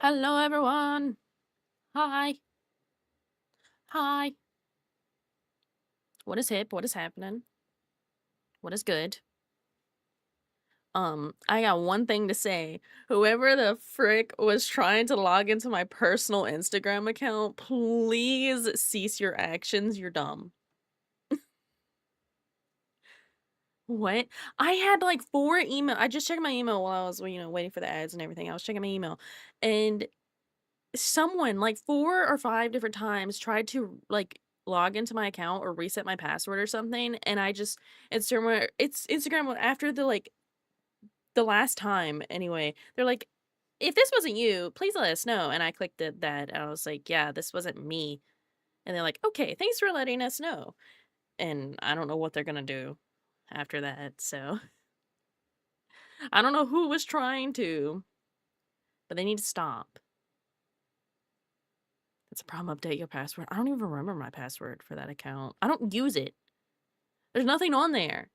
Hello, everyone. Hi. Hi. What is hip? What is happening? What is good? I got one thing to say. Whoever the frick was trying to log into my personal Instagram account, please cease your actions. You're dumb. What? I had like 4 email. I just checked my email while I was, waiting for the ads and everything. I was checking my email, and someone like 4 or 5 different times tried to, like, log into my account or reset my password or something, and I just Instagram after the last time anyway, they're like, "If this wasn't you, please let us know," and I clicked that, and I was like, "Yeah, this wasn't me," and they're like, "Okay, thanks for letting us know," and I don't know what they're gonna do after that, so I don't know who was trying to, but they need to stop. That's a problem, update your password. I don't even remember my password for that account. I don't use it. There's nothing on there.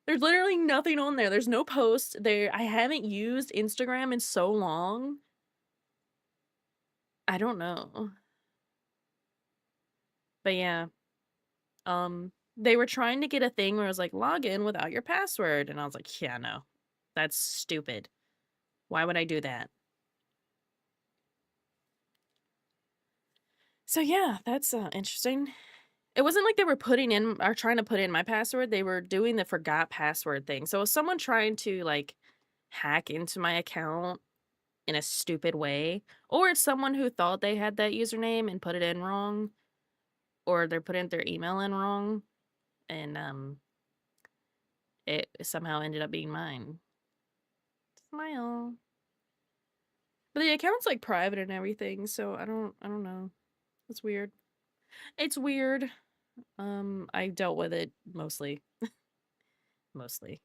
There's literally nothing on there. There's no post there. I haven't used Instagram in so long. I don't know. But yeah, they were trying to get a thing where it was like, log in without your password. And I was like, yeah, no, that's stupid. Why would I do that? So yeah, that's interesting. It wasn't like they were putting in or trying to put in my password. They were doing the forgot password thing. So was someone trying to like hack into my account in a stupid way, or it's someone who thought they had that username and put it in wrong, or they're putting their email in wrong, and it somehow ended up being mine. Smile. But the account's like private and everything, so I don't know. It's weird. It's weird. I dealt with it mostly. Mostly.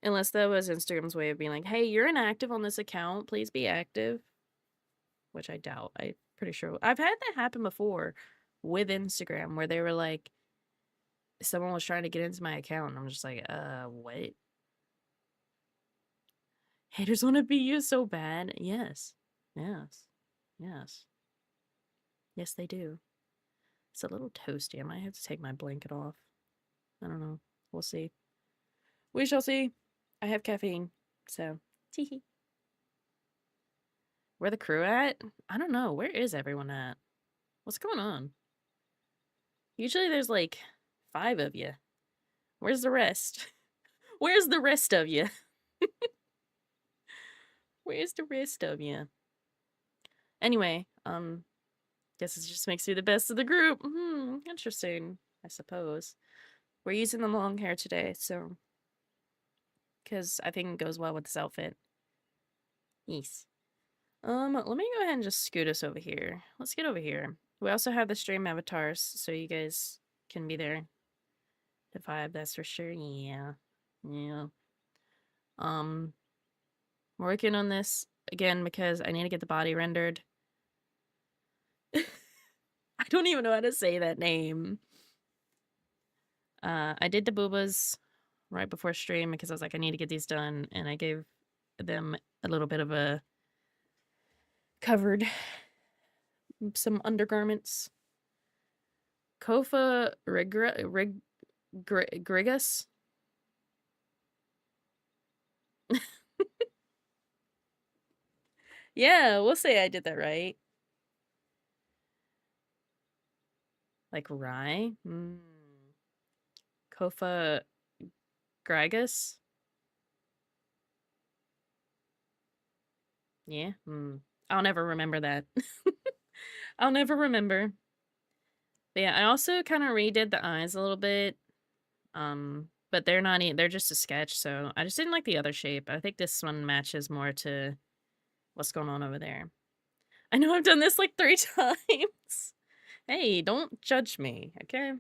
Unless that was Instagram's way of being like, hey, you're inactive on this account, please be active. Which I doubt. I'm pretty sure I've had that happen before with Instagram where they were like, someone was trying to get into my account, and I'm just like, what? Haters want to be you so bad. Yes. Yes. Yes. Yes, they do. It's a little toasty. I might have to take my blanket off. I don't know. We'll see. We shall see. I have caffeine, so teehee. Where the crew at? I don't know. Where is everyone at? What's going on? Usually there's like 5 of you. Where's the rest? Where's the rest of you? Where's the rest of you? Anyway, guess it just makes me the best of the group. Interesting, I suppose. We're using the long hair today, so because I think it goes well with this outfit. Yes. Let me go ahead and just scoot us over here. Let's get over here. We also have the stream avatars, so you guys can be there to vibe, that's for sure. Yeah. Yeah. Um, I'm working on this again because I need to get the body rendered. I don't even know how to say that name. I did the boobas right before stream because I was like, I need to get these done, and I gave them a little bit of a covered some undergarments. Kofa Grigus. Yeah, we'll say I did that right. Like rye. Kofa Grigus. Yeah. I'll never remember that. I'll never remember. But yeah, I also kind of redid the eyes a little bit. But they're not they're just a sketch, so I just didn't like the other shape. I think this one matches more to what's going on over there. I know I've done this like 3 times. Hey, don't judge me, okay?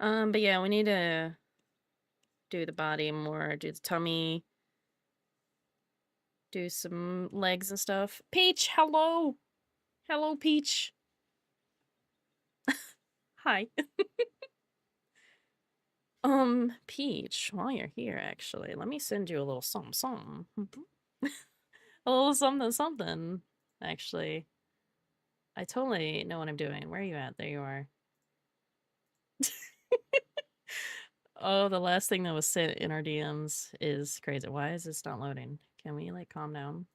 But yeah, we need to do the body more, do the tummy, do some legs and stuff. Peach, hello. Hello, Peach. Hi. Peach, while you're here, actually, let me send you a little something, something. A little something something, actually. I totally know what I'm doing. Where are you at? There you are. Oh, the last thing that was sent in our DMs is crazy. Why is this not loading? Can we like calm down?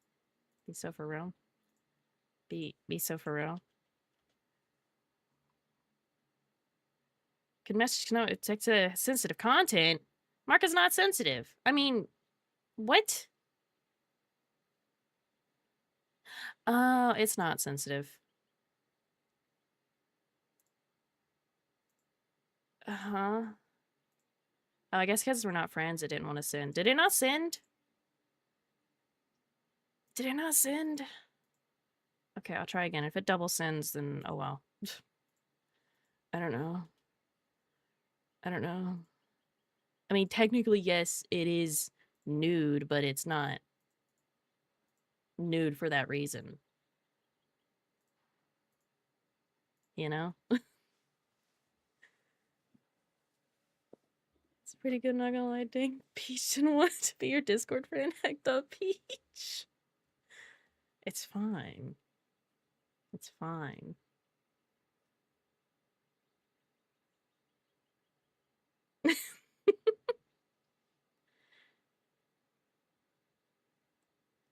Be so for real. Be so for real. Could message no it takes a sensitive content. Mark is not sensitive. I mean, what? Oh, it's not sensitive. Uh-huh. Oh, I guess because we're not friends, it didn't want to send. Did it not send? Did it not send? Okay, I'll try again. If it double sends, then oh well. I don't know. I don't know. I mean, technically, yes, it is nude, but it's not nude for that reason. You know? It's pretty good, not gonna lie. Dang, Peach didn't want to be your Discord friend. Hecked up, Peach. It's fine. It's fine.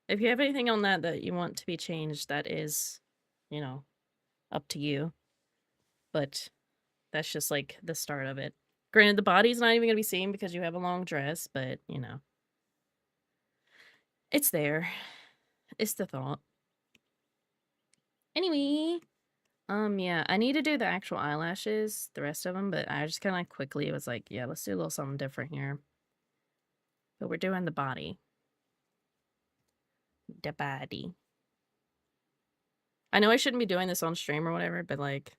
If you have anything on that you want to be changed, that is, you know, up to you. But that's just like the start of it. Granted, the body's not even gonna be seen because you have a long dress, but you know, it's there. It's the thought. Anyway, yeah, I need to do the actual eyelashes, the rest of them, but I just kind of quickly was like, yeah, let's do a little something different here. But we're doing the body. The body. I know I shouldn't be doing this on stream or whatever, but like,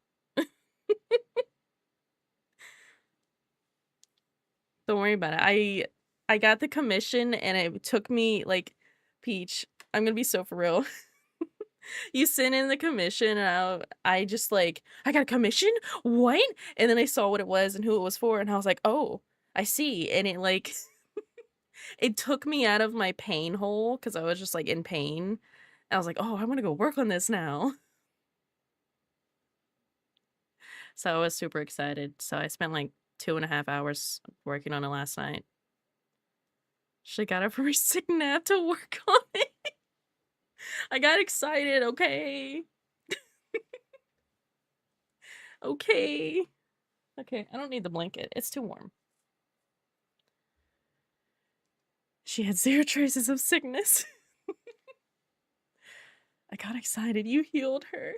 don't worry about it. I got the commission and it took me like, Peach, I'm gonna be so for real. You sent in the commission and I just like, I got a commission? What? And then I saw what it was and who it was for and I was like, oh, I see. And it like it took me out of my pain hole because I was just like in pain. I was like, oh, I want to go work on this now. So I was super excited. So I spent like 2.5 hours working on it last night. She got up from her sick nap to work on it. I got excited, okay? Okay. Okay, I don't need the blanket. It's too warm. She had 0 traces of sickness. I got excited. You healed her.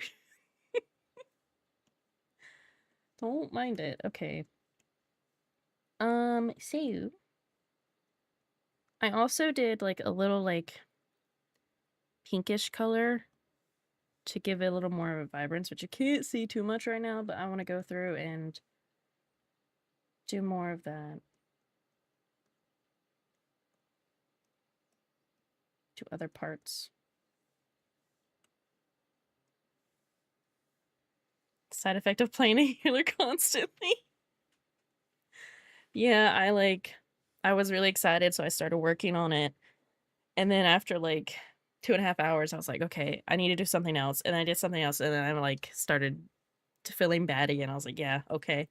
Don't mind it. Okay. So I also did like a little like pinkish color to give it a little more of a vibrance, which you can't see too much right now, but I want to go through and do more of that to other parts. Side effect of playing a healer constantly. Yeah, I was really excited, so I started working on it. And then after like 2.5 hours, I was like, okay, I need to do something else. And I did something else, and then I like started feeling bad again. I was like, yeah, okay.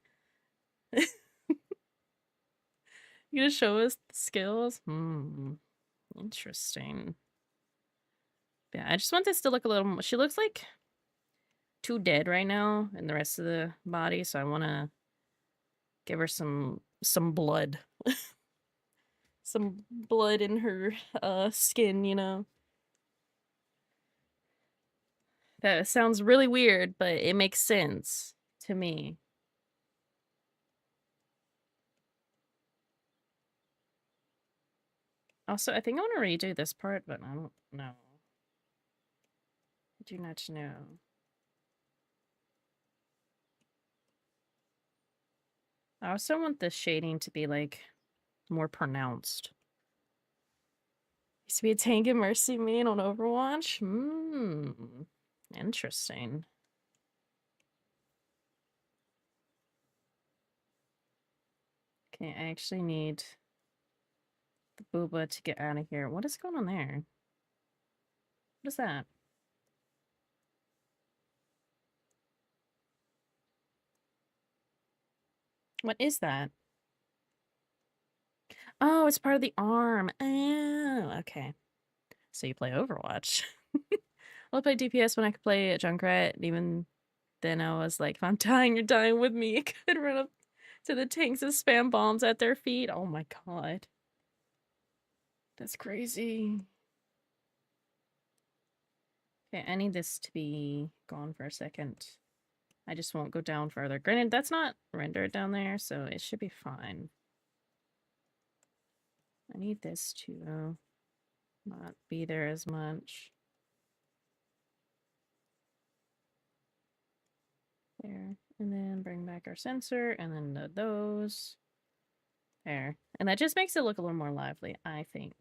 You gonna show us the skills? Interesting. Yeah, I just want this to look a little more. She looks like too dead right now and the rest of the body, so I want to give her some blood. Some blood in her skin, you know. That sounds really weird, but it makes sense to me. Also, I think I want to redo this part, but I don't know. I do not know. I also want the shading to be like more pronounced. Used to be a tank and Mercy main on Overwatch? Interesting. Okay, I actually need the booba to get out of here. What is going on there? What is that? What is that? Oh, it's part of the arm. Oh, okay. So you play Overwatch. Well, I played DPS when I could play a Junkrat, and even then I was like, if I'm dying, you're dying with me. I could run up to the tanks and spam bombs at their feet. Oh my god. That's crazy. Okay, I need this to be gone for a second. I just won't go down further. Granted, that's not rendered down there, so it should be fine. I need this to not be there as much. There. And then bring back our sensor, and then those. There. And that just makes it look a little more lively, I think.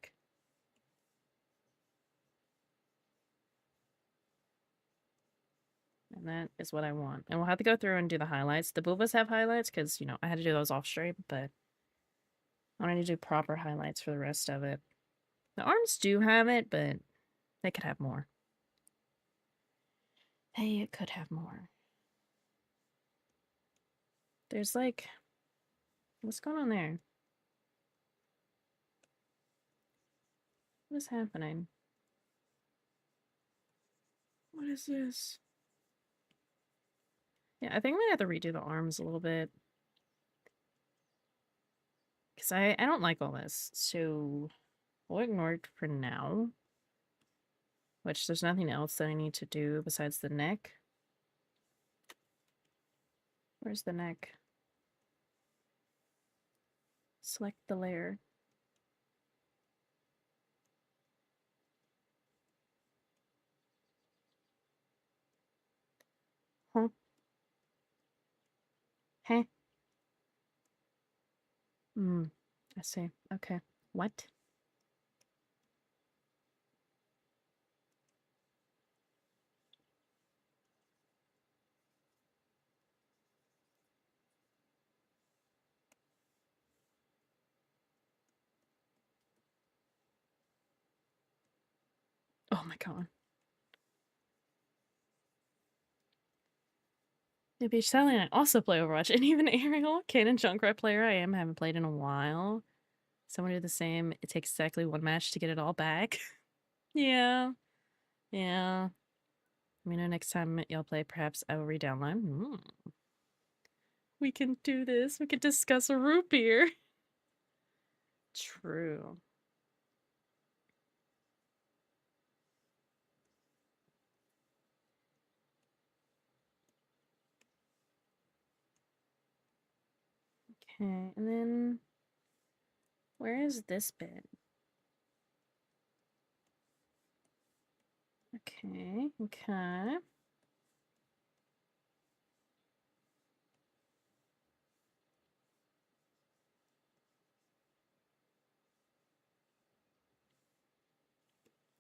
And that is what I want. And we'll have to go through and do the highlights. The boobas have highlights because, you know, I had to do those off stream, but I want to do proper highlights for the rest of it. The arms do have it, but they could have more. Hey, it could have more. There's like... What's going on there? What is happening? What is this? Yeah, I think I'm gonna have to redo the arms a little bit. Because I don't like all this. So we'll ignore it for now. Which there's nothing else that I need to do besides the neck. Where's the neck? Select the layer. Huh? Hey. I see. Okay. What? Oh my god. Yeah, Beach Sally and I also play Overwatch, and even Ariel, Canon Junkrat player I am, haven't played in a while. Someone do the same. It takes exactly one match to get it all back. Yeah. Yeah. You know, next time y'all play, perhaps I will re-download. We can do this. We can discuss a root beer. True. Okay, and then where is this bit? Okay, okay.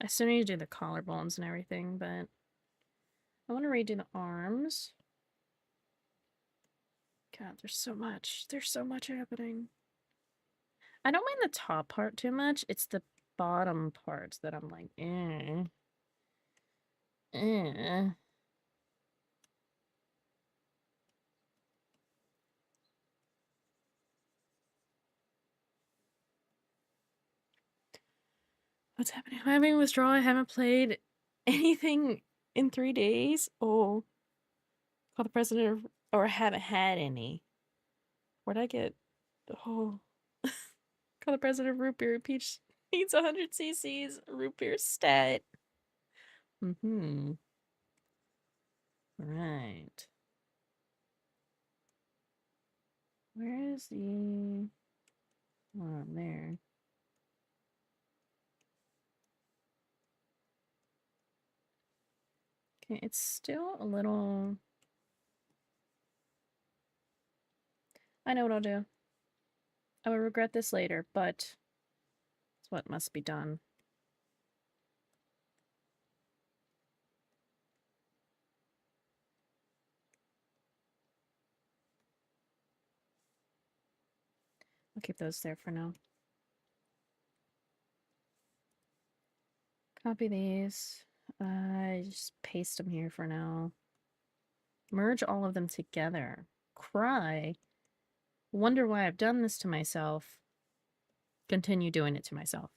I still need to do the collarbones and everything, but I want to redo the arms. God, there's so much. There's so much happening. I don't mind the top part too much. It's the bottom parts that I'm like, eh. Eh. What's happening? I'm having withdrawal. I haven't played anything in 3 days. Oh. Call the president of, or haven't had any. Where'd I get? Oh. Call the president of root beer. Peach needs 100 cc's root beer stat. Right. Where is the... Oh, there. Okay, it's still a little... I know what I'll do. I will regret this later, but it's what must be done. I'll keep those there for now. Copy these. I just paste them here for now. Merge all of them together. Cry. Wonder why I've done this to myself. Continue doing it to myself.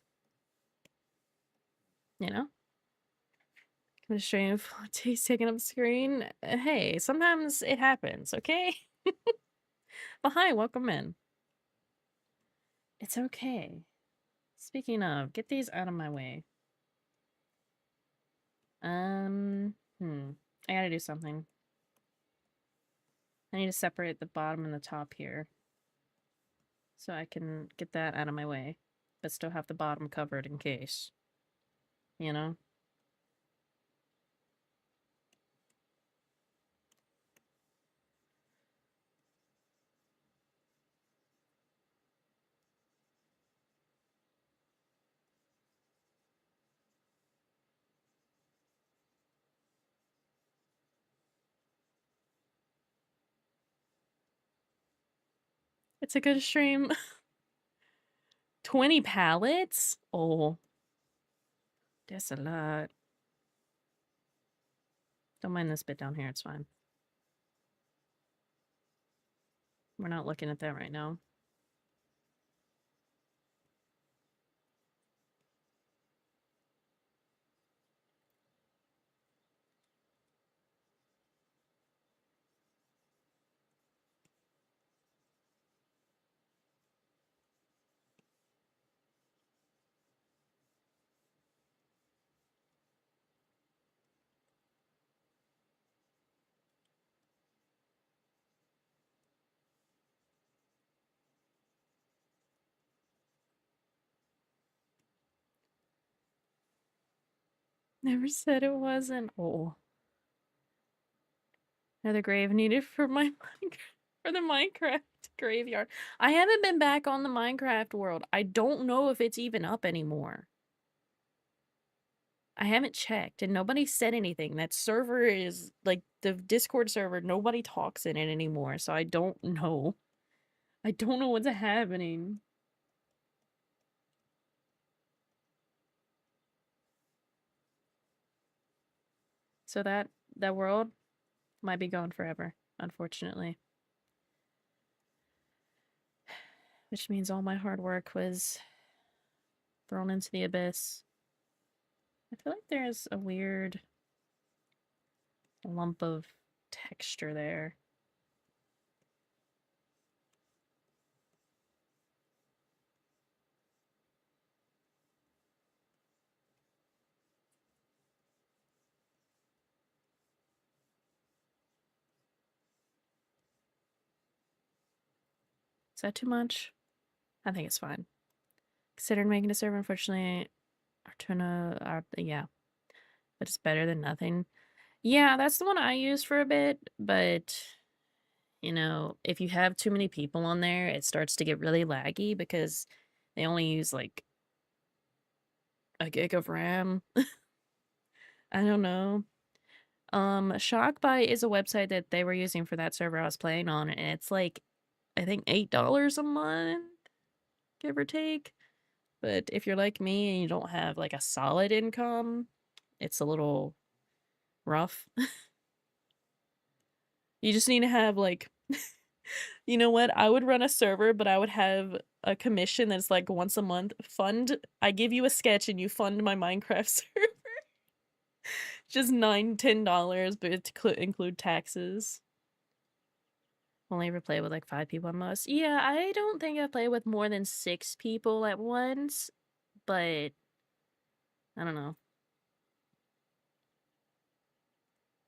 You know? I'm just showing Fonte's taking up screen. Hey, sometimes it happens, okay? But hi, welcome in. It's okay. Speaking of, get these out of my way. I gotta do something. I need to separate the bottom and the top here. So I can get that out of my way. But still have the bottom covered in case. You know? It's a good stream. 20 pallets? Oh. That's a lot. Don't mind this bit down here, it's fine. We're not looking at that right now. Never said it wasn't. Oh. Another grave needed for my for the Minecraft graveyard. I haven't been back on the Minecraft world. I don't know if it's even up anymore. I haven't checked and nobody said anything. That server is like the Discord server, nobody talks in it anymore, so I don't know. I don't know what's happening. So that world might be gone forever, unfortunately. Which means all my hard work was thrown into the abyss. I feel like there's a weird lump of texture there. Is that too much? I think it's fine. Considered making a server, unfortunately, Artuna, yeah. But it's better than nothing. Yeah, that's the one I used for a bit, but, you know, if you have too many people on there, it starts to get really laggy because they only use, like, a gig of RAM. I don't know. Shockbyte is a website that they were using for that server I was playing on, and it's like, I think $8 a month, give or take. But if you're like me and you don't have like a solid income, it's a little rough. You just need to have like, you know what? I would run a server, but I would have a commission that's like once a month. I give you a sketch and you fund my Minecraft server. Just $9, $10, but to include taxes. Only ever play with like 5 people at most. Yeah, I don't think I play with more than 6 people at once, but I don't know.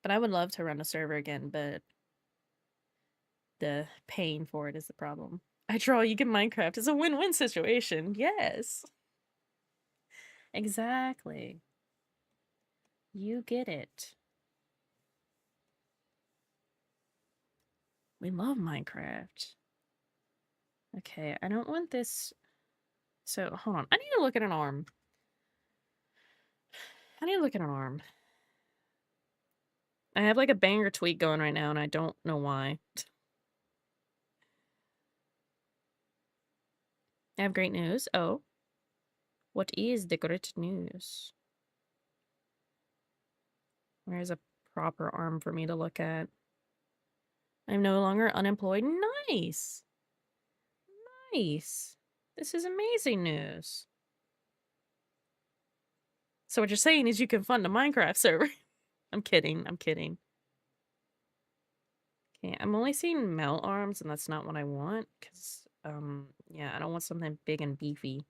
But I would love to run a server again, but the paying for it is the problem. I draw, you get Minecraft. It's a win-win situation. Yes. Exactly. You get it. We love Minecraft. Okay, I don't want this. So, hold on. I need to look at an arm. I need to look at an arm. I have like a banger tweet going right now, and I don't know why. I have great news. Oh. What is the great news? Where's a proper arm for me to look at? I'm no longer unemployed. Nice. Nice. This is amazing news. So what you're saying is you can fund a Minecraft server. I'm kidding. I'm kidding. Okay, I'm only seeing male arms, and that's not what I want, because, yeah, I don't want something big and beefy.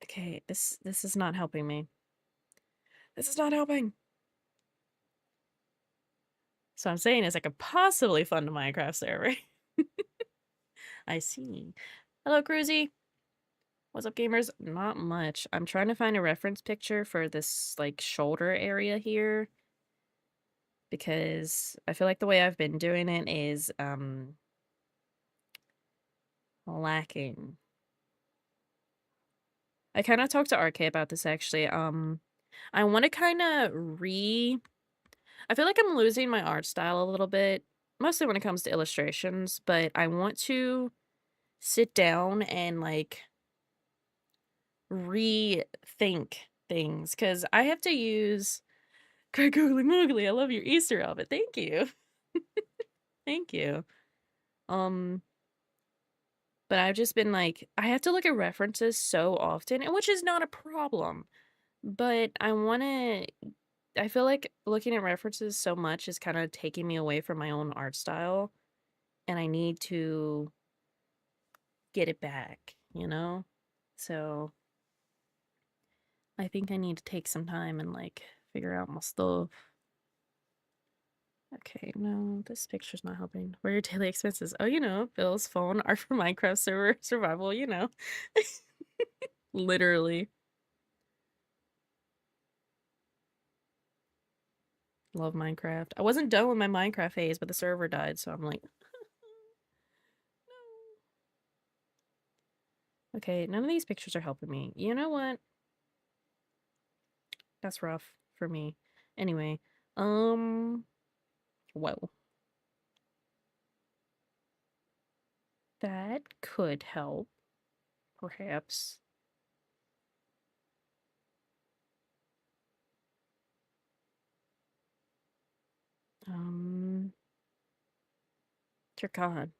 Okay, this is not helping me. This is not helping. So I'm saying is I could possibly fund a Minecraft server. I see. Hello, Cruzy. What's up, gamers? Not much. I'm trying to find a reference picture for this, like, shoulder area here. Because I feel like the way I've been doing it is, lacking. I kind of talked to RK about this, actually. I want to kind of I feel like I'm losing my art style a little bit, mostly when it comes to illustrations, but I want to sit down and, like, rethink things, because I have to use Googly Moogly. I love your Easter outfit. Thank you. Thank you. Um, but I've just been like, I have to look at references so often, and which is not a problem. But I feel like looking at references so much is kind of taking me away from my own art style, and I need to get it back, you know? So I think I need to take some time and, like, figure out my stuff. Okay, no, this picture's not helping. Where are your daily expenses? Oh, bills, phone, art for Minecraft server, survival, Literally. Love Minecraft. I wasn't done with my Minecraft phase, but the server died, so I'm like, no. Okay, none of these pictures are helping me. You know what? That's rough for me. Anyway, whoa. That could help, perhaps. Dear God.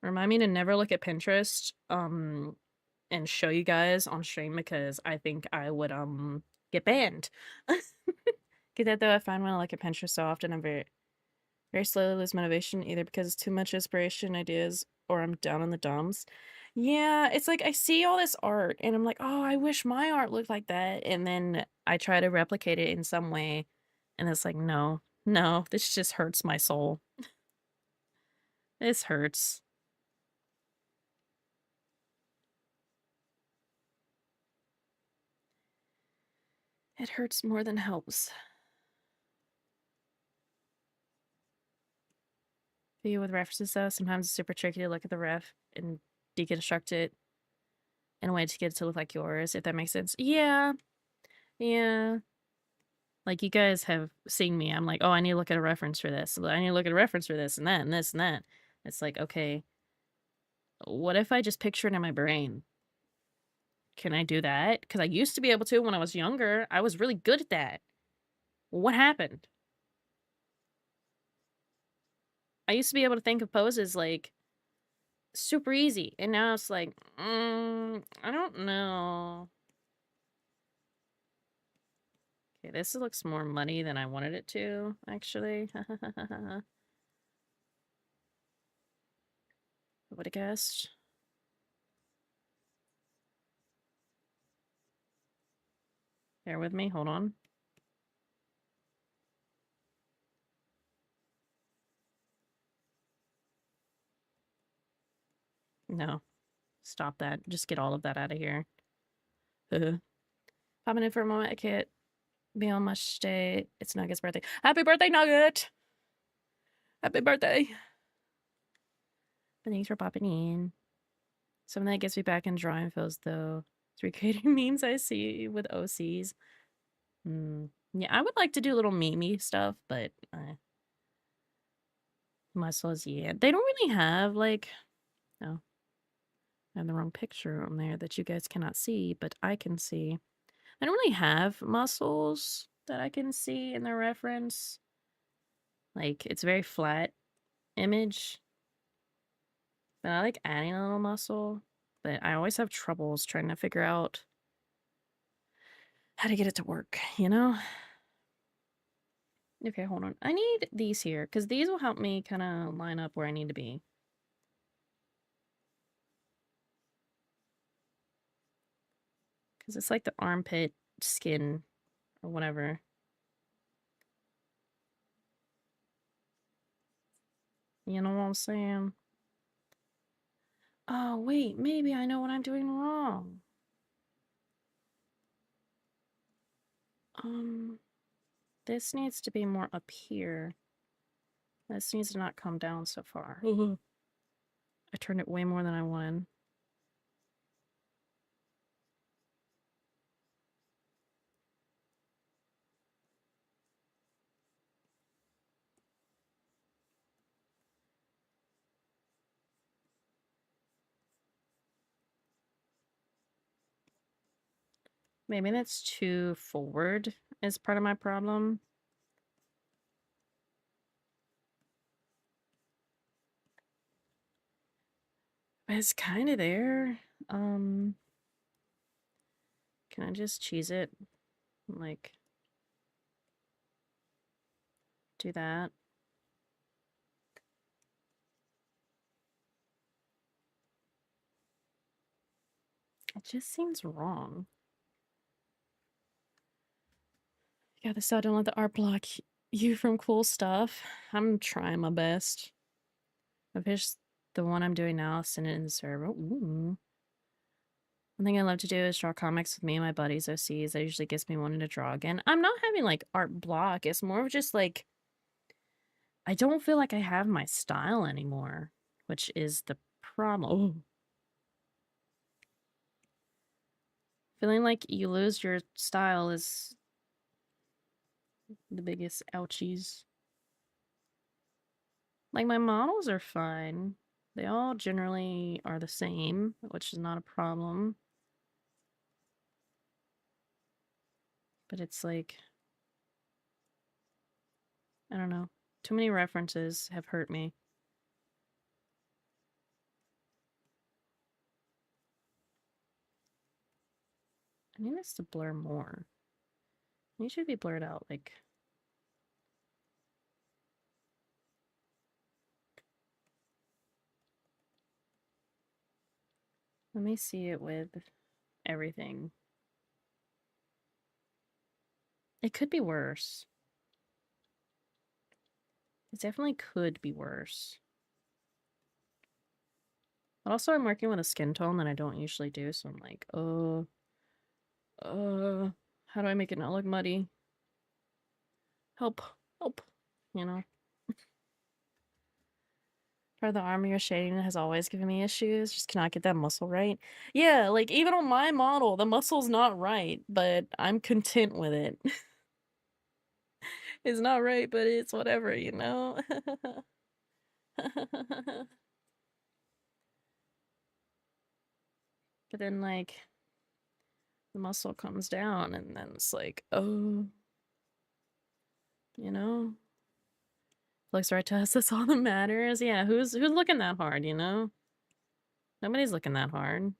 Remind me to never look at Pinterest, and show you guys on stream, because I think I would, get banned. Get that though, I find when I look at Pinterest so often, I'm very slowly lose motivation, either because it's too much inspiration ideas or I'm down in the dumps. Yeah, it's like I see all this art and I'm like, oh, I wish my art looked like that. And then I try to replicate it in some way. And it's like, no, no, this just hurts my soul. This hurts. It hurts more than helps. Video with references though, sometimes it's super tricky to look at the ref and deconstruct it in a way to get it to look like yours, if that makes sense. Yeah. Yeah. Like, you guys have seen me. I'm like, oh, I need to look at a reference for this. I need to look at a reference for this and that and this and that. It's like, okay, what if I just picture it in my brain? Can I do that? Because I used to be able to when I was younger. I was really good at that. What happened? I used to be able to think of poses, like, super easy. And now it's like, I don't know. Okay, this looks more muddy than I wanted it to, actually. Would have guessed. Bear with me, hold on. No. Stop that. Just get all of that out of here. Popping in for a moment. I can't be on much day. It's Nugget's birthday. Happy birthday, Nugget! Happy birthday! But thanks for popping in. Something that gets me back in drawing feels, though, is recreating memes I see with OCs. Yeah, I would like to do little meme stuff, but muscles, yeah. They don't really have, like, no. I have the wrong picture on there that you guys cannot see, but I can see. I don't really have muscles that I can see in the reference. Like, it's a very flat image. But I like adding a little muscle. But I always have troubles trying to figure out how to get it to work, you know? Okay, hold on. I need these here, because these will help me kind of line up where I need to be. Because it's like the armpit skin or whatever. You know what I'm saying? Oh, wait, maybe I know what I'm doing wrong. This needs to be more up here. This needs to not come down so far. I turned it way more than I wanted. Maybe that's too forward is part of my problem. But it's kind of there. Can I just cheese it? Like, do that. It just seems wrong. Yeah, this so I don't let the art block you from cool stuff. I'm trying my best. I wish the one I'm doing now, send it in the server. Ooh. One thing I love to do is draw comics with me and my buddies OCs. That usually gets me wanting to draw again. I'm not having like art block. It's more of just like I don't feel like I have my style anymore, which is the problem. Oh. Feeling like you lose your style is the biggest ouchies. Like, my models are fine. They all generally are the same, which is not a problem. But it's like, I don't know. Too many references have hurt me. I need this to blur more. It should be blurred out, like... Let me see it with everything. It could be worse. It definitely could be worse. But also, I'm working with a skin tone that I don't usually do, so I'm like, how do I make it not look muddy? Help, help, you know? Part of the arm you're shading has always given me issues. Just cannot get that muscle right. Yeah, like even on my model, the muscle's not right, but I'm content with it. It's not right, but it's whatever, you know? But then, like, the muscle comes down, and then it's like, oh, you know? Looks right to us, that's all that matters. Yeah, who's looking that hard, you know? Nobody's looking that hard.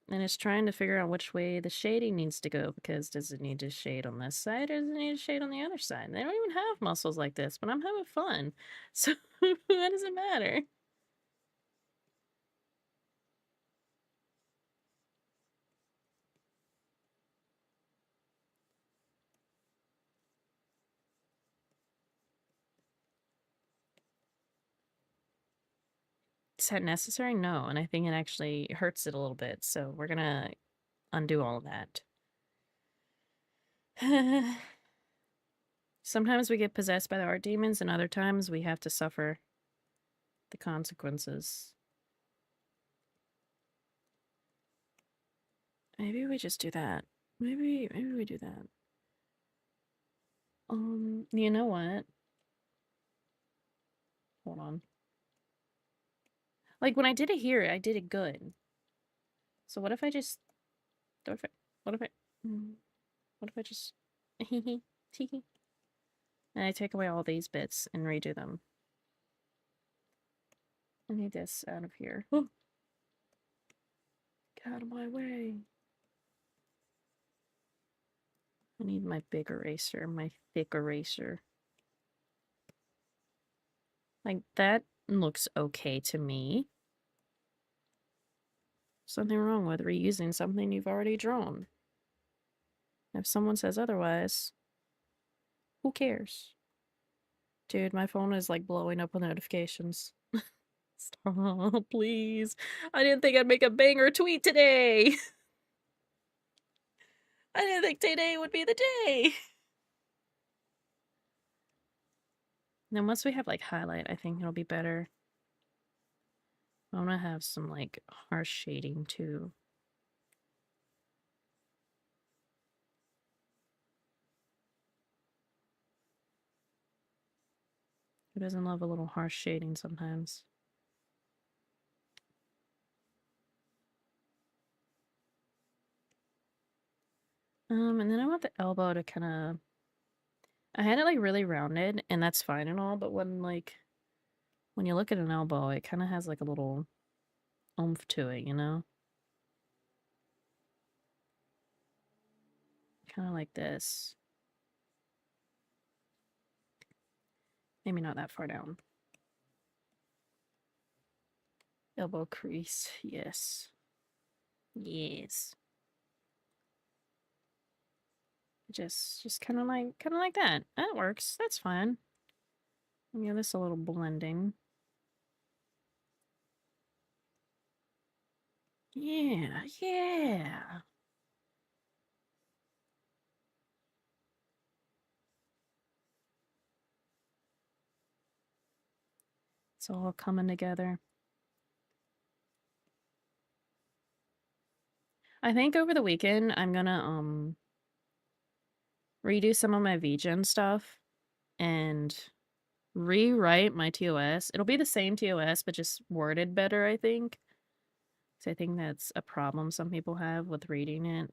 And it's trying to figure out which way the shading needs to go, because does it need to shade on this side or does it need to shade on the other side? They don't even have muscles like this, but I'm having fun. So why does it matter? Is that necessary? No, and I think it actually hurts it a little bit, so we're gonna undo all of that. Sometimes we get possessed by the art demons, and other times we have to suffer the consequences. Maybe we just do that. Maybe we do that. You know what? Hold on. Like, when I did it here, I did it good. So what if I just... What if I... What if I... What if I just... Tee and I take away all these bits and redo them. I need this out of here. Oh. Get out of my way. I need my big eraser, my thick eraser. Like, that looks okay to me. Something wrong with reusing something you've already drawn. If someone says otherwise, who cares? Dude, my phone is like blowing up with notifications. Stop, please. I didn't think I'd make a banger tweet today. I didn't think today would be the day. Then once we have like highlight, I think it'll be better. I want to have some like harsh shading too. Who doesn't love a little harsh shading sometimes? And then I want the elbow to kind of... I had it like really rounded, and that's fine and all, but when you look at an elbow, it kind of has like a little oomph to it, you know? Kind of like this. Maybe not that far down. Elbow crease, yes. Yes. Just kind of like that. That works. That's fine. Give this a little blending. Yeah, yeah. It's all coming together. I think over the weekend I'm gonna redo some of my VGen stuff and rewrite my TOS. It'll be the same TOS, but just worded better, I think. So I think that's a problem some people have with reading it.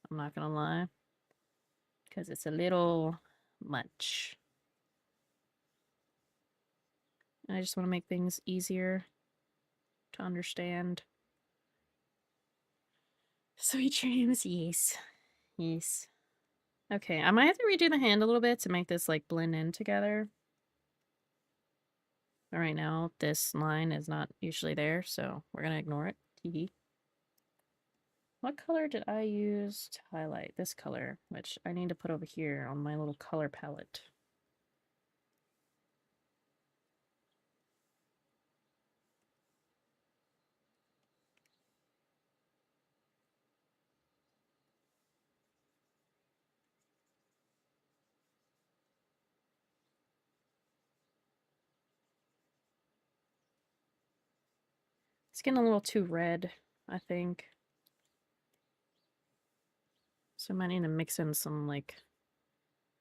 I'm not gonna lie. Because it's a little much. I just want to make things easier to understand. Sweet dreams, yes. Yes. Okay, I might have to redo the hand a little bit to make this like blend in together. But right now, this line is not usually there, so we're gonna ignore it. Teehee. What color did I use to highlight? This color, which I need to put over here on my little color palette. It's getting a little too red, I think. So I might need to mix in some like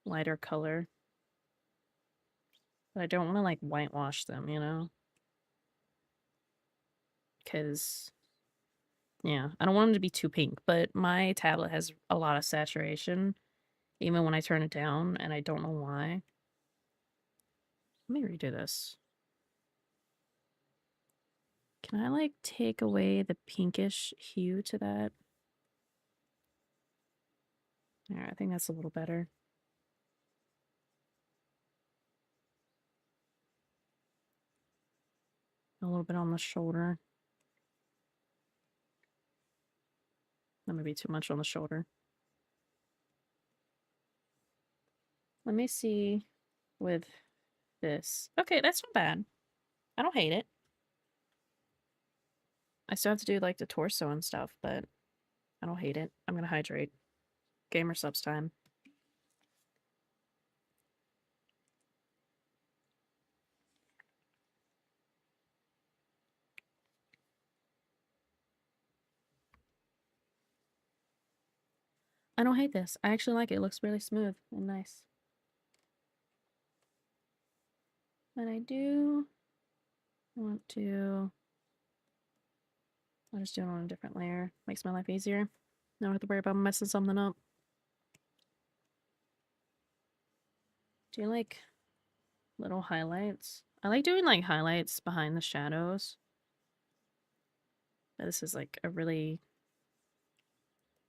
lighter color. But I don't want to like whitewash them, you know? Because, yeah, I don't want them to be too pink, but my tablet has a lot of saturation, even when I turn it down, and I don't know why. Let me redo this. Can I like take away the pinkish hue to that? Alright, I think that's a little better. A little bit on the shoulder. That might be too much on the shoulder. Let me see with this. Okay, that's not bad. I don't hate it. I still have to do like the torso and stuff, but I don't hate it. I'm gonna hydrate. Gamer subs time. I don't hate this. I actually like it. It looks really smooth and nice. But I do want to I'll just do it on a different layer. Makes my life easier. Don't have to worry about messing something up. Do you like little highlights? I like doing like highlights behind the shadows. But this is like a really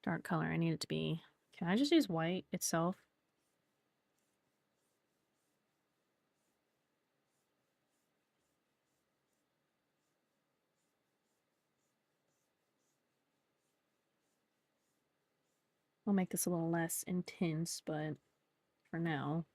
dark color. I need it to be. Can I just use white itself? I'll make this a little less intense, but for now.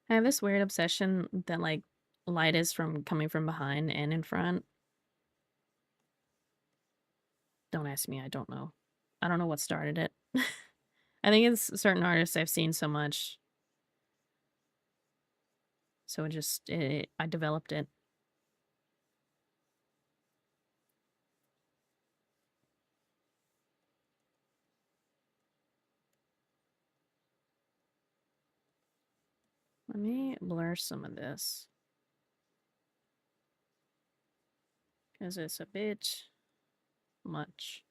I have this weird obsession that like light is from coming from behind and in front. Don't ask me, I don't know. I don't know what started it. I think it's certain artists I've seen so much. So I developed it. Let me blur some of this. Because it's a bit much.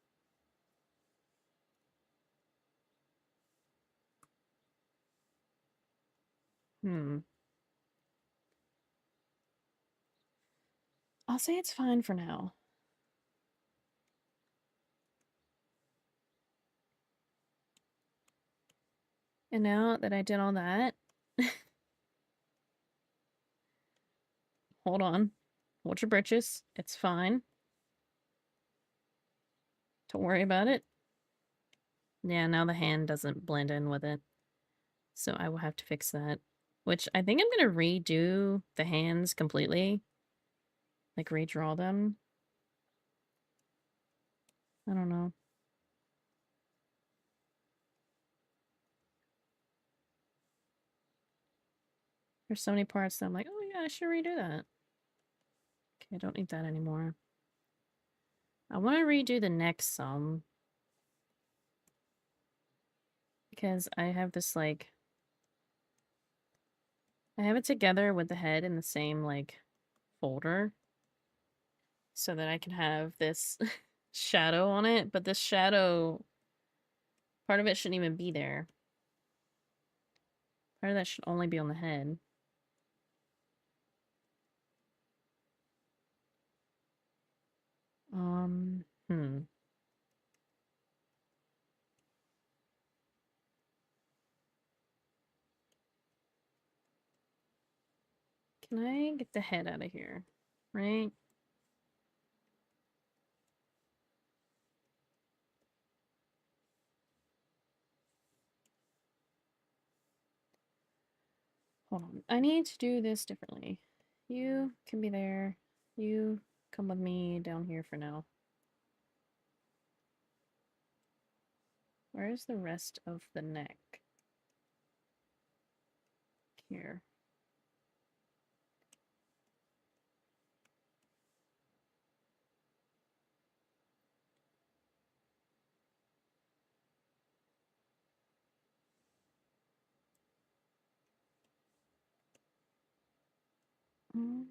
I'll say it's fine for now. And now that I did all that, hold on. Hold your britches. It's fine. Don't worry about it. Yeah, now the hand doesn't blend in with it. So I will have to fix that. Which I think I'm going to redo the hands completely. Like redraw them. I don't know. There's so many parts that I'm like, oh yeah, I should redo that. Okay, I don't need that anymore. I want to redo the neck some. Because I have this like... I have it together with the head in the same like folder. So that I can have this shadow on it. But this shadow... part of it shouldn't even be there. Part of that should only be on the head. Hmm. Can I get the head out of here? Right? Hold on. I need to do this differently. You can be there. You come with me down here for now. Where's the rest of the neck? Here. Mm.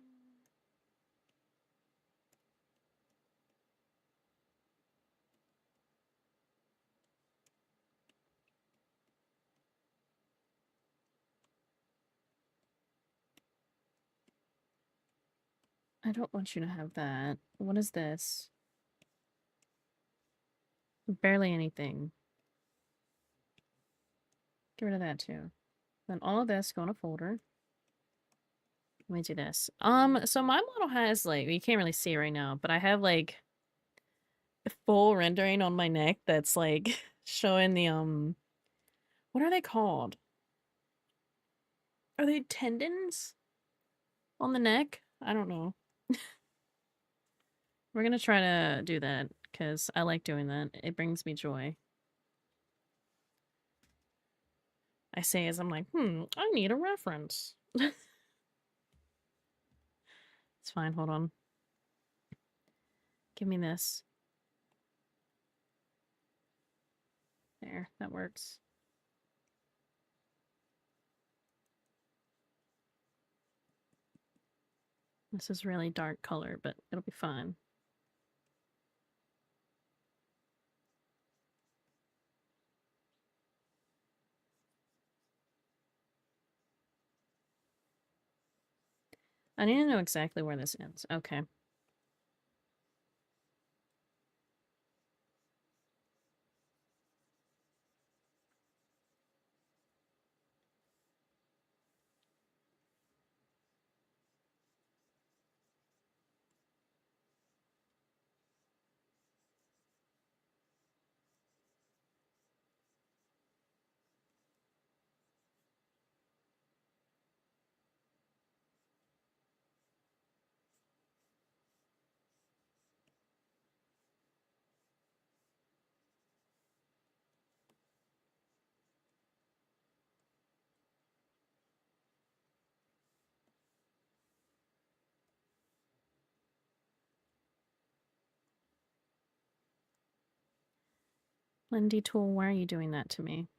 I don't want you to have that. What is this? Barely anything. Get rid of that too. Then all of this go in a folder. Let me do this. So my model has like, you can't really see it right now, but I have like full rendering on my neck that's like showing the what are they called? Are they tendons on the neck? I don't know. We're gonna try to do that because I like doing that. It brings me joy. I say as I'm like, I need a reference. It's fine, hold on. Give me this. There, that works. This is really dark color, but it'll be fine. I need to know exactly where this ends. Okay. Lindy Tool, why are you doing that to me?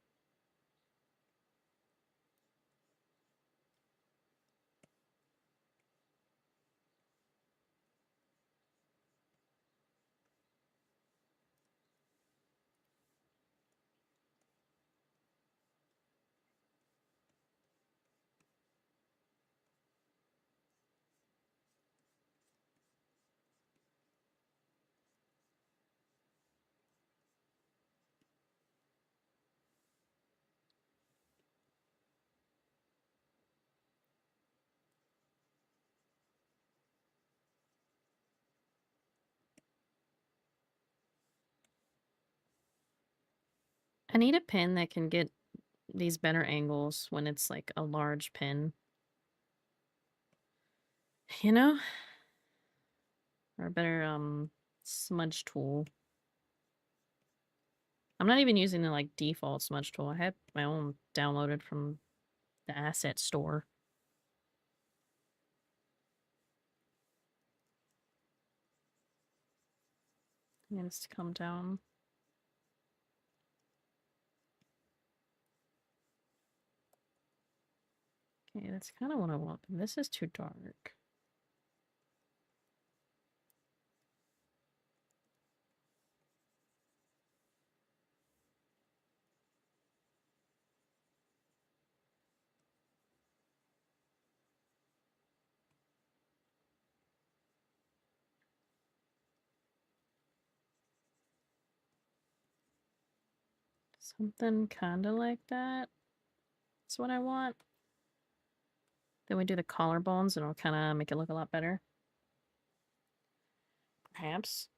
I need a pen that can get these better angles when it's like a large pen. You know? Or a better smudge tool. I'm not even using the like default smudge tool. I have my own downloaded from the asset store. It needs to come down. Okay, that's kind of what I want, but this is too dark. Something kind of like that. That's what I want. Then we do the collarbones and it'll kind of make it look a lot better. Perhaps.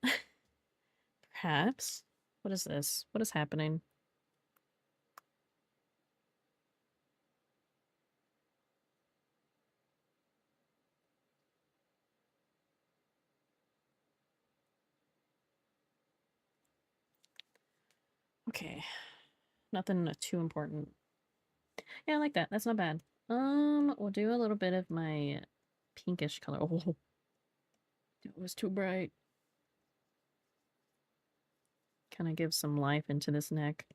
Perhaps. What is this? What is happening? Okay. Nothing too important. Yeah, I like that. That's not bad. We'll do a little bit of my pinkish color. Oh, it was too bright. Kind of give some life into this neck.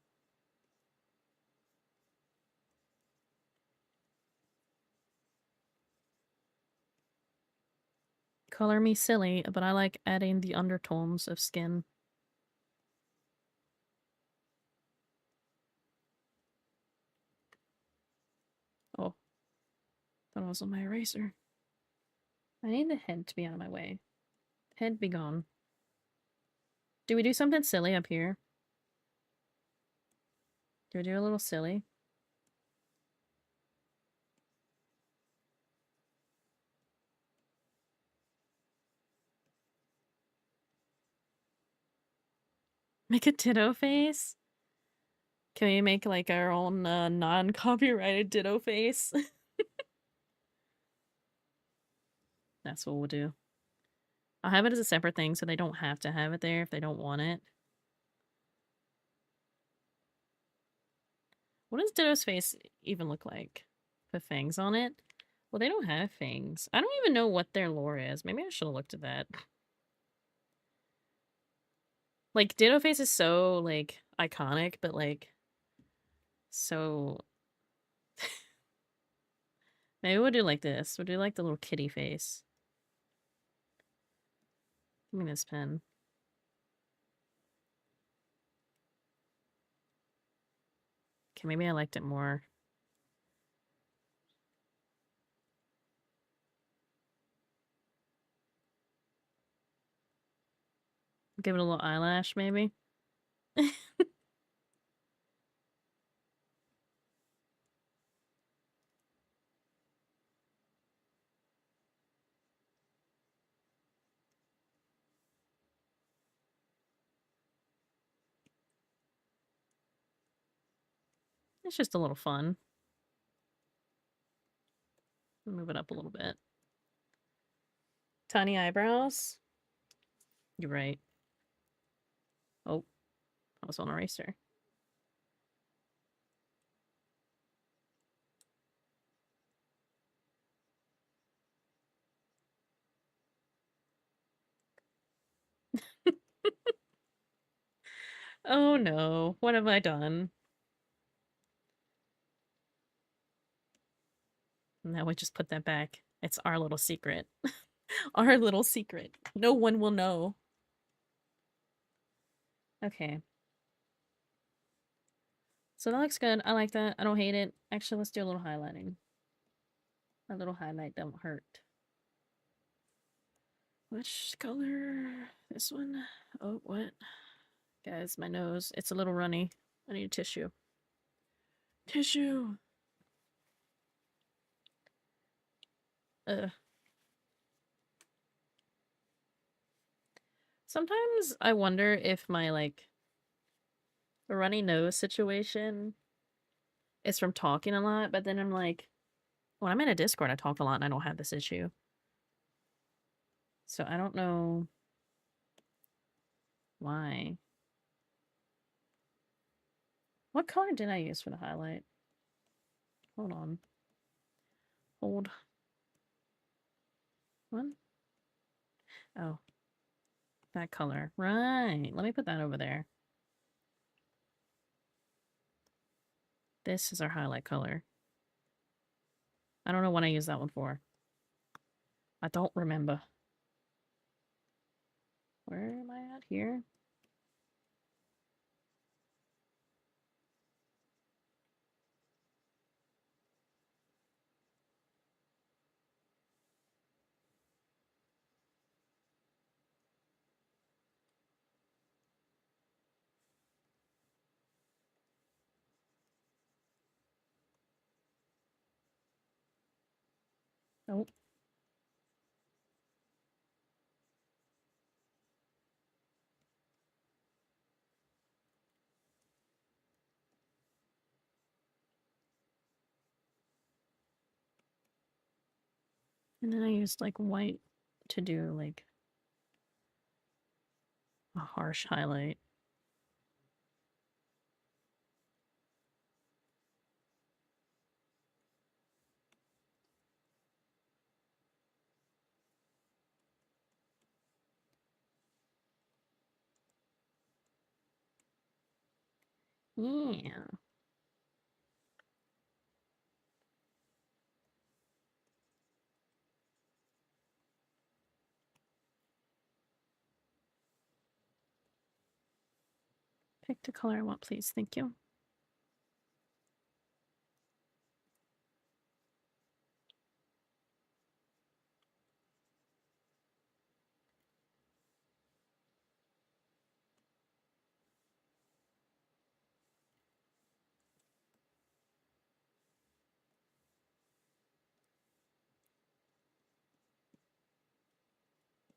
Color me silly, but I like adding the undertones of skin. Oh, that wasn't my eraser. I need the head to be out of my way. Head be gone. Do we do something silly up here? Do we do a little silly? Make a ditto face? Can we make like our own non-copyrighted ditto face? That's what we'll do. I'll have it as a separate thing so they don't have to have it there if they don't want it. What does Ditto's face even look like? Put fangs on it? Well, they don't have fangs. I don't even know what their lore is. Maybe I should have looked at that. Like, Ditto Face is so, like, iconic, but, like, so maybe we'll do like this. We'll do, like, the little kitty face. Give me this pen. Okay, maybe I liked it more. Give it a little eyelash, maybe? It's just a little fun. Move it up a little bit. Tiny eyebrows? You're right. Oh, I was on eraser. Oh no, what have I done? Now we just put that back. It's our little secret. Our little secret. No one will know. Okay. So that looks good. I like that. I don't hate it. Actually, let's do a little highlighting. A little highlight don't hurt. Which color? This one? Oh, what? Guys, my nose. It's a little runny. I need a tissue. Tissue! Ugh. Sometimes I wonder if my, like, runny nose situation is from talking a lot, but then I'm like, when I'm in a Discord, I talk a lot and I don't have this issue. So I don't know why. What color did I use for the highlight? Hold on. Hold. What? Oh. That color. Right. Let me put that over there. This is our highlight color. I don't know what I used that one for. I don't remember. Where am I at here? Nope. And then I used like white to do like a harsh highlight. Yeah. Pick the color I want, please. Thank you.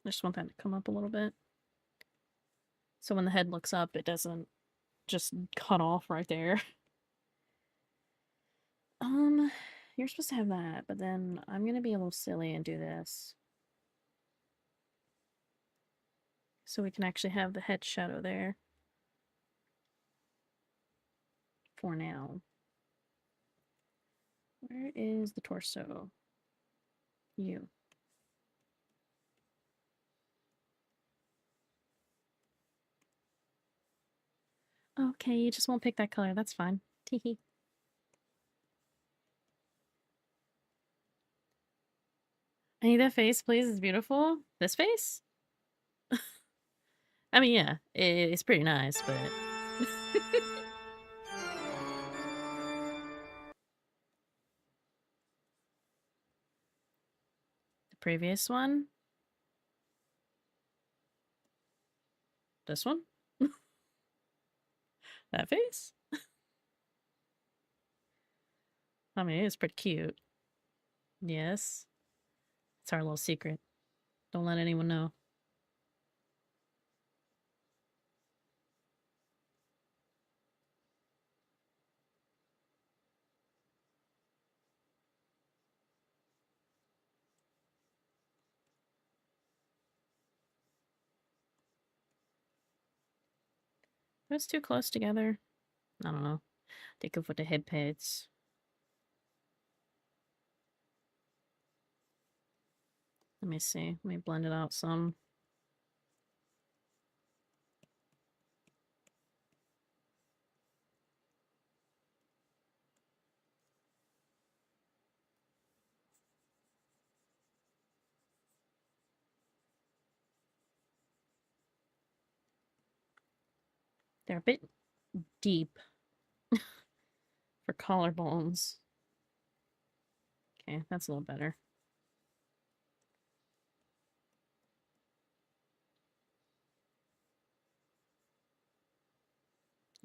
I just want that to come up a little bit. So when the head looks up, it doesn't just cut off right there. You're supposed to have that, but then I'm gonna be a little silly and do this. So we can actually have the head shadow there. For now. Where is the torso? You. Okay, you just won't pick that color. That's fine. Teehee. I need that face, please. It's beautiful. This face? I mean, yeah, it's pretty nice, but... The previous one? This one? That face? I mean, it's pretty cute. Yes. It's our little secret. Don't let anyone know. It's too close together. I don't know. They could put the head pads. Let me see. Let me blend it out some. They're a bit deep for collarbones. Okay, that's a little better.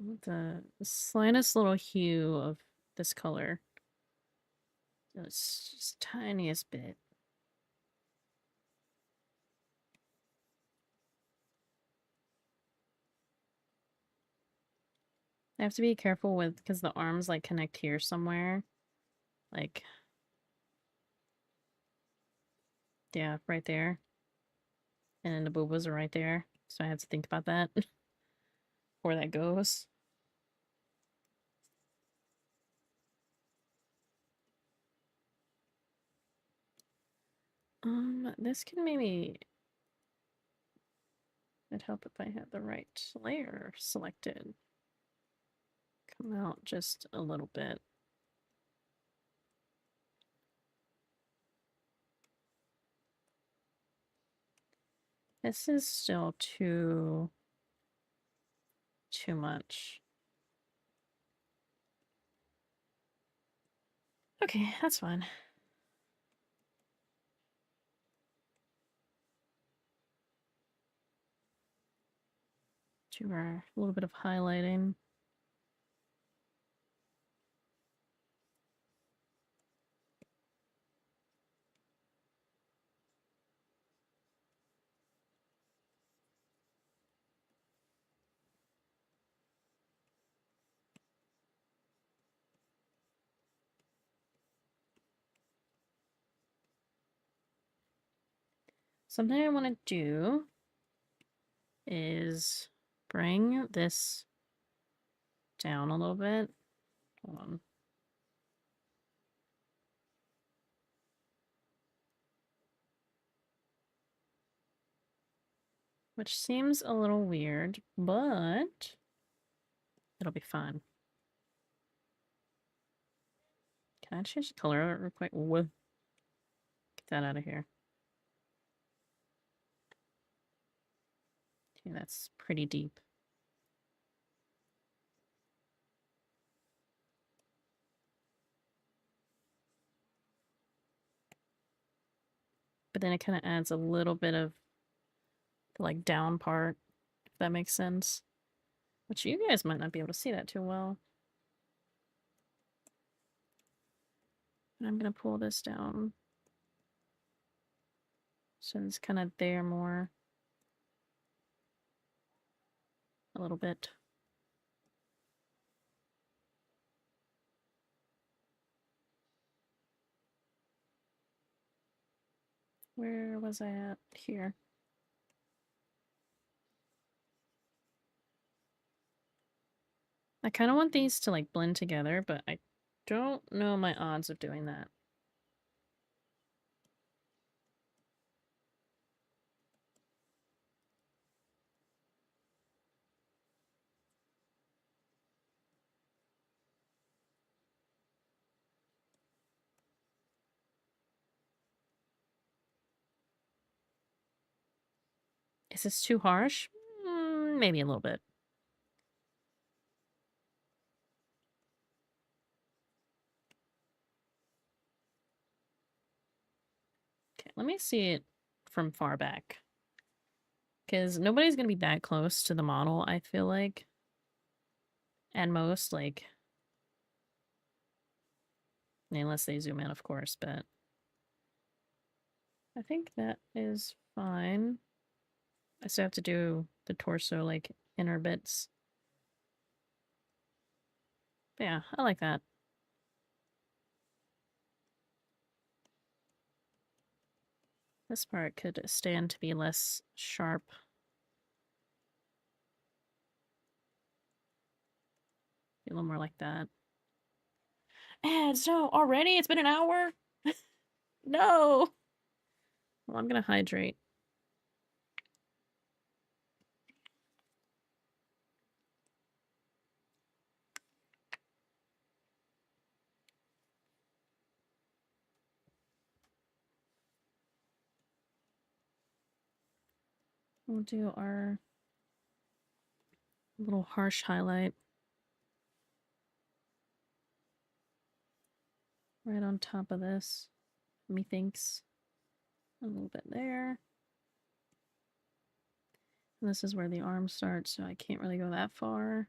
I want the slightest little hue of this color. Just tiniest bit. I have to be careful with because the arms like connect here somewhere. Like, yeah, right there. And then the boobas are right there. So I have to think about that where that goes. This can maybe it'd help if I had the right layer selected. Come out just a little bit. This is still too much. Okay, that's fine. Do a little bit of highlighting. Something I want to do is bring this down a little bit. Hold on. Which seems a little weird, but it'll be fine. Can I change the color of it real quick? Whoa. Get that out of here. Okay, that's pretty deep. But then it kind of adds a little bit of the like down part, if that makes sense. Which you guys might not be able to see that too well. And I'm gonna pull this down. So it's kind of there more. A little bit. Where was I at? Here. I kind of want these to like blend together, but I don't know my odds of doing that. Is this too harsh? Maybe a little bit. Okay, let me see it from far back. Because nobody's going to be that close to the model, I feel like. At most, like... Unless they zoom in, of course, but... I think that is fine. I still have to do the torso, like, inner bits. But yeah, I like that. This part could stand to be less sharp. Be a little more like that. And so already it's been an hour? No! Well, I'm gonna hydrate. We'll do our little harsh highlight right on top of this. Methinks. A little bit there. And this is where the arm starts, so I can't really go that far.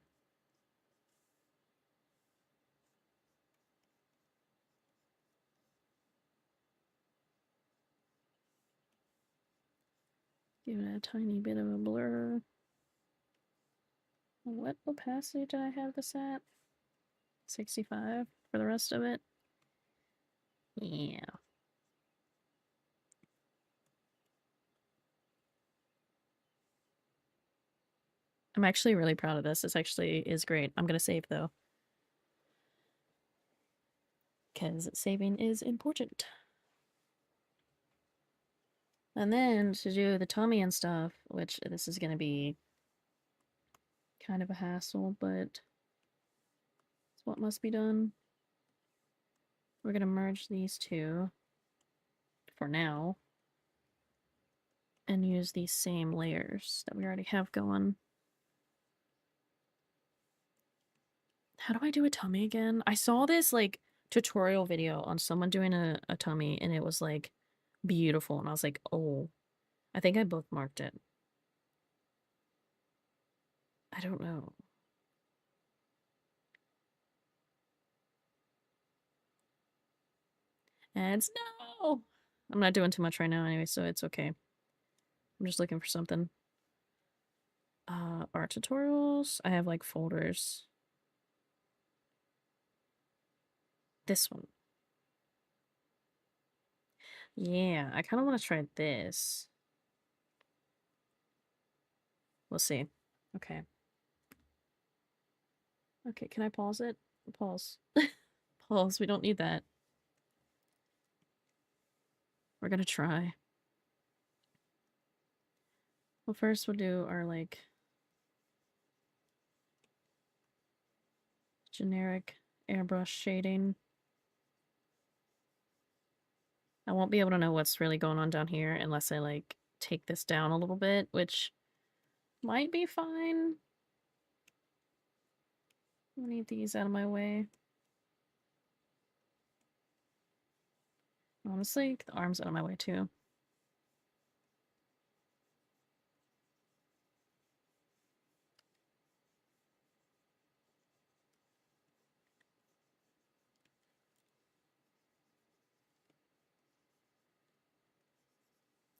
Give it a tiny bit of a blur. What opacity did I have this at? 65 for the rest of it? Yeah. I'm actually really proud of this. This actually is great. I'm gonna save though. Because saving is important. And then to do the tummy and stuff, which this is gonna be kind of a hassle, but it's what must be done. We're gonna merge these two for now and use these same layers that we already have going. How do I do a tummy again? I saw this like tutorial video on someone doing a tummy and it was like beautiful and I was like, oh, I think I bookmarked it. I don't know. Ads, no! I'm not doing too much right now anyway, so it's okay. I'm just looking for something. Art tutorials. I have like folders. This one. Yeah, I kind of want to try this. We'll see. Okay. Okay, can I pause it? Pause. Pause. We don't need that. We're gonna try. Well, first we'll do our, like, generic airbrush shading. I won't be able to know what's really going on down here unless I, like, take this down a little bit, which might be fine. I need these out of my way. Honestly, get the arms out of my way, too.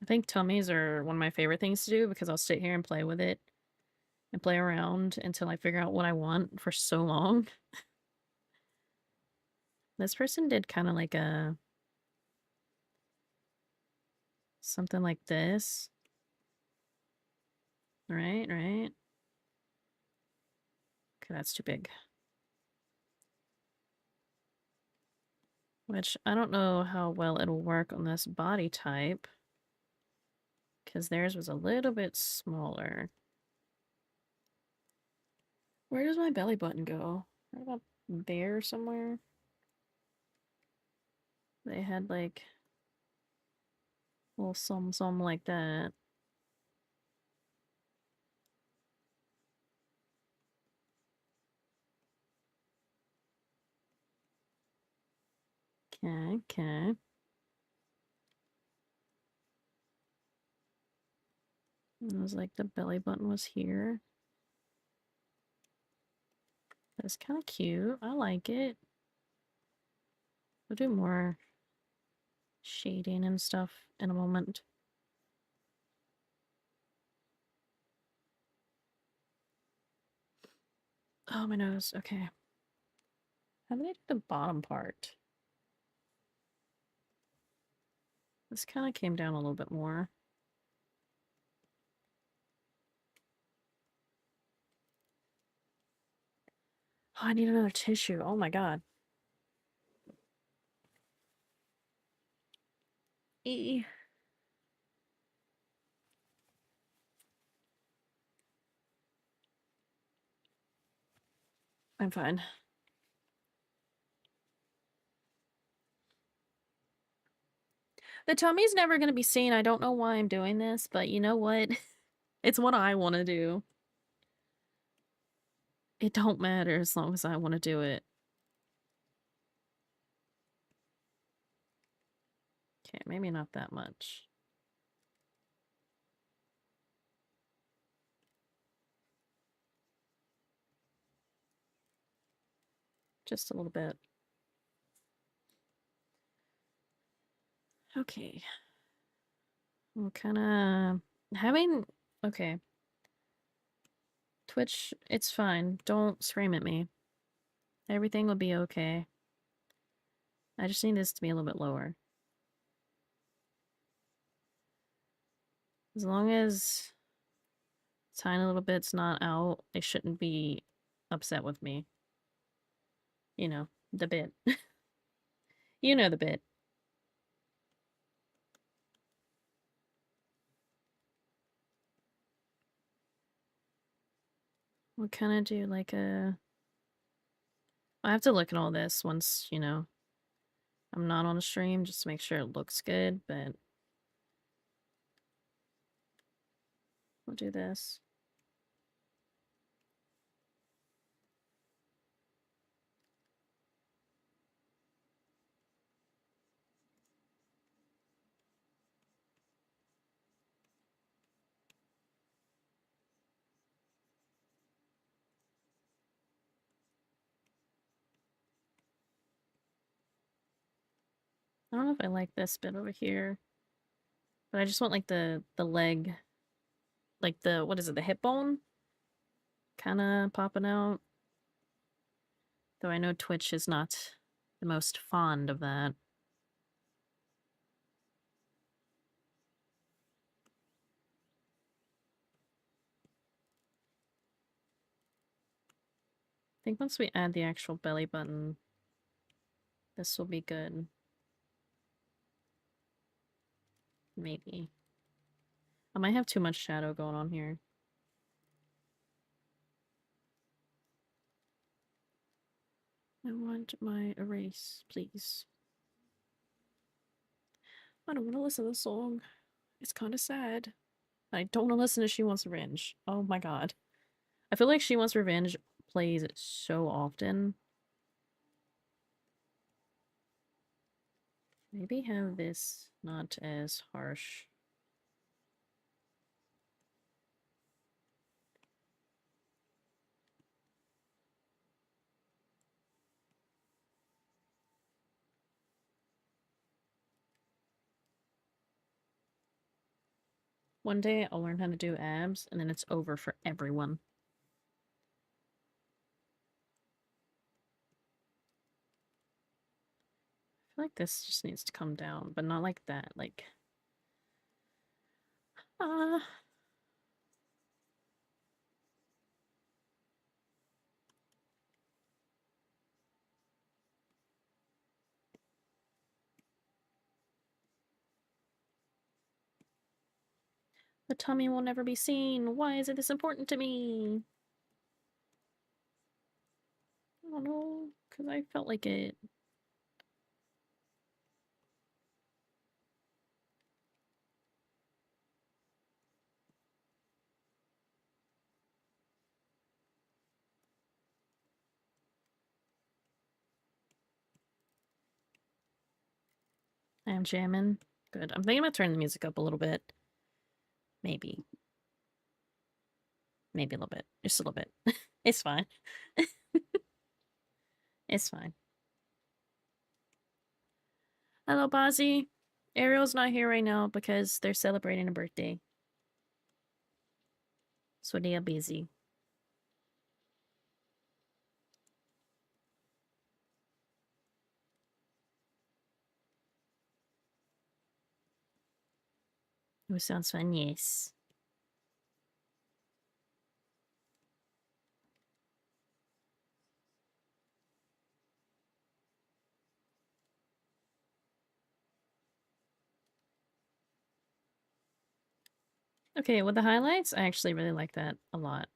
I think tummies are one of my favorite things to do because I'll sit here and play with it and play around until I figure out what I want for so long. This person did kind of like a... something like this. Right, right. Okay, that's too big. Which, I don't know how well it'll work on this body type. Because theirs was a little bit smaller. Where does my belly button go? Right about there somewhere? They had like... a little some like that. Okay, okay. It was like the belly button was here. That's kind of cute. I like it. We'll do more shading and stuff in a moment. Oh, my nose. Okay. How do they do the bottom part? This kind of came down a little bit more. Oh, I need another tissue. Oh my god. E. I'm fine. The tummy's never going to be seen. I don't know why I'm doing this, but you know what? It's what I want to do. It don't matter as long as I want to do it. Okay, maybe not that much. Just a little bit. Okay. I'm kind of having... Okay. Twitch, it's fine. Don't scream at me. Everything will be okay. I just need this to be a little bit lower. As long as tiny little bit's not out, they shouldn't be upset with me. You know, the bit. You know the bit. We'll kind of do like a... I have to look at all this once, you know, I'm not on a stream just to make sure it looks good, but we'll do this. I don't know if I like this bit over here, but I just want like the leg, like the, what is it, the hip bone? Kind of popping out. Though I know Twitch is not the most fond of that. I think once we add the actual belly button, this will be good. Maybe. I might have too much shadow going on here. I want my erase, please. I don't want to listen to the song. It's kind of sad. I don't want to listen to She Wants Revenge. Oh my god. I feel like She Wants Revenge plays so often. Maybe have this not as harsh. One day I'll learn how to do abs, and then it's over for everyone. I feel like this just needs to come down, but not like that. Like, ah. The tummy will never be seen. Why is it this important to me? I don't know, because I felt like it. I am jamming. Good. I'm thinking about turning the music up a little bit. Maybe. Maybe a little bit. Just a little bit. It's fine. It's fine. Hello, Bozzy. Ariel's not here right now because they're celebrating a birthday. So they are busy. Oh, sounds fun. Yes. Okay, with the highlights, I actually really like that a lot.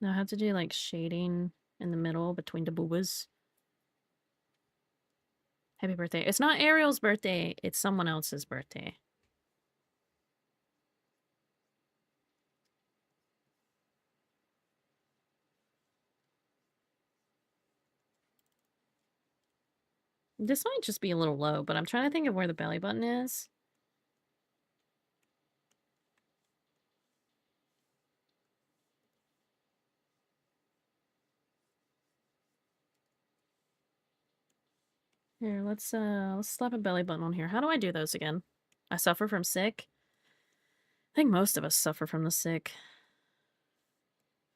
Now I have to do like shading in the middle between the boobas. Happy birthday. It's not Ariel's birthday, it's someone else's birthday. This might just be a little low, but I'm trying to think of where the belly button is. Here, let's slap a belly button on here. How do I do those again? I suffer from sick. I think most of us suffer from the sick.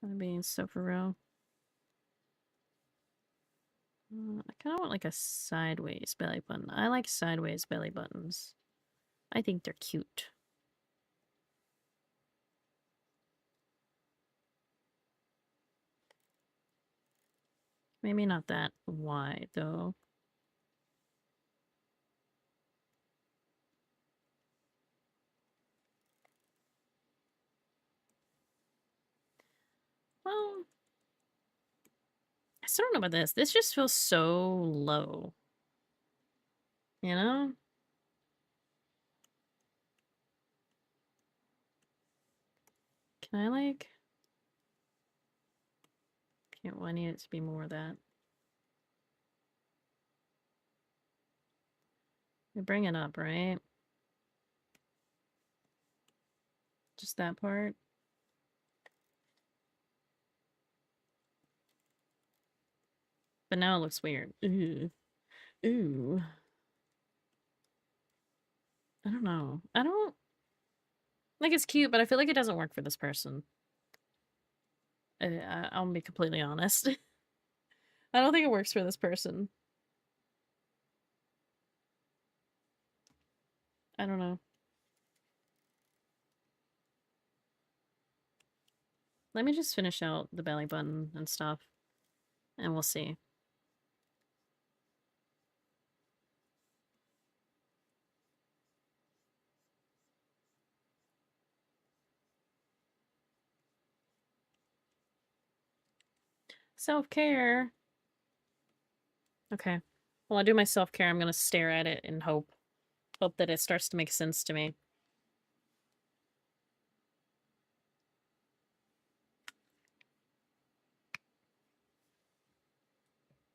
I'm being so for real. I kind of want like a sideways belly button. I like sideways belly buttons. I think they're cute. Maybe not that wide though. Well, I still don't know about this. This just feels so low. You know? Can I like... Can't, well, I need it to be more of that. We bring it up, right? Just that part. But now it looks weird. Ooh. Ooh. I don't know. I don't... Like, it's cute, but I feel like it doesn't work for this person. I'll be completely honest. I don't think it works for this person. I don't know. Let me just finish out the belly button and stuff, and we'll see. Self-care. Okay. While I do my self-care, I'm gonna stare at it and hope that it starts to make sense to me.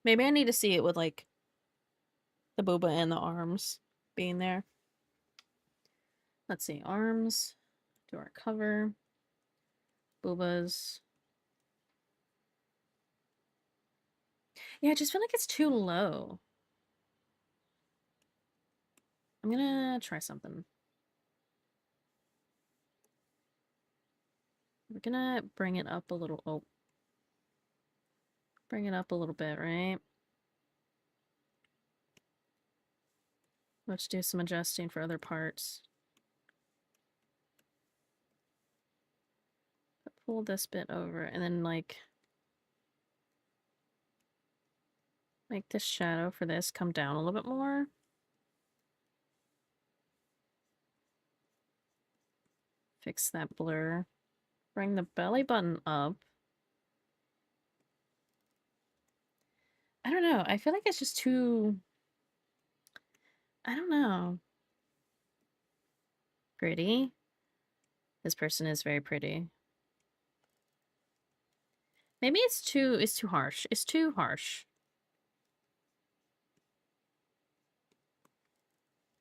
Maybe I need to see it with, like, the booba and the arms being there. Let's see. Arms. Do our cover. Boobas. Yeah, I just feel like it's too low. I'm gonna try something. We're gonna bring it up a little. Oh. Bring it up a little bit, right? Let's do some adjusting for other parts. Pull this bit over and then like make this shadow for this come down a little bit more. Fix that blur. Bring the belly button up. I don't know. I feel like it's just too... I don't know. Pretty. This person is very pretty. Maybe it's too harsh. It's too harsh.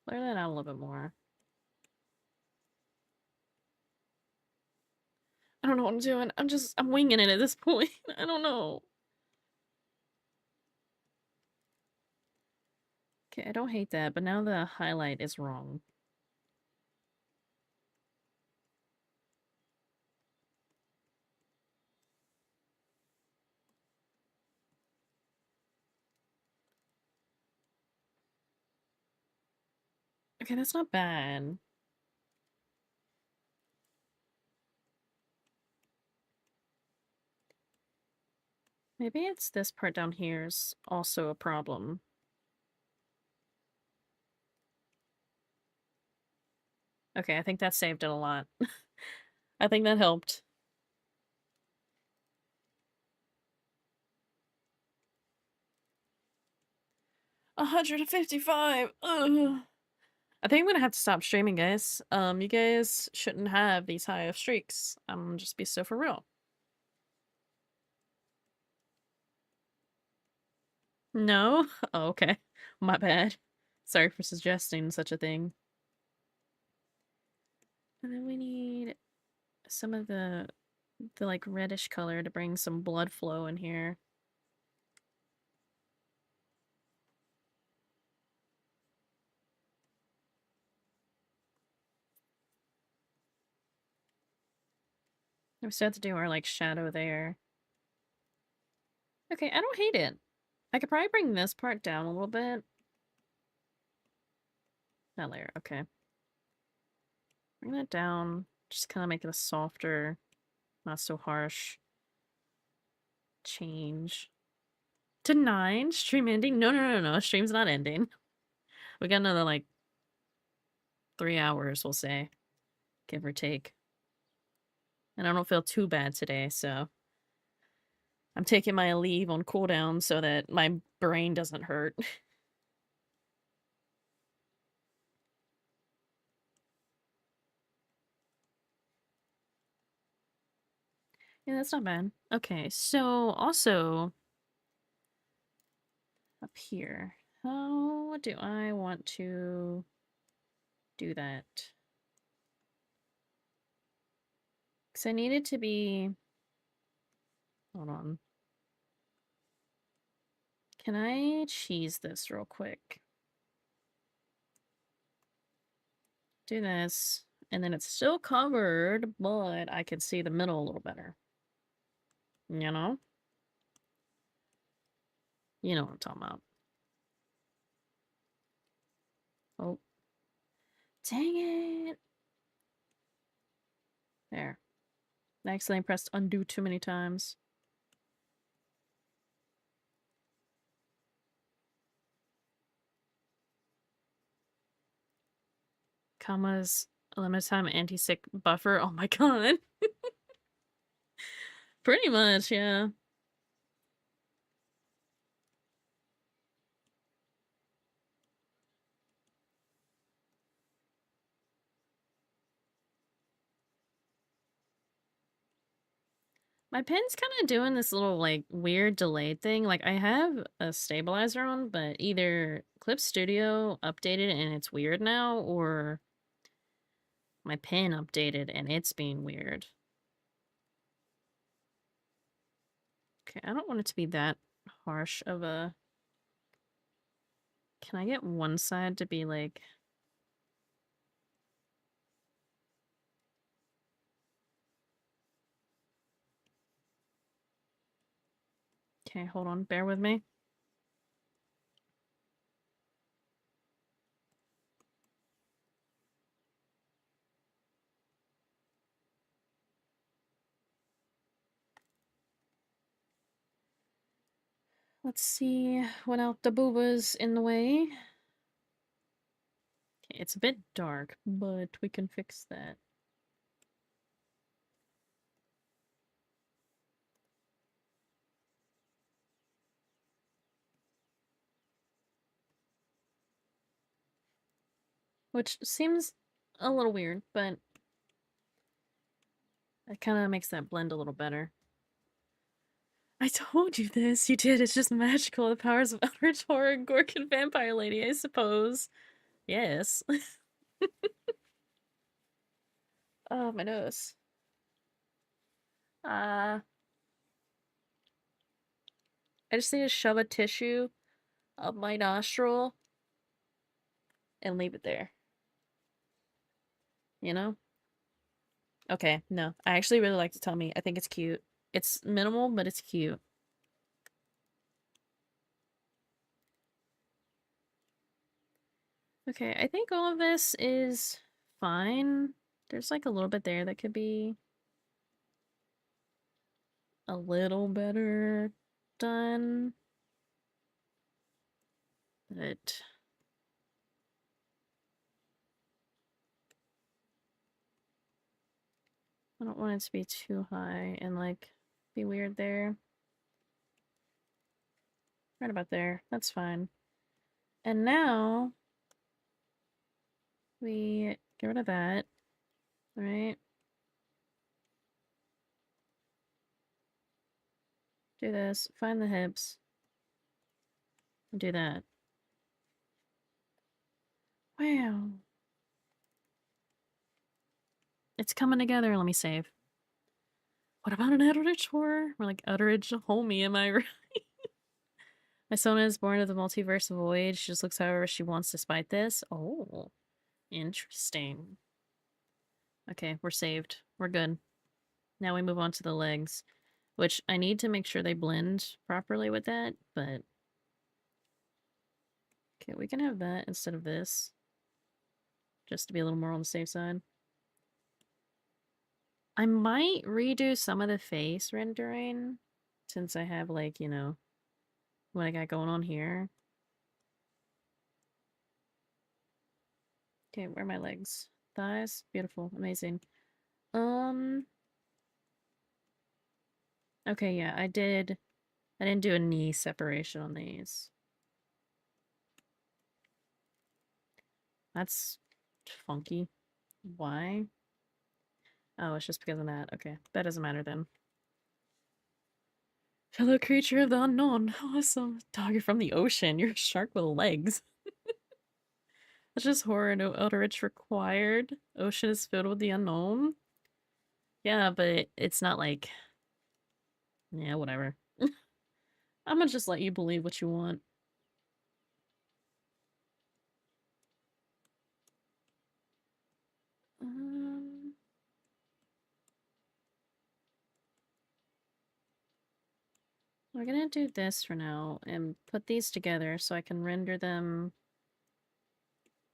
Blur that out a little bit more. I don't know what I'm doing. I'm winging it at this point. I don't know. Okay, I don't hate that, but now the highlight is wrong. Okay, that's not bad. Maybe it's this part down here is also a problem. Okay, I think that saved it a lot. I think that helped. 155. Ugh. I think I'm gonna have to stop streaming, guys. You guys shouldn't have these high of streaks. I'm just be so for real. No? Oh, okay. My bad. Sorry for suggesting such a thing. And then we need some of the like reddish color to bring some blood flow in here. We still have to do our like shadow there. Okay, I don't hate it. I could probably bring this part down a little bit. That layer, okay. Bring that down. Just kind of make it a softer, not so harsh change. To 9? Stream ending? No, no, no, no. Stream's not ending. We got another, like, 3 hours, we'll say. Give or take. And I don't feel too bad today, so... I'm taking my leave on cooldown so that my brain doesn't hurt. Yeah, that's not bad. Okay, so also... Up here. How do I want to do that? Because I need it to be... Hold on. Can I cheese this real quick? Do this. And then it's still covered, but I can see the middle a little better. You know? You know what I'm talking about. Oh. Dang it! There. I accidentally pressed undo too many times. Commas, a limited time anti-sick buffer. Oh my god. Pretty much, yeah. My pen's kind of doing this little, like, weird delayed thing. Like, I have a stabilizer on, but either Clip Studio updated and it's weird now, or my pen updated and it's being weird. Okay, I don't want it to be that harsh of a... Can I get one side to be, like... Okay, hold on. Bear with me. Let's see what else the booba's in the way. Okay, it's a bit dark, but we can fix that. Which seems a little weird, but it kind of makes that blend a little better. I told you this. You did. It's just magical. The powers of Eldritch Horror and Gorkin Vampire Lady, I suppose. Yes. Oh, my nose. I just need to shove a tissue up my nostril and leave it there. You know? Okay, no. I actually really like the tummy. I think it's cute. It's minimal, but it's cute. Okay, I think all of this is fine. There's like a little bit there that could be a little better done. But I don't want it to be too high and like be weird there. Right about there. That's fine. And now we get rid of that, right? Do this, find the hips, do that. Wow. It's coming together. Let me save. What about an Eldritch Horror? We're like, Eldritch homie, am I right? My Sona is born of the multiverse void. She just looks however she wants despite this. Oh, interesting. Okay, we're saved. We're good. Now we move on to the legs, which I need to make sure they blend properly with that, but... Okay, we can have that instead of this. Just to be a little more on the safe side. I might redo some of the face rendering, since I have, like, you know, what I got going on here. Okay, where are my legs? Thighs? Beautiful. Amazing. Okay, yeah, I didn't do a knee separation on these. That's funky. Why? Oh, it's just because of that. Okay, that doesn't matter then. Fellow creature of the unknown. Awesome. Dog, from the ocean. You're a shark with legs. That's just horror, no Eldritch required. Ocean is filled with the unknown. Yeah, but it's not like... Yeah, whatever. I'm gonna just let you believe what you want. Um... We're gonna do this for now and put these together so I can render them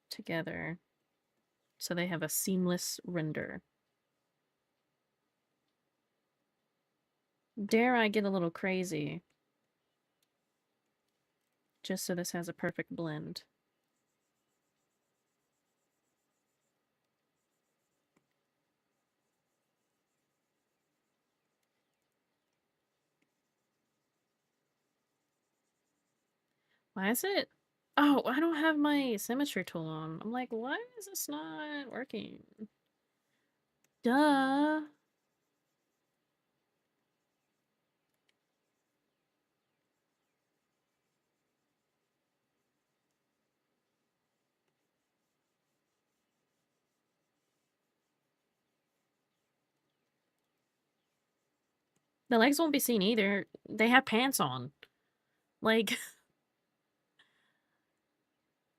together so they have a seamless render. Dare I get a little crazy? Just so this has a perfect blend. Why is it? Oh, I don't have my symmetry tool on. I'm like, why is this not working? Duh. The legs won't be seen either. They have pants on. Like,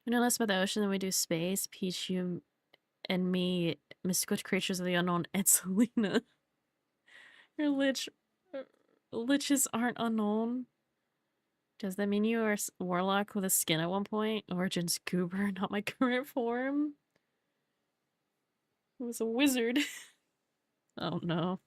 we know less about the ocean than we do space. Peach, you and me, mystical creatures of the unknown, and Selena. Your liches aren't unknown. Does that mean you are a warlock with a skin at one point? Origin's goober, not my current form. I was a wizard. Oh no.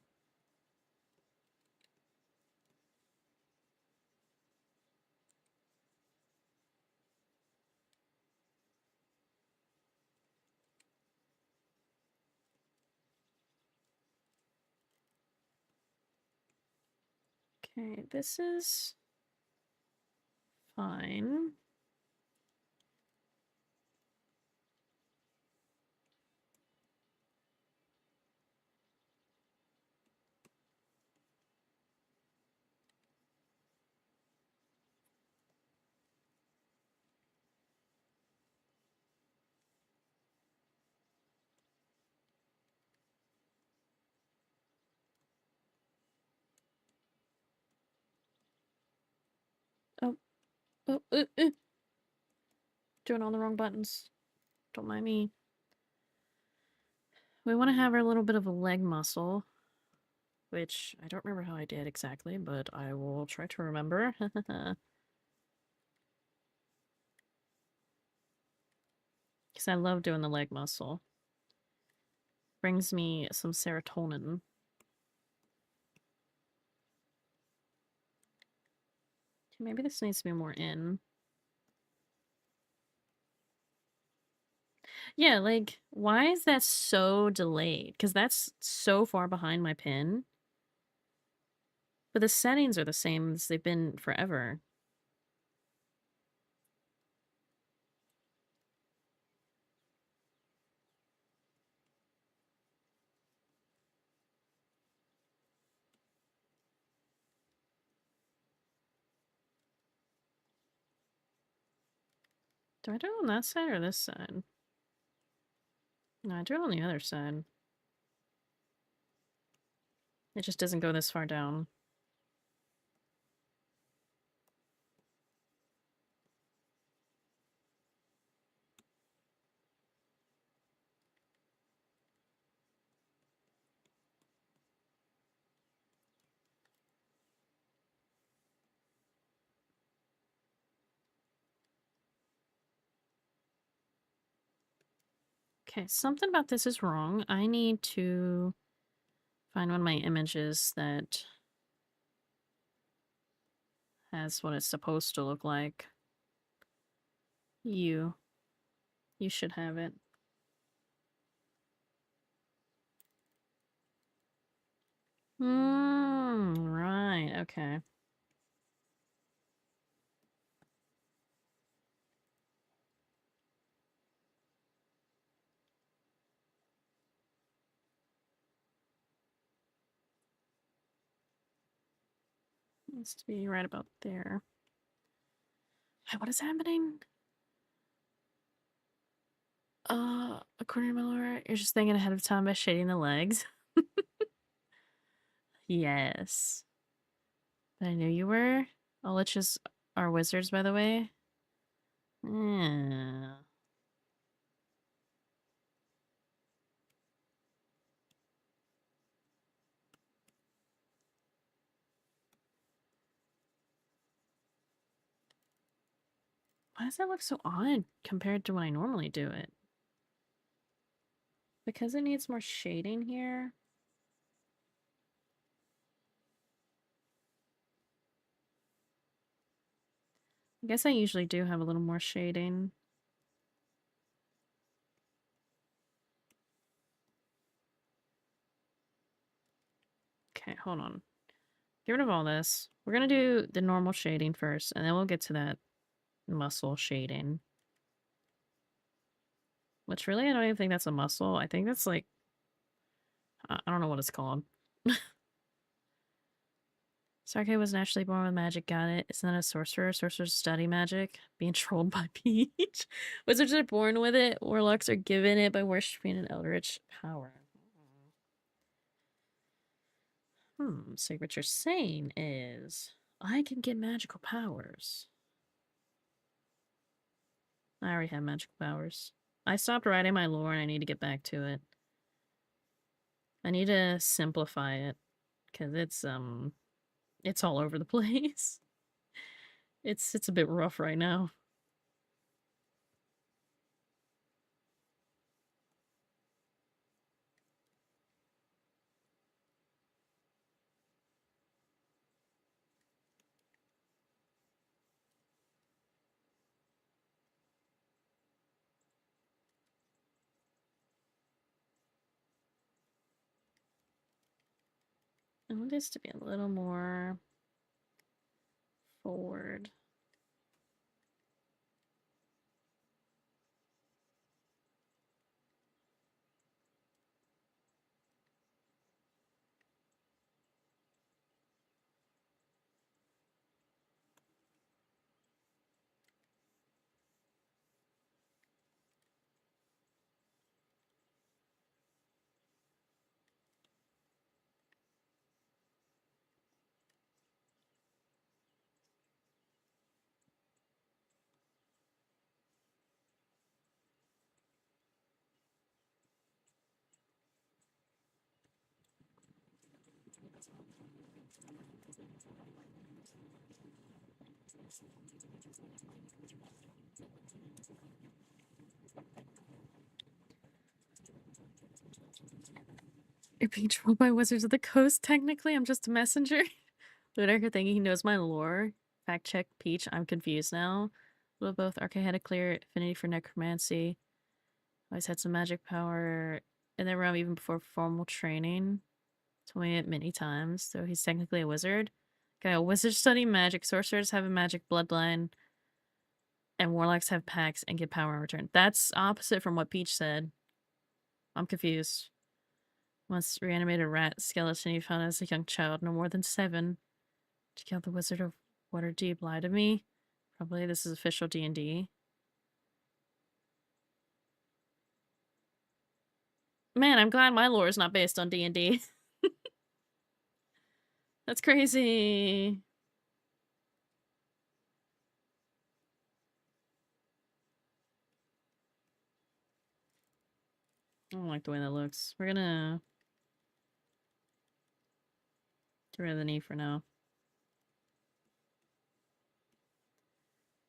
Okay, this is fine. Oh, oh, doing all the wrong buttons. Don't mind me. We want to have our little bit of a leg muscle, which I don't remember how I did exactly, but I will try to remember. Because I love doing the leg muscle. Brings me some serotonin. Maybe this needs to be more in. Yeah, like, why is that so delayed? Because that's so far behind my pin. But the settings are the same as they've been forever. Do I do it on that side or this side? No, I do it on the other side. It just doesn't go this far down. Okay, something about this is wrong. I need to find one of my images that has what it's supposed to look like. You. You should have it. Right, okay. Needs to be right about there. What is happening? According to my lore, you're just thinking ahead of time by shading the legs. Yes. But I knew you were. Olich's are wizards, by the way. Yeah. Why does that look so odd compared to when I normally do it? Because it needs more shading here. I guess I usually do have a little more shading. Okay, hold on. Get rid of all this. We're gonna do the normal shading first, and then we'll get to that muscle shading. Which really, I don't even think that's a muscle. I think that's like, I don't know what it's called. Sarkay was naturally born with magic, got it. Isn't that a sorcerer? Sorcerers study magic. Being trolled by Peach. Wizards are born with it. Warlocks are given it by worshipping an eldritch power. So what you're saying is, I can get magical powers. I already have magical powers. I stopped writing my lore and I need to get back to it. I need to simplify it. Because it's all over the place. It's a bit rough right now. I want this to be a little more forward. You're being trolled by Wizards of the Coast, technically. I'm just a messenger. Ludiker thinking he knows my lore. Fact check, Peach. I'm confused now. Will both Arcade had a clear affinity for necromancy. Always had some magic power in the realm even before formal training. Told me it many times, so he's technically a wizard. Okay, a wizard study magic, sorcerers have a magic bloodline, and warlocks have pacts and get power in return. That's opposite from what Peach said. I'm confused. Once reanimated rat skeleton you found as a young child, no more than 7. To kill the Wizard of Waterdeep lie to me. Probably this is official D&D. Man, I'm glad my lore is not based on D&D. That's crazy. I don't like the way that looks. We're gonna get rid of the knee for now.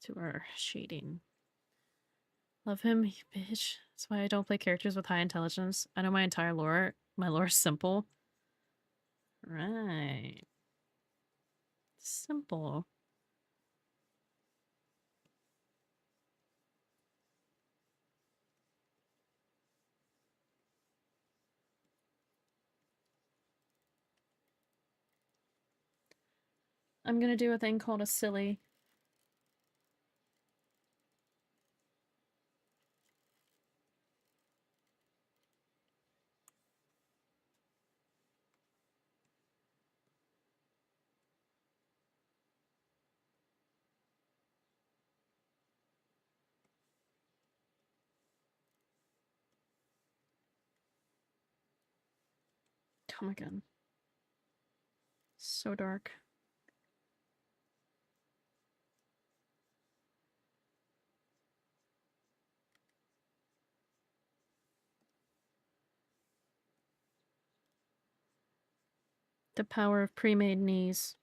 To our shading. Love him, you bitch. That's why I don't play characters with high intelligence. I know my entire lore. My lore is simple. Right. Simple. I'm gonna do a thing called a silly. Oh my god. So dark. The power of pre-made knees.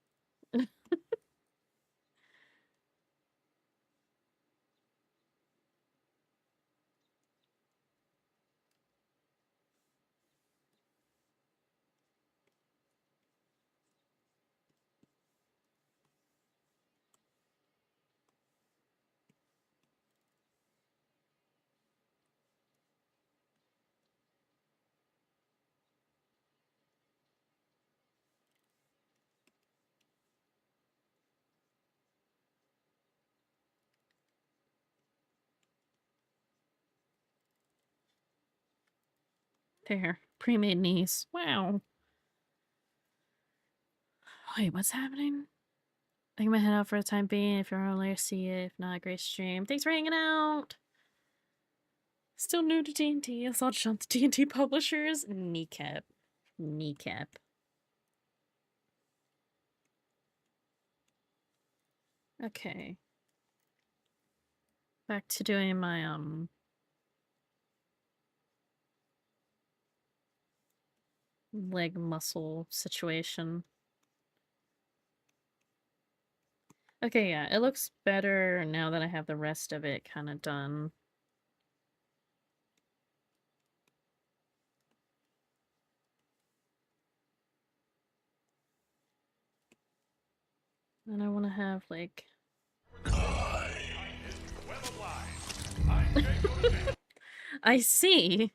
There. Pre-made knees. Wow. Wait, what's happening? I think I'm gonna head out for the time being. If you're only see it, if not, great stream. Thanks for hanging out. Still new to D&D. I saw jump to D&D publishers. Kneecap. Kneecap. Okay. Back to doing my, leg muscle situation. Okay, yeah, it looks better now that I have the rest of it kind of done. And I want to have, like... I see!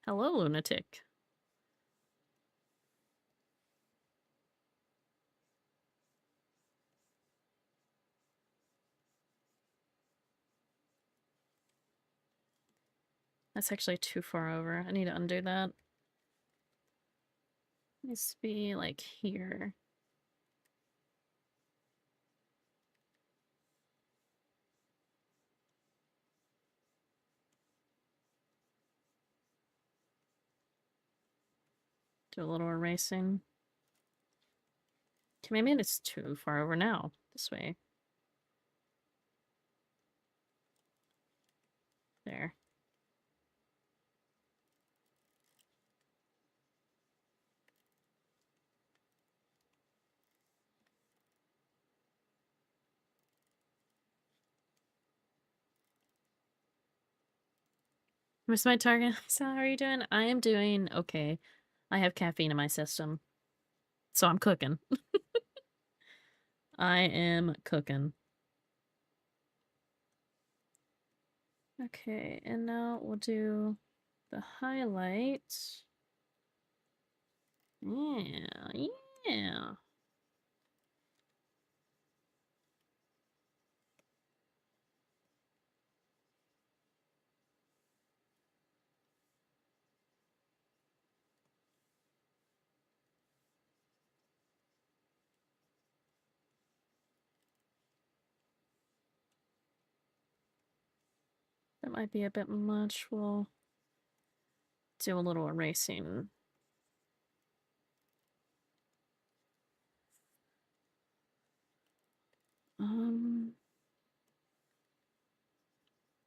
Hello, lunatic. That's actually too far over. I need to undo that. It needs to be, like, here. Do a little erasing. Okay, maybe it's too far over now. This way. There. Miss my target. So how are you doing? I am doing okay. I have caffeine in my system, so I'm cooking. I am cooking. Okay, and now we'll do the highlights. Yeah, yeah. That might be a bit much. We'll do a little erasing.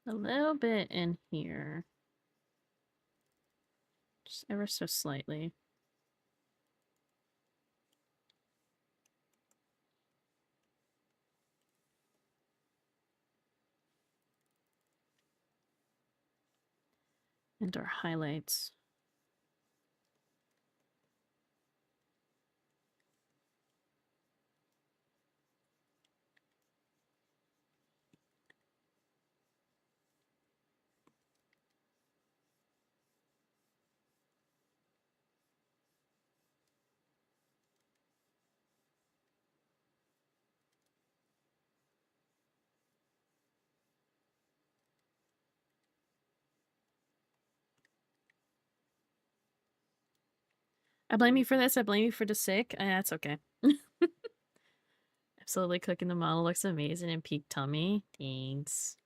A little bit in here. Just ever so slightly. And our highlights. I blame you for this. I blame you for the sick. That's okay. Absolutely cooking. The model looks amazing in peak tummy. Thanks.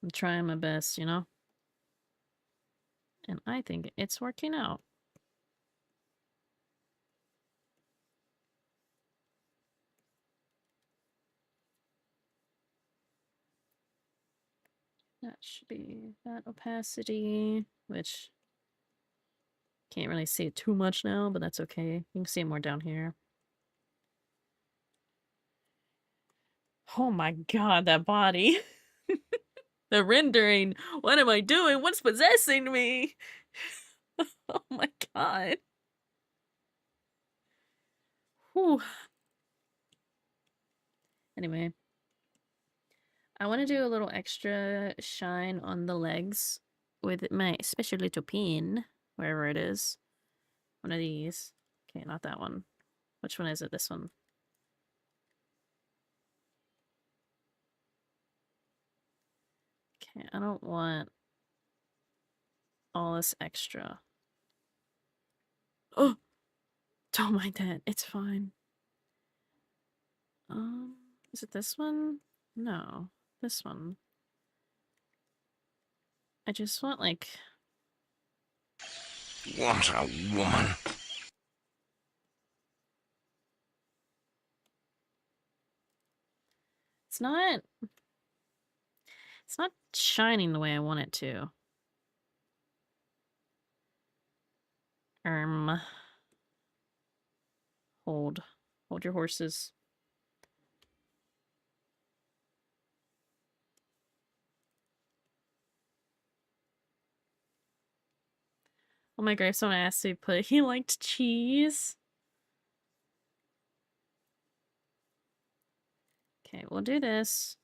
I'm trying my best, you know? And I think it's working out. That should be that opacity, which can't really see it too much now, but that's okay. You can see it more down here. Oh my god, that body. The rendering. What am I doing? What's possessing me? Oh my god. Whew. Anyway. I want to do a little extra shine on the legs with my special little pin, wherever it is. One of these. Okay, not that one. Which one is it? This one. Okay, I don't want all this extra. Oh! Don't mind that. It's fine. Is it this one? No. This one. I just want, like... What a woman. It's not... It's not shining the way I want it to. Hold. Hold your horses. Oh, my gravestone asked to put he liked cheese. Okay, we'll do this.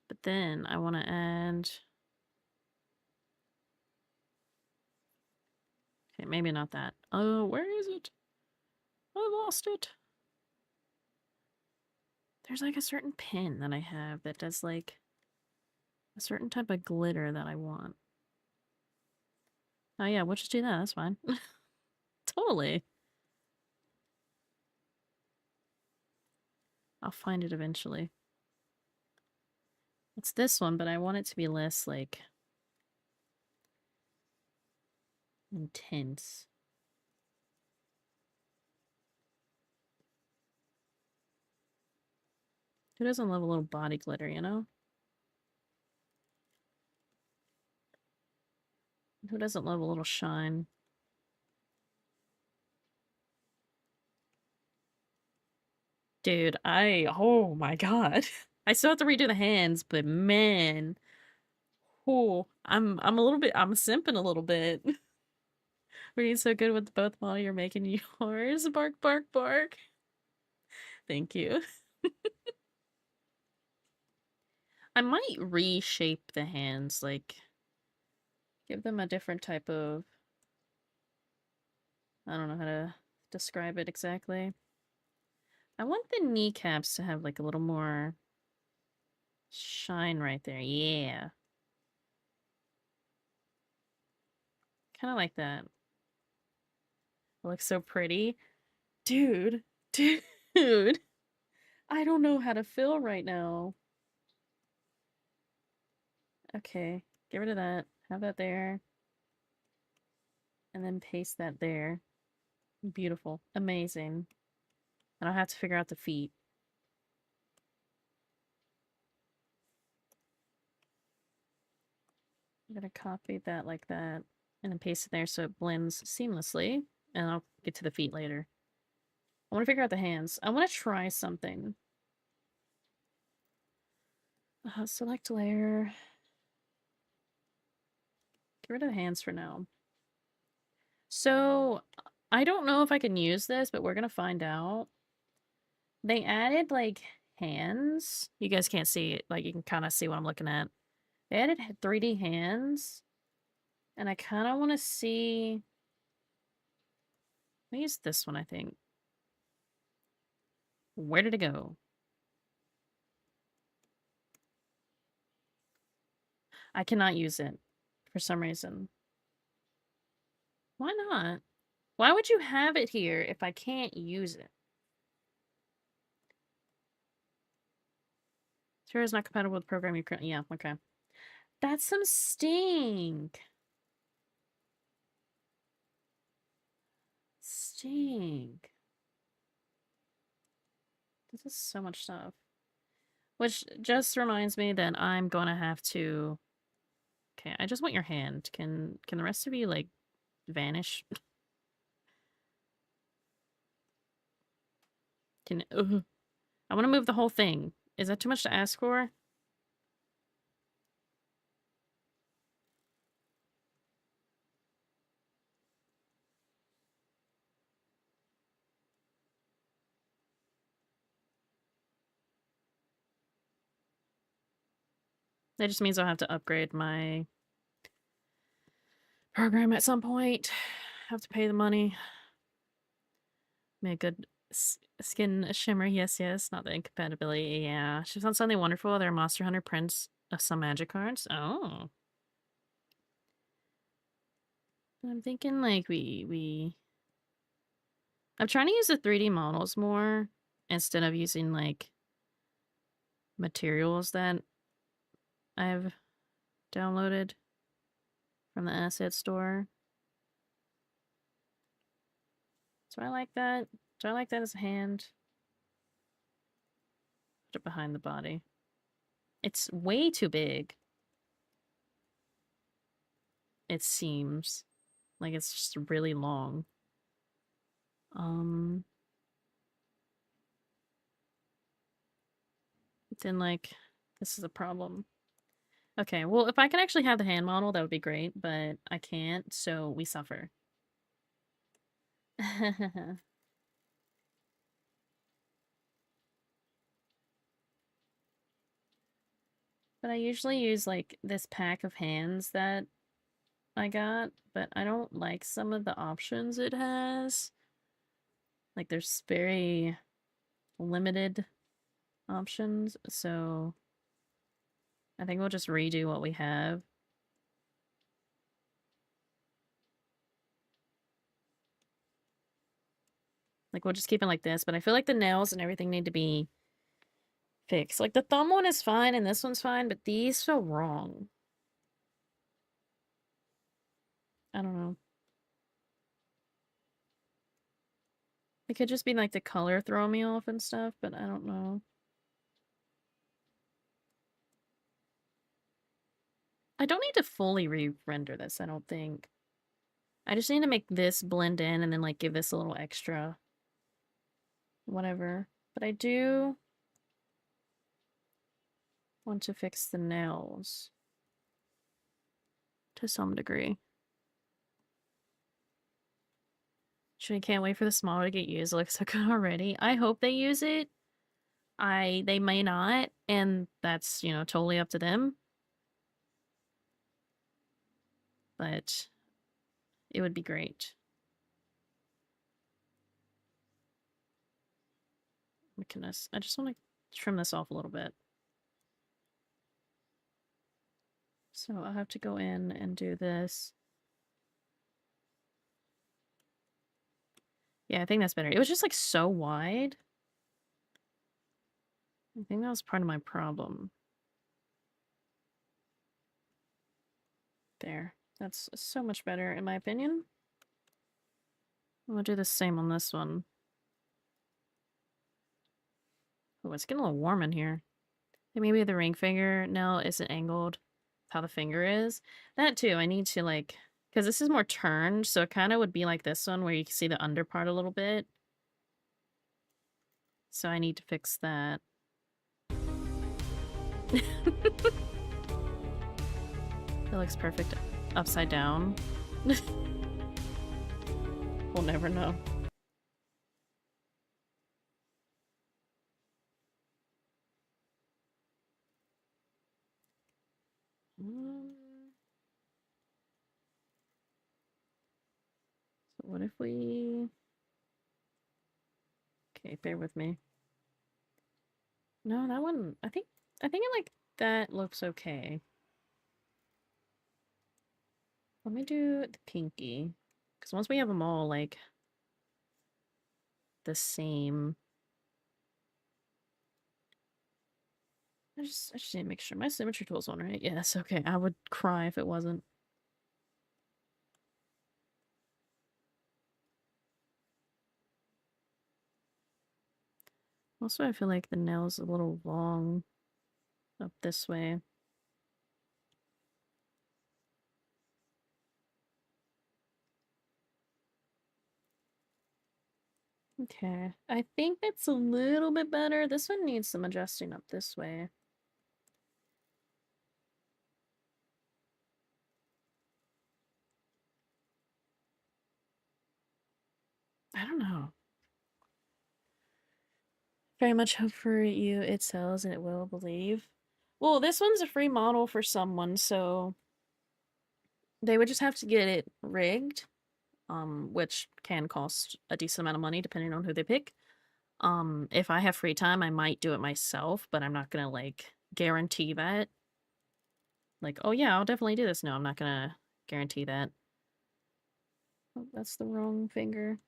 But then I want to add... Okay, maybe not that. Oh, where is it? I lost it. There's like a certain pin that I have that does like a certain type of glitter that I want. Oh yeah, we'll just do that. That's fine. Totally. I'll find it eventually. It's this one, but I want it to be less like intense. Who doesn't love a little body glitter, you know? Who doesn't love a little shine? Dude, oh my god. I still have to redo the hands, but man, oh, I'm a little bit I'm simping a little bit. We're getting so good with both model you're making yours. Bark, bark, bark. Thank you. I might reshape the hands, like give them a different type of I don't know how to describe it exactly. I want the kneecaps to have like a little more shine right there. Yeah. Kind of like that. It looks so pretty. Dude. Dude. I don't know how to fill right now. Okay. Get rid of that. Have that there. And then paste that there. Beautiful. Amazing. And I'll have to figure out the feet. I'm gonna copy that like that. And then paste it there so it blends seamlessly. And I'll get to the feet later. I want to figure out the hands. I want to try something. Select layer. Get rid of the hands for now. So, I don't know if I can use this, but we're gonna find out. They added, like, hands. You guys can't see it. Like, you can kind of see what I'm looking at. They added 3D hands. And I kind of want to see... Let me use this one, I think. Where did it go? I cannot use it for some reason. Why not? Why would you have it here if I can't use it? Sure is not compatible with the program you currently... Yeah, okay. That's some stink. Stink. This is so much stuff. Which just reminds me that I'm gonna have to... Okay, I just want your hand. Can the rest of you, like, vanish? Can... Ugh. I want to move the whole thing. Is that too much to ask for? That just means I'll have to upgrade my program at some point. Have to pay the money. Make a good skin shimmer. Yes, yes. Not the incompatibility. Yeah. She found something wonderful. There are Monster Hunter prints of some magic cards. Oh. I'm thinking like I'm trying to use the 3D models more instead of using like materials that I've downloaded from the asset store. Do I like that? Do I like that as a hand? Put it behind the body. It's way too big. It seems like it's just really long. It's in like, this is a problem. Okay, well, if I can actually have the hand model, that would be great, but I can't, so we suffer. But I usually use, like, this pack of hands that I got, but I don't like some of the options it has. Like, there's very limited options, so I think we'll just redo what we have. Like, we'll just keep it like this, but I feel like the nails and everything need to be fixed. Like, the thumb one is fine and this one's fine, but these feel wrong. I don't know. It could just be, like, the color throwing me off and stuff, but I don't know. I don't need to fully re-render this, I don't think. I just need to make this blend in and then, like, give this a little extra whatever. But I do want to fix the nails to some degree. Actually, can't wait for the smaller to get used. It looks so good already. I hope they use it. They may not, and that's, you know, totally up to them. But it would be great. My goodness, I just want to trim this off a little bit. So I'll have to go in and do this. Yeah, I think that's better. It was just like so wide. I think that was part of my problem. There. That's so much better in my opinion. I'm gonna do the same on this one. Oh, it's getting a little warm in here. Maybe the ring finger nail isn't angled how the finger is. That too, I need to like, because this is more turned, so it kind of would be like this one where you can see the under part a little bit. So I need to fix that. It looks perfect upside down. We'll never know. So what if we... Okay, bear with me. No, that one, I think it like that looks okay. Let me do the pinky. Because once we have them all like the same, I just need to make sure my symmetry tool's on, right? Yes, okay. I would cry if it wasn't. Also, I feel like the nail's a little long up this way. Okay, I think that's a little bit better. This one needs some adjusting up this way. I don't know. Very much hope for you it sells and it will, believe. Well, this one's a free model for someone, so they would just have to get it rigged, which can cost a decent amount of money depending on who they pick. If I have free time, I might do it myself, but I'm not gonna like guarantee that. Like, oh yeah, I'll definitely do this. No, I'm not gonna guarantee that. Oh, that's the wrong finger.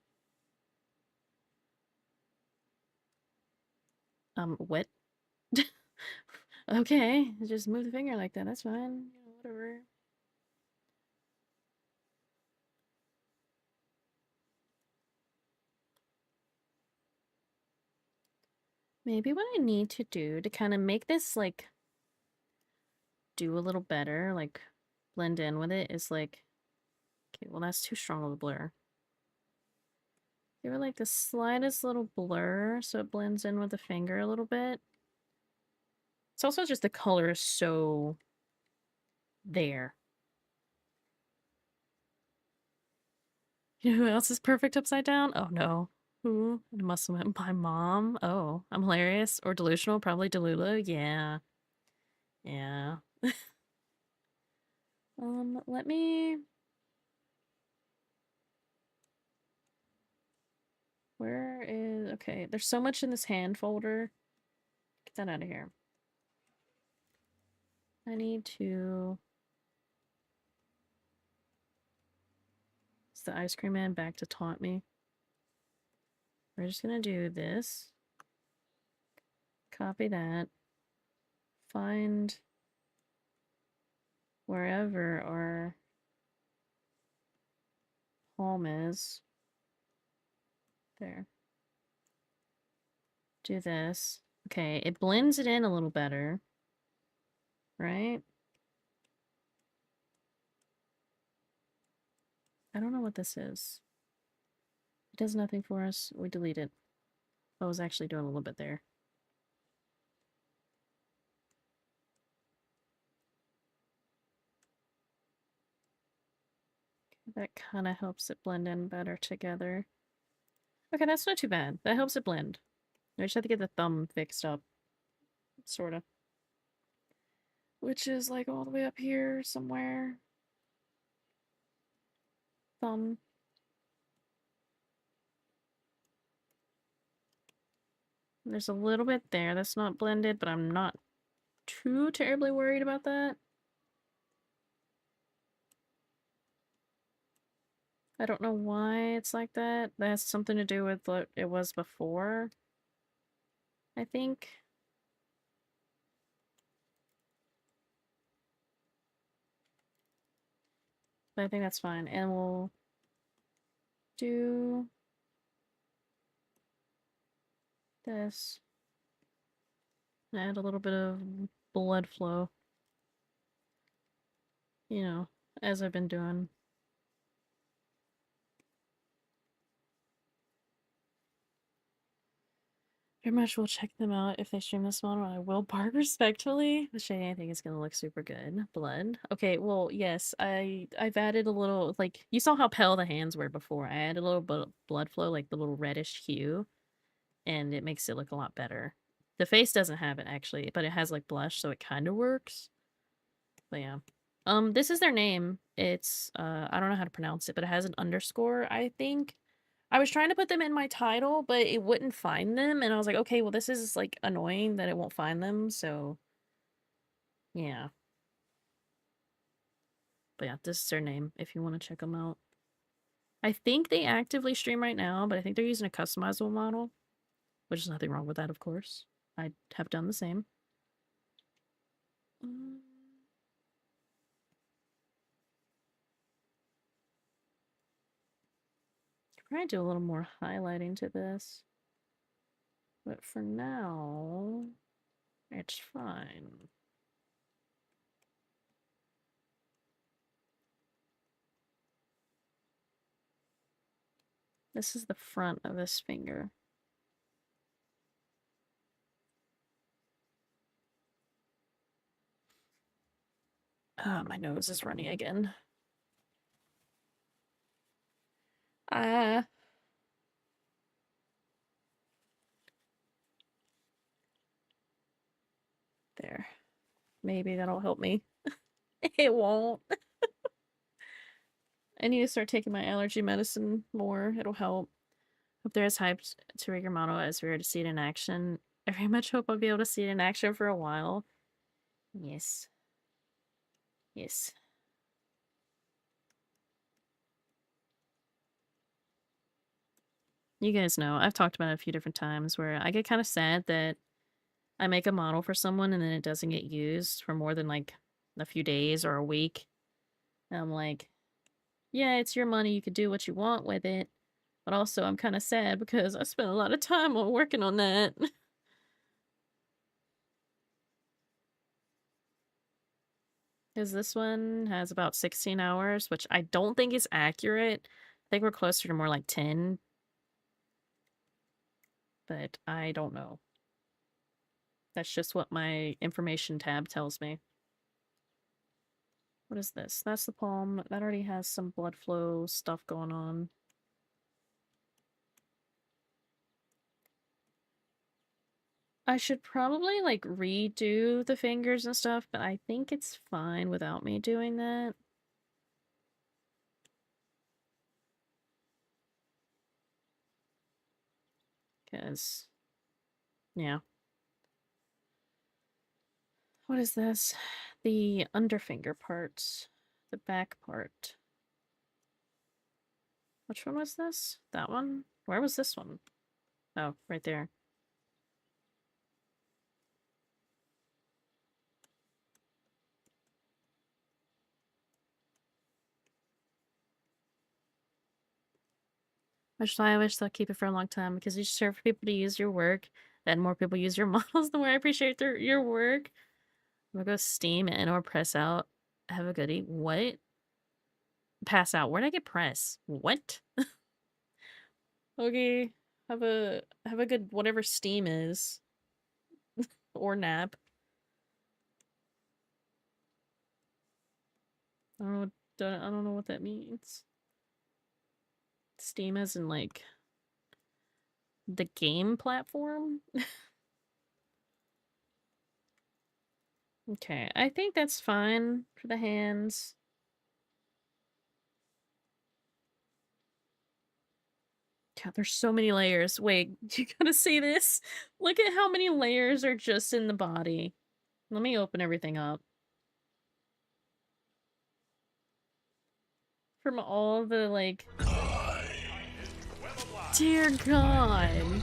What? Okay, just move the finger like that. That's fine. You know, whatever. Maybe what I need to do to kind of make this like do a little better, like blend in with it, is like, okay, well that's too strong of a blur. Give it like the slightest little blur so it blends in with the finger a little bit. It's also just the color is so there. You know who else is perfect upside down? Oh no. Who? It must have been my mom. Oh, I'm hilarious or delusional. Probably Delulu. Yeah. Yeah. Let me... Where is... Okay, there's so much in this hand folder. Get that out of here. I need to... Is the ice cream man back to taunt me? We're just gonna do this. Copy that. Find wherever our home is. There. Do this. Okay, it blends it in a little better. Right? I don't know what this is. It does nothing for us. We delete it. I was actually doing a little bit there. That kind of helps it blend in better together. Okay, that's not too bad. That helps it blend. I just have to get the thumb fixed up. Sort of. Which is like all the way up here somewhere. Thumb. There's a little bit there that's not blended, but I'm not too terribly worried about that. I don't know why it's like that. That has something to do with what it was before, I think. But I think that's fine. And we'll do this. Add a little bit of blood flow. You know, as I've been doing. Very much will check them out if they stream this model. I will bark respectfully. The shade I think is gonna look super good. Blood. Okay, well, yes, I've added a little, like, you saw how pale the hands were before. I added a little bit of blood flow, like the little reddish hue, and it makes it look a lot better. The face doesn't have it actually, but it has like blush, so it kind of works. But yeah. This is their name. It's I don't know how to pronounce it, but it has an underscore, I think. I was trying to put them in my title, but it wouldn't find them, and I was like, okay, well, this is like annoying that it won't find them, so yeah. But yeah, this is their name if you want to check them out. I think they actively stream right now, but I think they're using a customizable model, which is nothing wrong with that, of course. I have done the same. Try to do a little more highlighting to this. But for now, it's fine. This is the front of this finger. My nose is running again. Ah. There. Maybe that'll help me. It won't. I need to start taking my allergy medicine more. It'll help. Hope they're as hyped to rig your model as we are to see it in action. I very much hope I'll be able to see it in action for a while. Yes. Yes. You guys know, I've talked about it a few different times where I get kind of sad that I make a model for someone and then it doesn't get used for more than like a few days or a week. And I'm like, yeah, it's your money. You could do what you want with it. But also, I'm kind of sad because I spent a lot of time on working on that. Because this one has about 16 hours, which I don't think is accurate. I think we're closer to more like 10. But I don't know. That's just what my information tab tells me. What is this? That's the palm. That already has some blood flow stuff going on. I should probably, like, redo the fingers and stuff, but I think it's fine without me doing that. Because, yeah. What is this? The underfinger part. The back part. Which one was this? That one? Where was this one? Oh, right there. Which is why I wish they'll keep it for a long time, because you serve for people to use your work. Then more people use your models, the more I appreciate your work. I'm gonna go steam and or press out. Have a goodie. What? Pass out. Where'd I get press? What? Okay. Have a good whatever steam is. Or nap. I don't know what that means. Steam as in like the game platform? Okay, I think that's fine for the hands. God, there's so many layers. Wait, you gotta see this? Look at how many layers are just in the body. Let me open everything up. From all the, like... Dear God.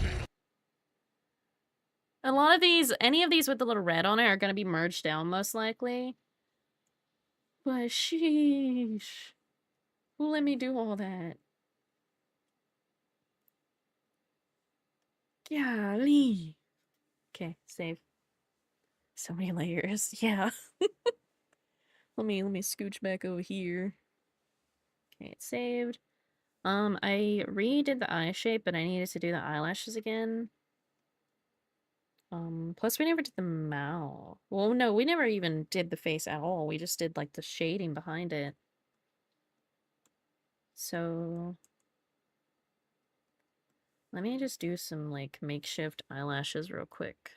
A lot of these, any of these with the little red on it are gonna be merged down most likely. But sheesh. Who let me do all that? Golly. Okay, save. So many layers. Yeah. Let me scooch back over here. Okay, it's saved. I redid the eye shape, but I needed to do the eyelashes again. Plus we never did the mouth. Well, no, we never even did the face at all. We just did like the shading behind it. So let me just do some like makeshift eyelashes real quick.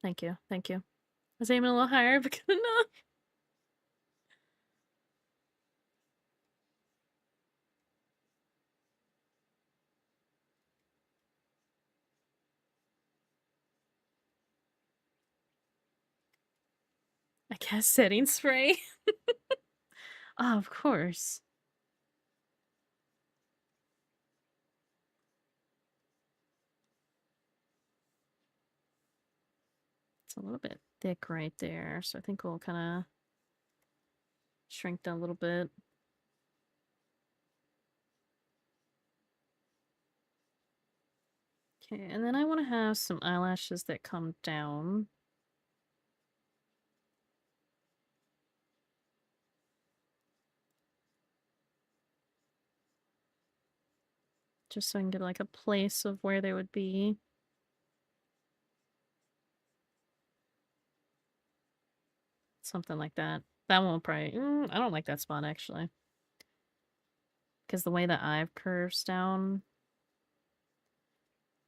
Thank you. Thank you. I was aiming a little higher, but good enough. I guess setting spray. Oh, of course. It's a little bit thick right there, so I think we'll kind of shrink down a little bit. Okay, and then I want to have some eyelashes that come down. Just so I can get like a place of where they would be. Something like that. That won't probably... I don't like that spot, actually. Because the way the eye curves down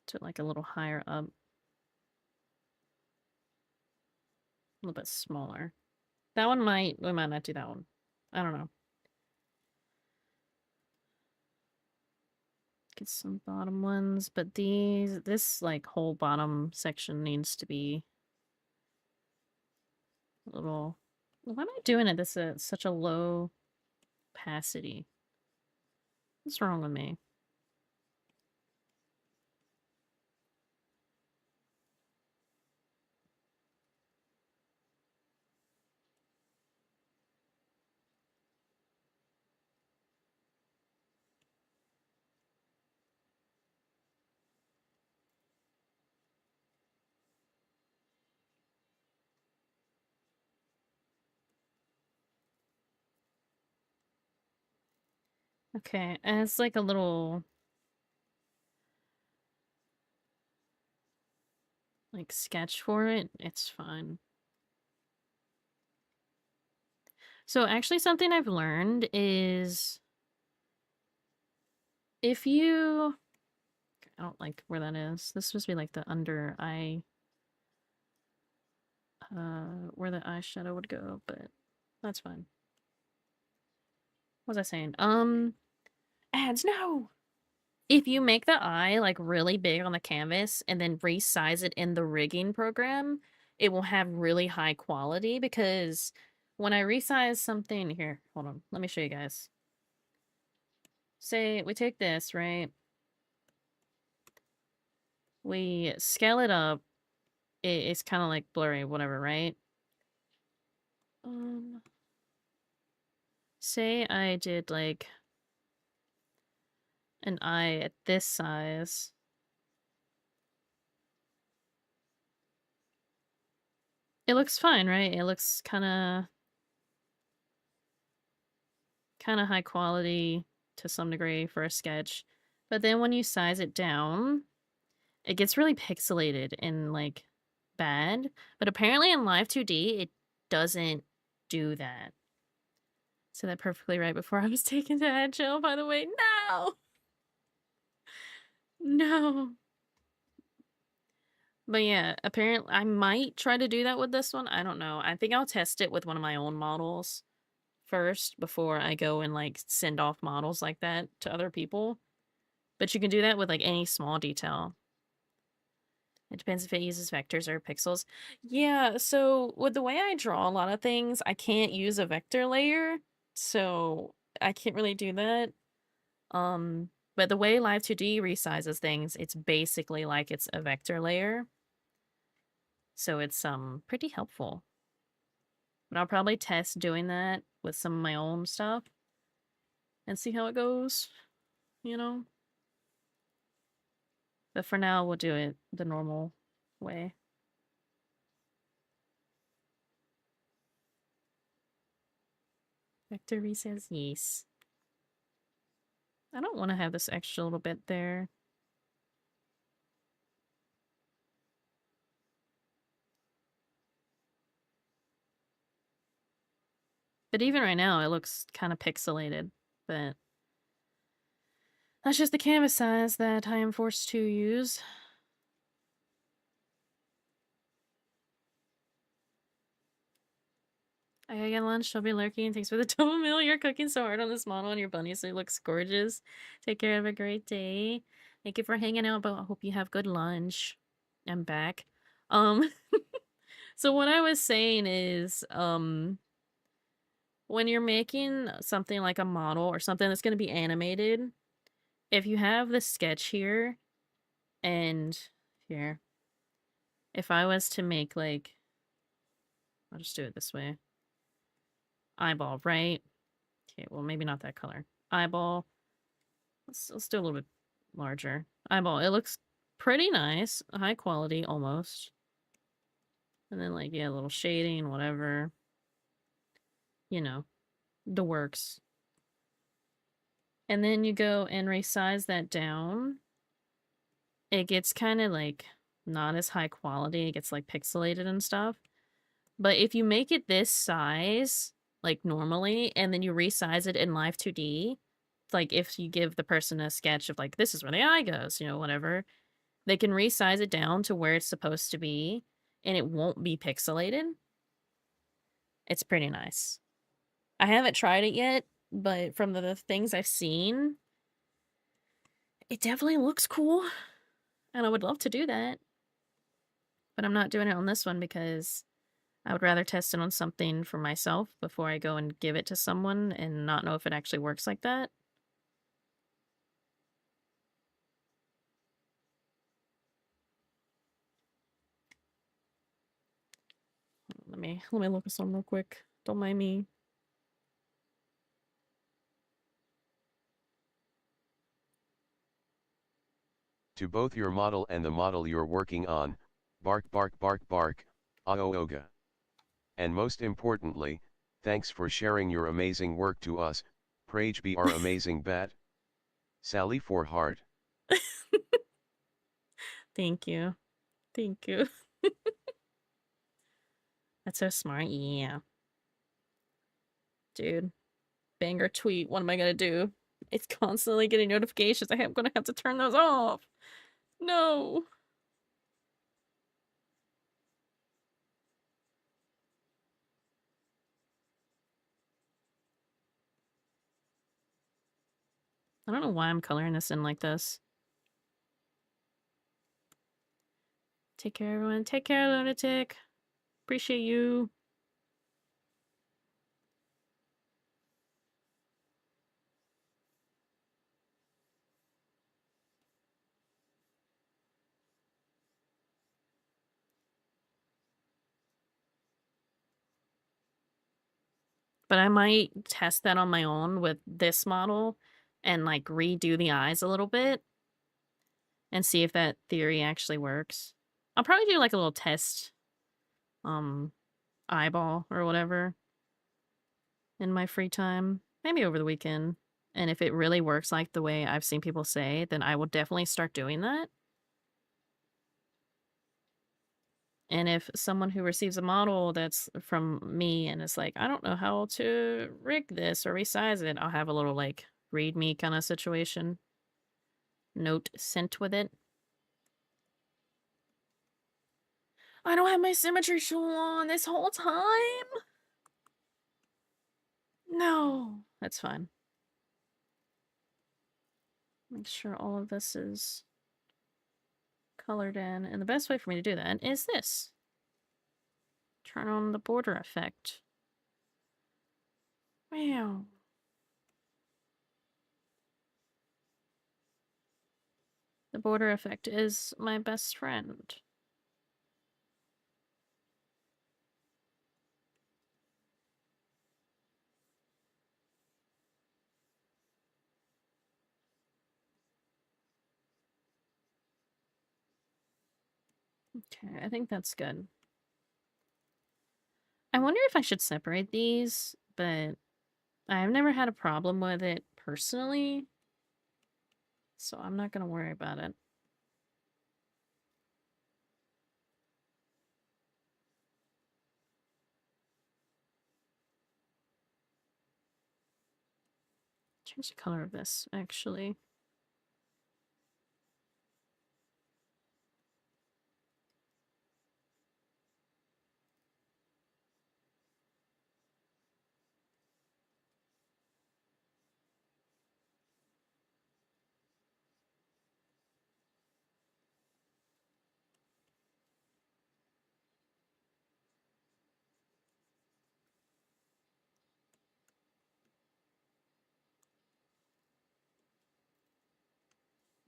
to like a little higher up. A little bit smaller. That one might... We might not do that one. I don't know. Get some bottom ones, but this like whole bottom section needs to be a little... Why am I doing it? This is such a low opacity. What's wrong with me? Okay, as like a little like sketch for it, it's fine. So actually something I've learned is if you... I don't like where that is. This is supposed to be like the under eye, where the eyeshadow would go, but that's fine. What was I saying? Ads, no! If you make the eye like really big on the canvas and then resize it in the rigging program, it will have really high quality because when I resize something here, hold on, let me show you guys. Say we take this, right? We scale it up. It's kind of like blurry, whatever, right? Say I did like an eye at this size. It looks fine, right? It looks kind of kind of high quality to some degree for a sketch. But then when you size it down, it gets really pixelated and like bad. But apparently in Live 2D, it doesn't do that. So that perfectly right before I was taken to Agile, by the way. No! No. But yeah, apparently I might try to do that with this one. I don't know. I think I'll test it with one of my own models first before I go and like send off models like that to other people. But you can do that with like any small detail. It depends if it uses vectors or pixels. Yeah, so with the way I draw a lot of things, I can't use a vector layer, so I can't really do that. But the way Live2D resizes things, it's basically like it's a vector layer. So it's pretty helpful. But I'll probably test doing that with some of my own stuff and see how it goes, you know? But for now, we'll do it the normal way. Vector resize, yes. I don't want to have this extra little bit there. But even right now, it looks kind of pixelated. But that's just the canvas size that I am forced to use. I gotta get lunch. I'll be lurking. Thanks for the double meal. You're cooking so hard on this model and your bunny, so it looks gorgeous. Take care. Have a great day. Thank you for hanging out, but I hope you have good lunch. I'm back. Um, so what I was saying is, when you're making something like a model or something that's going to be animated, if you have the sketch here and here, if I was to make like, I'll just do it this way. Eyeball, right? Okay, well, maybe not that color. Eyeball. Let's do a little bit larger. Eyeball. It looks pretty nice. High quality, almost. And then, like, yeah, a little shading, whatever. You know, the works. And then you go and resize that down. It gets kind of, like, not as high quality. It gets, like, pixelated and stuff. But if you make it this size, like, normally, and then you resize it in Live 2D, like, if you give the person a sketch of, like, this is where the eye goes, you know, whatever, they can resize it down to where it's supposed to be, and it won't be pixelated. It's pretty nice. I haven't tried it yet, but from the things I've seen, it definitely looks cool, and I would love to do that. But I'm not doing it on this one because I would rather test it on something for myself before I go and give it to someone and not know if it actually works like that. Let me look at some real quick. Don't mind me. To both your model and the model you're working on, bark bark bark bark, Aooga. And most importantly, thanks for sharing your amazing work to us, Prage be our amazing bat. Sally for heart. Thank you. Thank you. That's so smart. Yeah. Dude. Banger tweet. What am I gonna do? It's constantly getting notifications. I'm gonna have to turn those off. No. I don't know why I'm coloring this in like this. Take care, everyone. Take care, Lunatic. Appreciate you. But I might test that on my own with this model and like redo the eyes a little bit and see if that theory actually works. I'll probably do like a little test eyeball or whatever in my free time. maybe over the weekend. And if it really works like the way I've seen people say, then I will definitely start doing that. And if someone who receives a model that's from me and is like, I don't know how to rig this or resize it, I'll have a little like read me kind of situation note sent with it. I don't have my symmetry tool on this whole time. No, that's fine. Make sure all of this is colored in. And the best way for me to do that is this. Turn on the border effect. Wow. The border effect is my best friend. Okay, I think that's good. I wonder if I should separate these, but I've never had a problem with it personally, so I'm not gonna worry about it. Change the color of this, actually.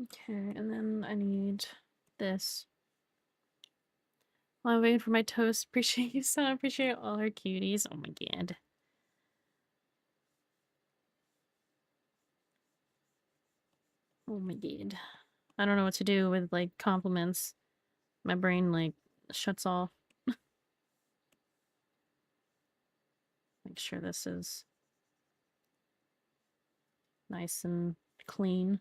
Okay, and then I need this. While I'm waiting for my toast, appreciate you, son. Appreciate all our cuties. Oh my god. Oh my god. I don't know what to do with like compliments. My brain like shuts off. Make sure this is nice and clean.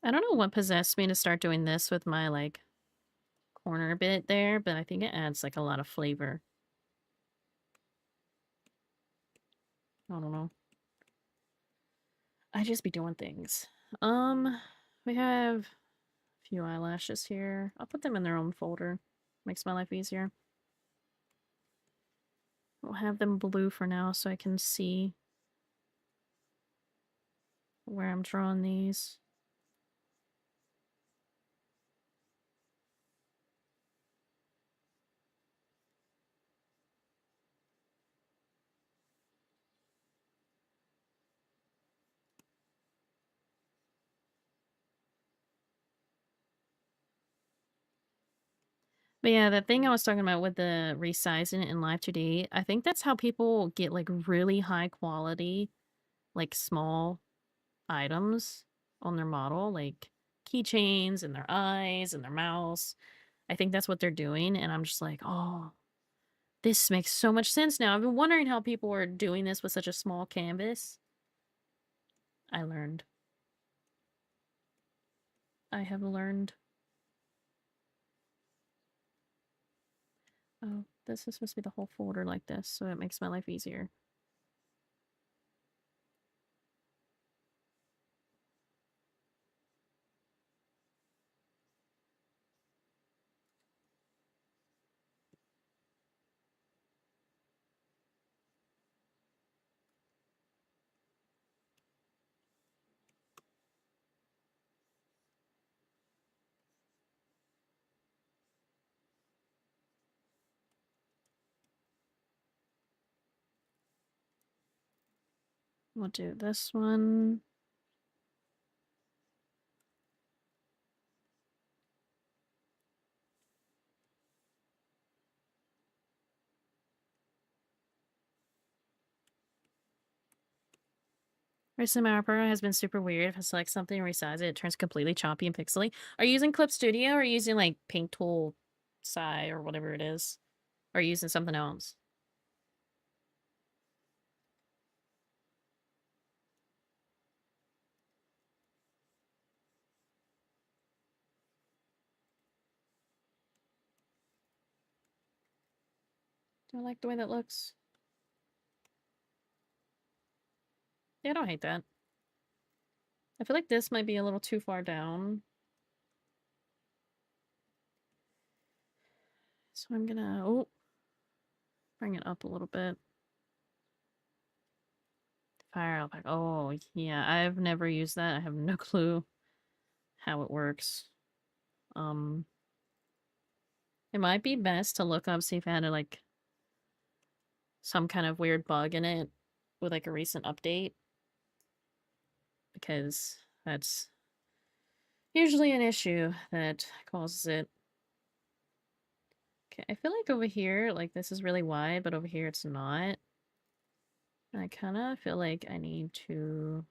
I don't know what possessed me to start doing this with my like corner bit there, but I think it adds like a lot of flavor. I don't know. I just be doing things. We have a few eyelashes here. I'll put them in their own folder. Makes my life easier. We'll have them blue for now so I can see where I'm drawing these. But yeah, the thing I was talking about with the resizing it in Live 2D, I think that's how people get like really high quality, like small items on their model, like keychains and their eyes and their mouse. I think that's what they're doing. And I'm just like, oh, this makes so much sense now. I've been wondering how people were doing this with such a small canvas. I learned. I have learned. Oh, this is supposed to be the whole folder like this, so it makes my life easier. We'll do this one. Recently, my program has been super weird. If I select something and resize it, it turns completely choppy and pixely. Are you using Clip Studio or are you using like Paint Tool Sai or whatever it is? Or are you using something else? Do I like the way that looks? Yeah, I don't hate that. I feel like this might be a little too far down. So I'm gonna, oh, bring it up a little bit. Fire alpaca. Oh, yeah, I've never used that. I have no clue how it works. Um, it might be best to look up, see if it had like some kind of weird bug in it with like a recent update, because that's usually an issue that causes it. Okay, I feel like over here, like this is really wide, but over here it's not. And I kind of feel like I need to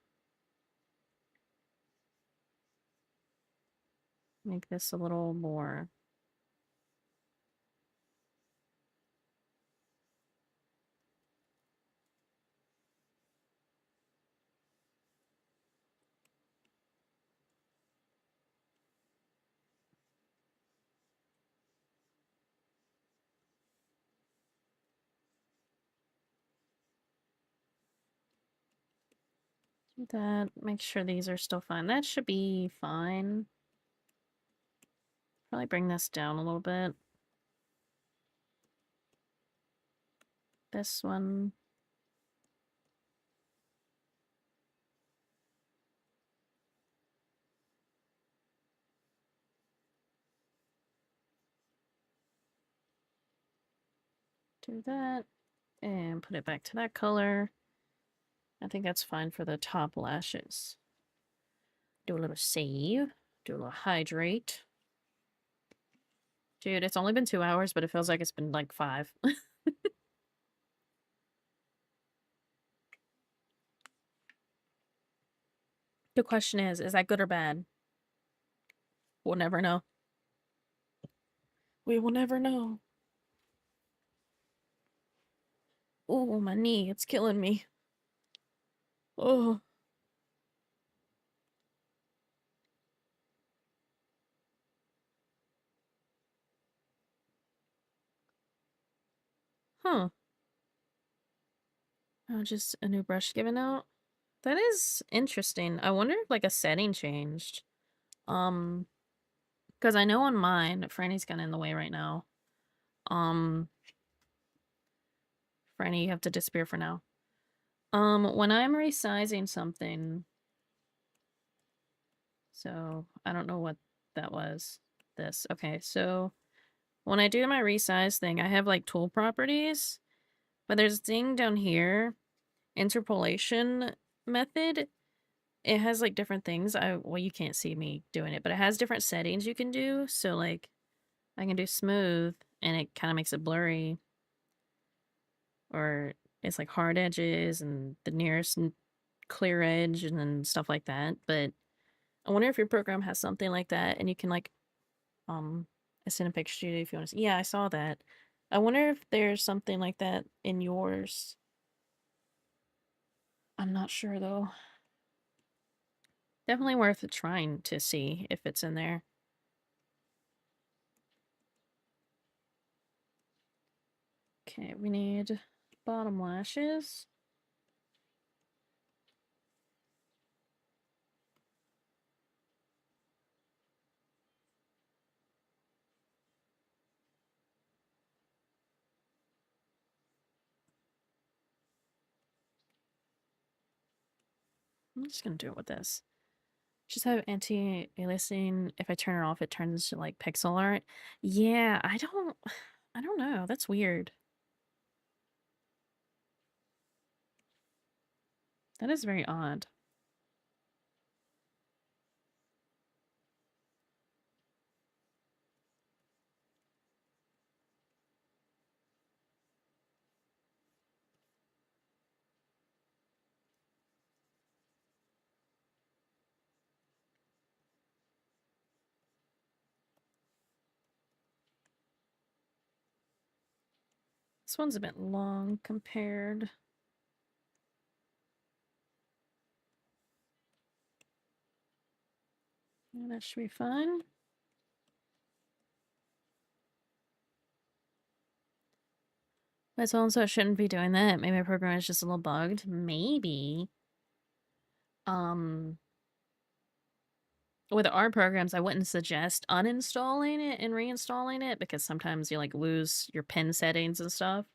make this a little more. Do that. Make sure these are still fine. That should be fine. Probably bring this down a little bit. This one. Do that. And put it back to that color. I think that's fine for the top lashes. Do a little save. Do a little hydrate. Dude, it's only been 2 hours, but it feels like it's been like 5. The question is that good or bad? We'll never know. We will never know. Oh, my knee, it's killing me. Oh. Huh. Oh, just a new brush given out. That is interesting. I wonder if like a setting changed. Um, because I know on mine, Franny's kind of in the way right now. Um, Franny, you have to disappear for now. When I'm resizing something, so I don't know what that was. This. Okay, so when I do my resize thing, I have like tool properties, but there's a thing down here, interpolation method. It has like different things. Well, you can't see me doing it, but it has different settings you can do. So like I can do smooth and it kind of makes it blurry, or it's like hard edges and the nearest clear edge and then stuff like that. But I wonder if your program has something like that and you can like I sent a picture to you if you want to see. Yeah, I saw that. I wonder if there's something like that in yours. I'm not sure though. Definitely worth trying to see if it's in there. Okay, we need bottom lashes. I'm just gonna do it with this. Just have anti-aliasing. If I turn it off, it turns to like pixel art. Yeah, I don't know. That's weird. That is very odd. This one's a bit long compared. That should be fine. But also it shouldn't be doing that. Maybe my program is just a little bugged. Maybe. With our programs, I wouldn't suggest uninstalling it and reinstalling it because sometimes you like lose your pin settings and stuff.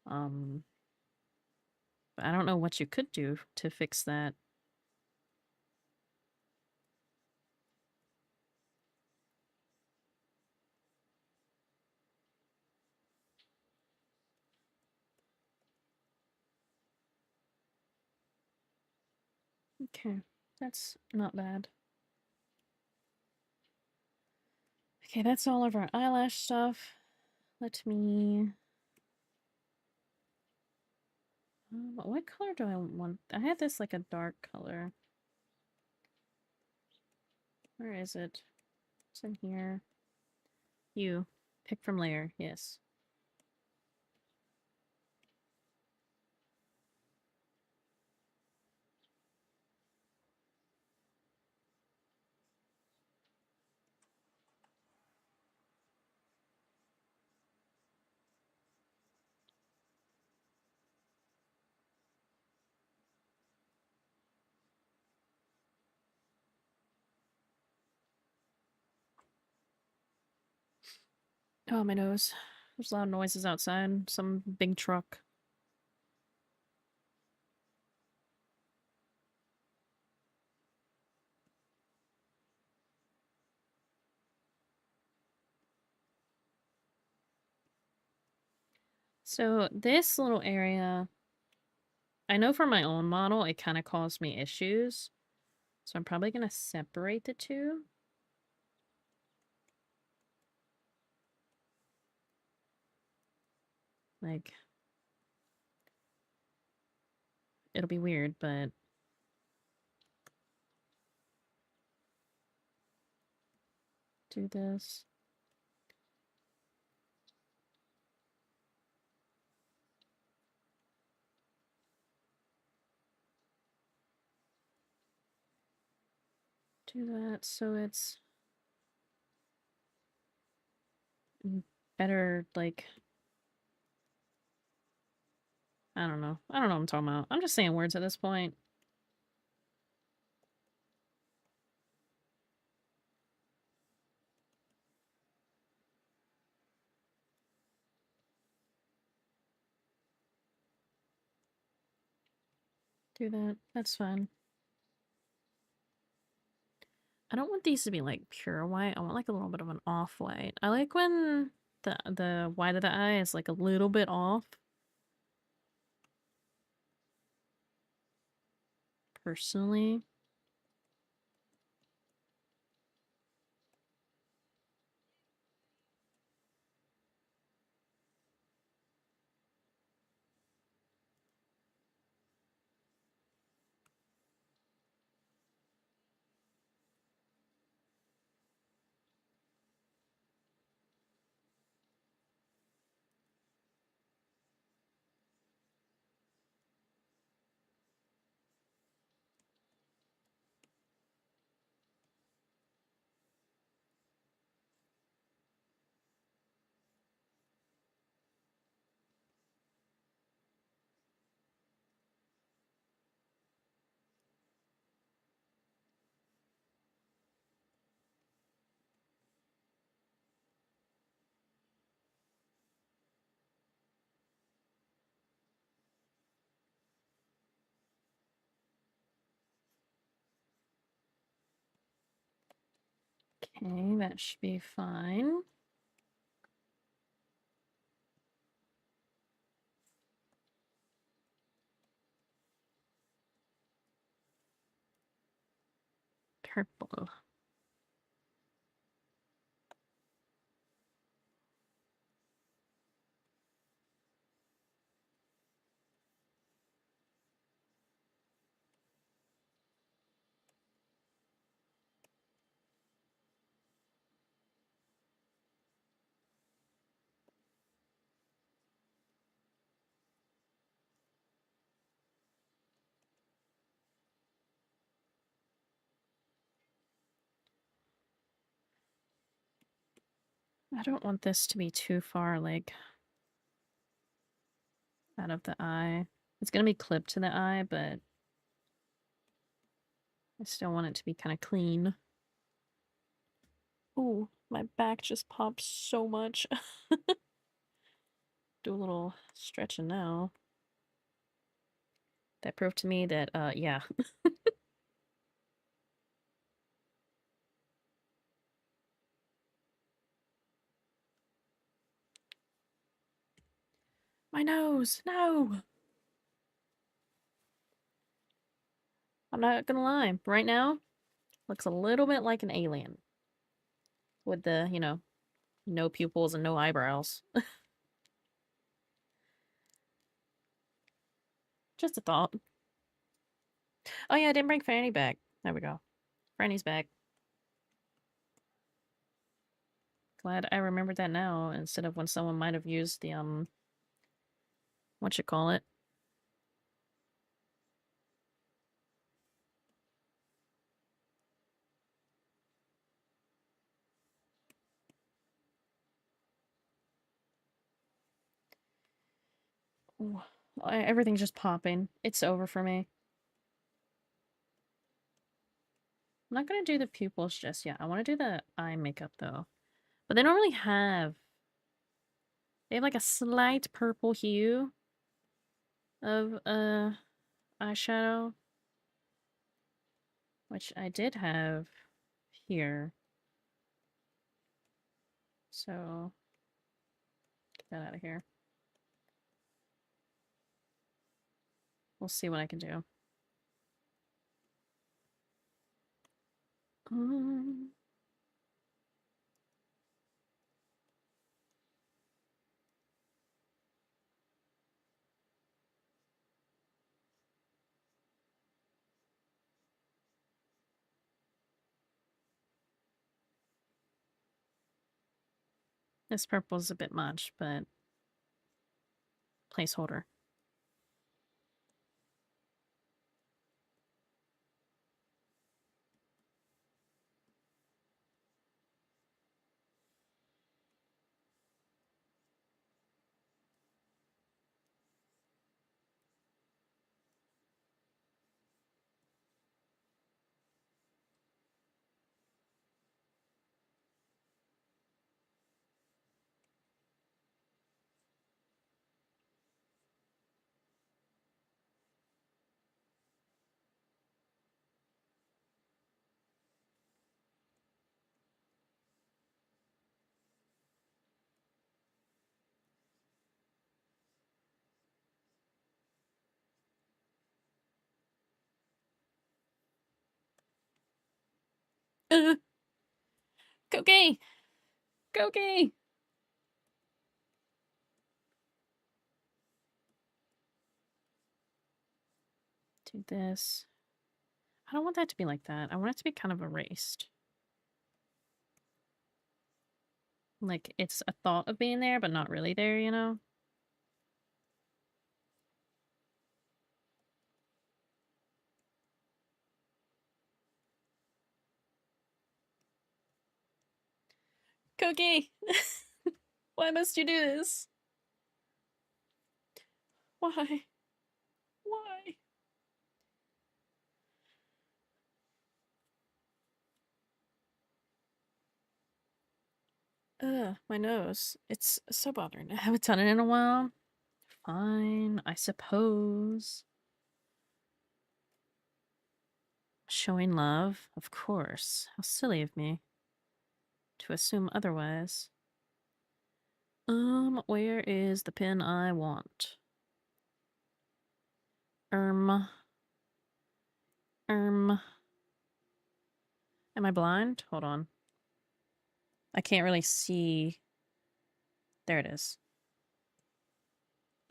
But I don't know what you could do to fix that. Okay, that's not bad. Okay, that's all of our eyelash stuff. Let me... what color do I want? I had this like a dark color. Where is it? It's in here. You. Pick from layer, yes. Oh, my nose. There's loud noises outside. Some big truck. So this little area, I know for my own model, it kind of caused me issues. So I'm probably going to separate the two. Like, it'll be weird, but... do this. Do that so it's better, like... I don't know. I don't know what I'm talking about. I'm just saying words at this point. Do that. That's fine. I don't want these to be like pure white. I want like a little bit of an off-white. I like when the white of the eye is like a little bit off. Personally. Okay, that should be fine. Purple. I don't want this to be too far, like, out of the eye. It's gonna be clipped to the eye, but I still want it to be kind of clean. Ooh, my back just popped so much. Do a little stretching now. That proved to me that, yeah. My nose! No! I'm not gonna lie. Right now, looks a little bit like an alien. With the, no pupils and no eyebrows. Just a thought. Oh yeah, I didn't bring Franny back. There we go. Franny's back. Glad I remembered that now instead of when someone might have used the, what you call it? Ooh, everything's just popping. It's over for me. I'm not gonna do the pupils just yet. I want to do the eye makeup though. But they don't really have. They have like a slight purple hue of eyeshadow, which I did have here. So get that out of here. We'll see what I can do. Um, this purple's a bit much, but placeholder. Uh, Koki! Koki! Do this. I don't want that to be like that. I want it to be kind of erased. Like, it's a thought of being there, but not really there, you know? Koki! Why must you do this? Why? Why? Ugh, my nose. It's so bothering. I haven't done it in a while. Fine, I suppose. Showing love? Of course. How silly of me to assume otherwise. Where is the pin I want? Erm. Am I blind? Hold on. I can't really see. There it is.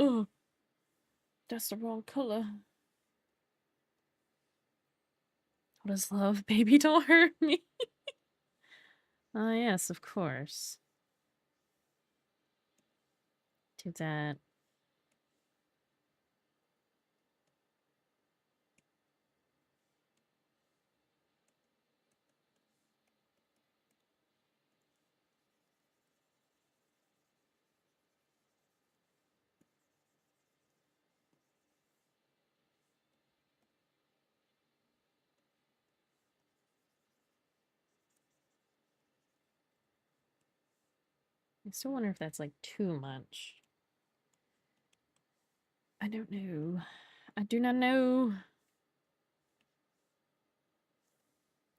Oh, that's the wrong color. What is love? Baby, don't hurt me. Ah, yes, of course. Do that. I still wonder if that's like too much. I don't know. I do not know.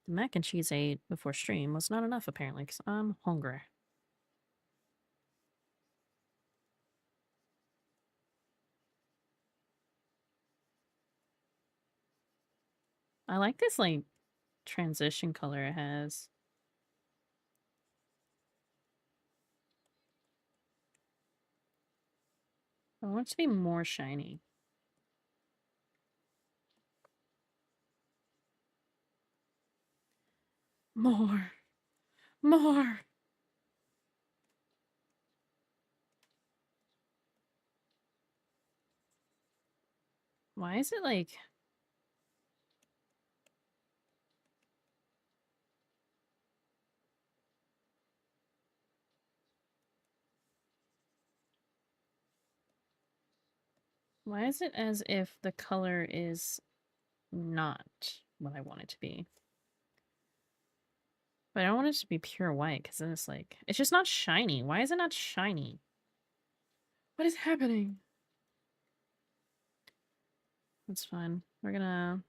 The mac and cheese I ate before stream was not enough apparently because I'm hungry. I like this like transition color it has. I want it to be more shiny. More. More. Why is it like... Why is it as if the color is not what I want it to be? But I don't want it to be pure white because then it's like... It's just not shiny. Why is it not shiny? What is happening? That's fine. We're gonna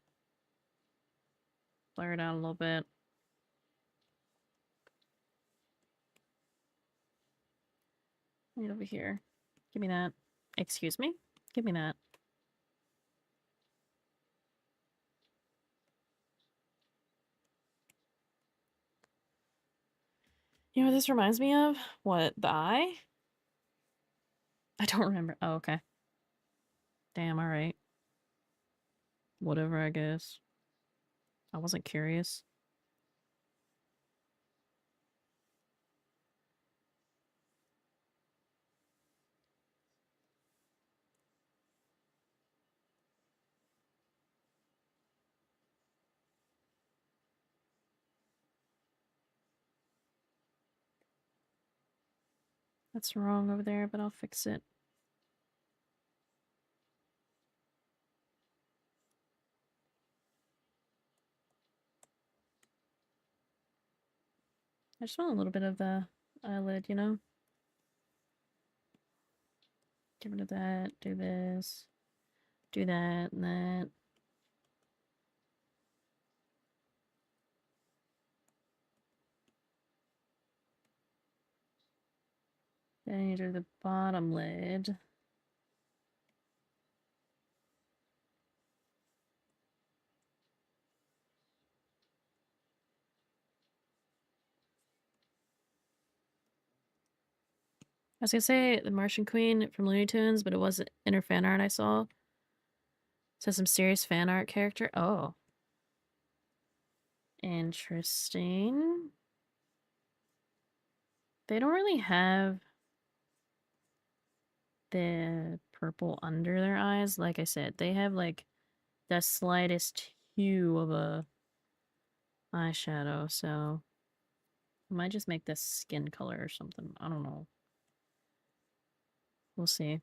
blur it out a little bit. Right over here. Give me that. Excuse me? Give me that. You know what this reminds me of? What, the eye? I don't remember. Oh, okay. Damn, alright. Whatever, I guess. I wasn't curious. That's wrong over there, but I'll fix it. I just want a little bit of the eyelid, you know? Get rid of that, do this, do that, and that. Then you do the bottom lid. I was gonna say the Martian Queen from Looney Tunes, but it wasn't in her fan art I saw. So some serious fan art character. Oh. Interesting. They don't really have the purple under their eyes. Like I said, they have like the slightest hue of a eyeshadow, so I might just make this skin color or something. I don't know. We'll see.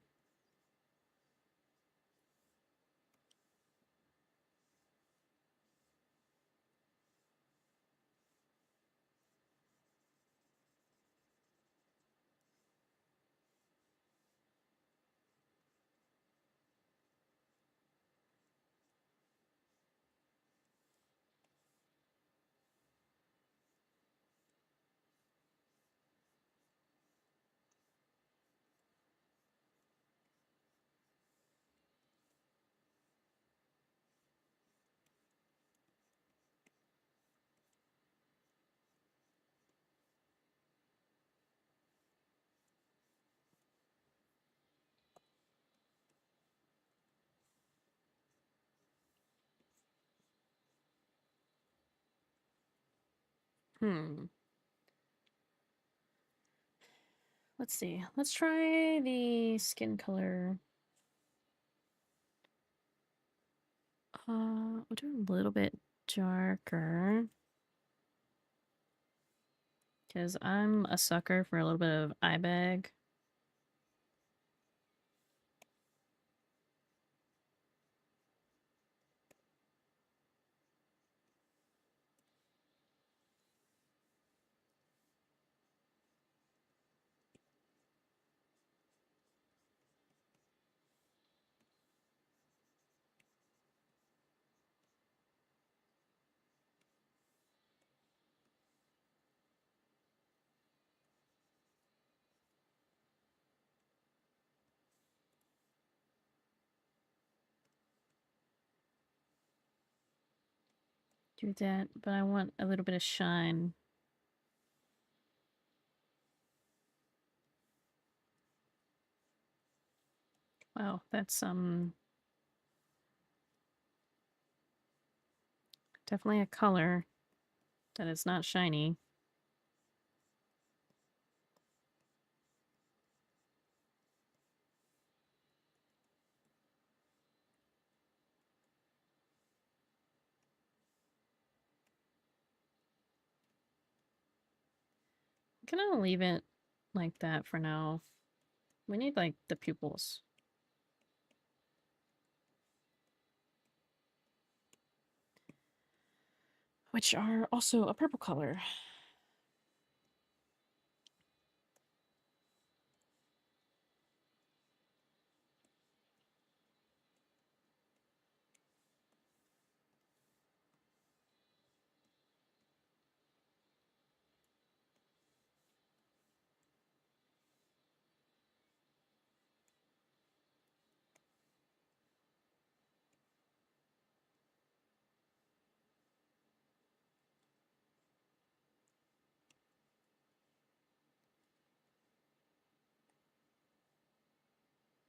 Hmm. Let's see. Let's try the skin color. We'll do a little bit darker. Because I'm a sucker for a little bit of eye bag. do that, but I want a little bit of shine. Wow, that's definitely a color that is not shiny. I'm gonna leave it like that for now. We need like the pupils. Which are also a purple color.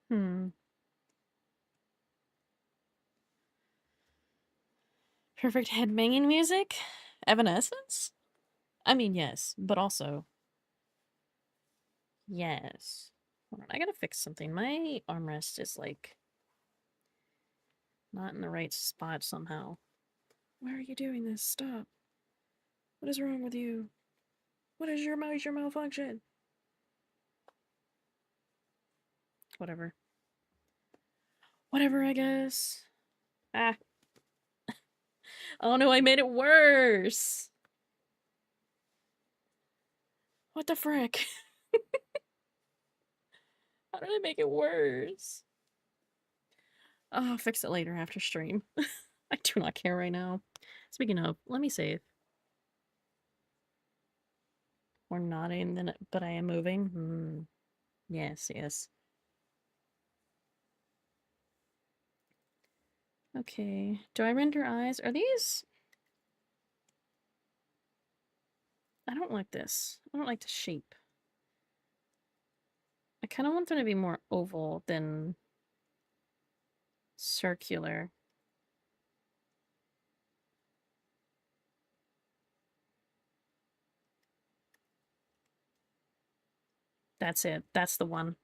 Hmm. Perfect headbanging music? Evanescence? I mean, yes, but also, yes. Hold on, I gotta fix something. My armrest is like not in the right spot somehow. Why are you doing this? Stop. What is wrong with you? What is your major malfunction? Whatever. Whatever, I guess. Ah. Oh no, I made it worse. What the frick? How did I make it worse? Oh, I'll fix it later after stream. I do not care right now. Speaking of, let me save. We're nodding, then, but I am moving. Hmm. Yes, yes. Okay. Do I render eyes? Are these? I don't like this. I don't like the shape. I kind of want them to be more oval than circular. That's it. That's the one.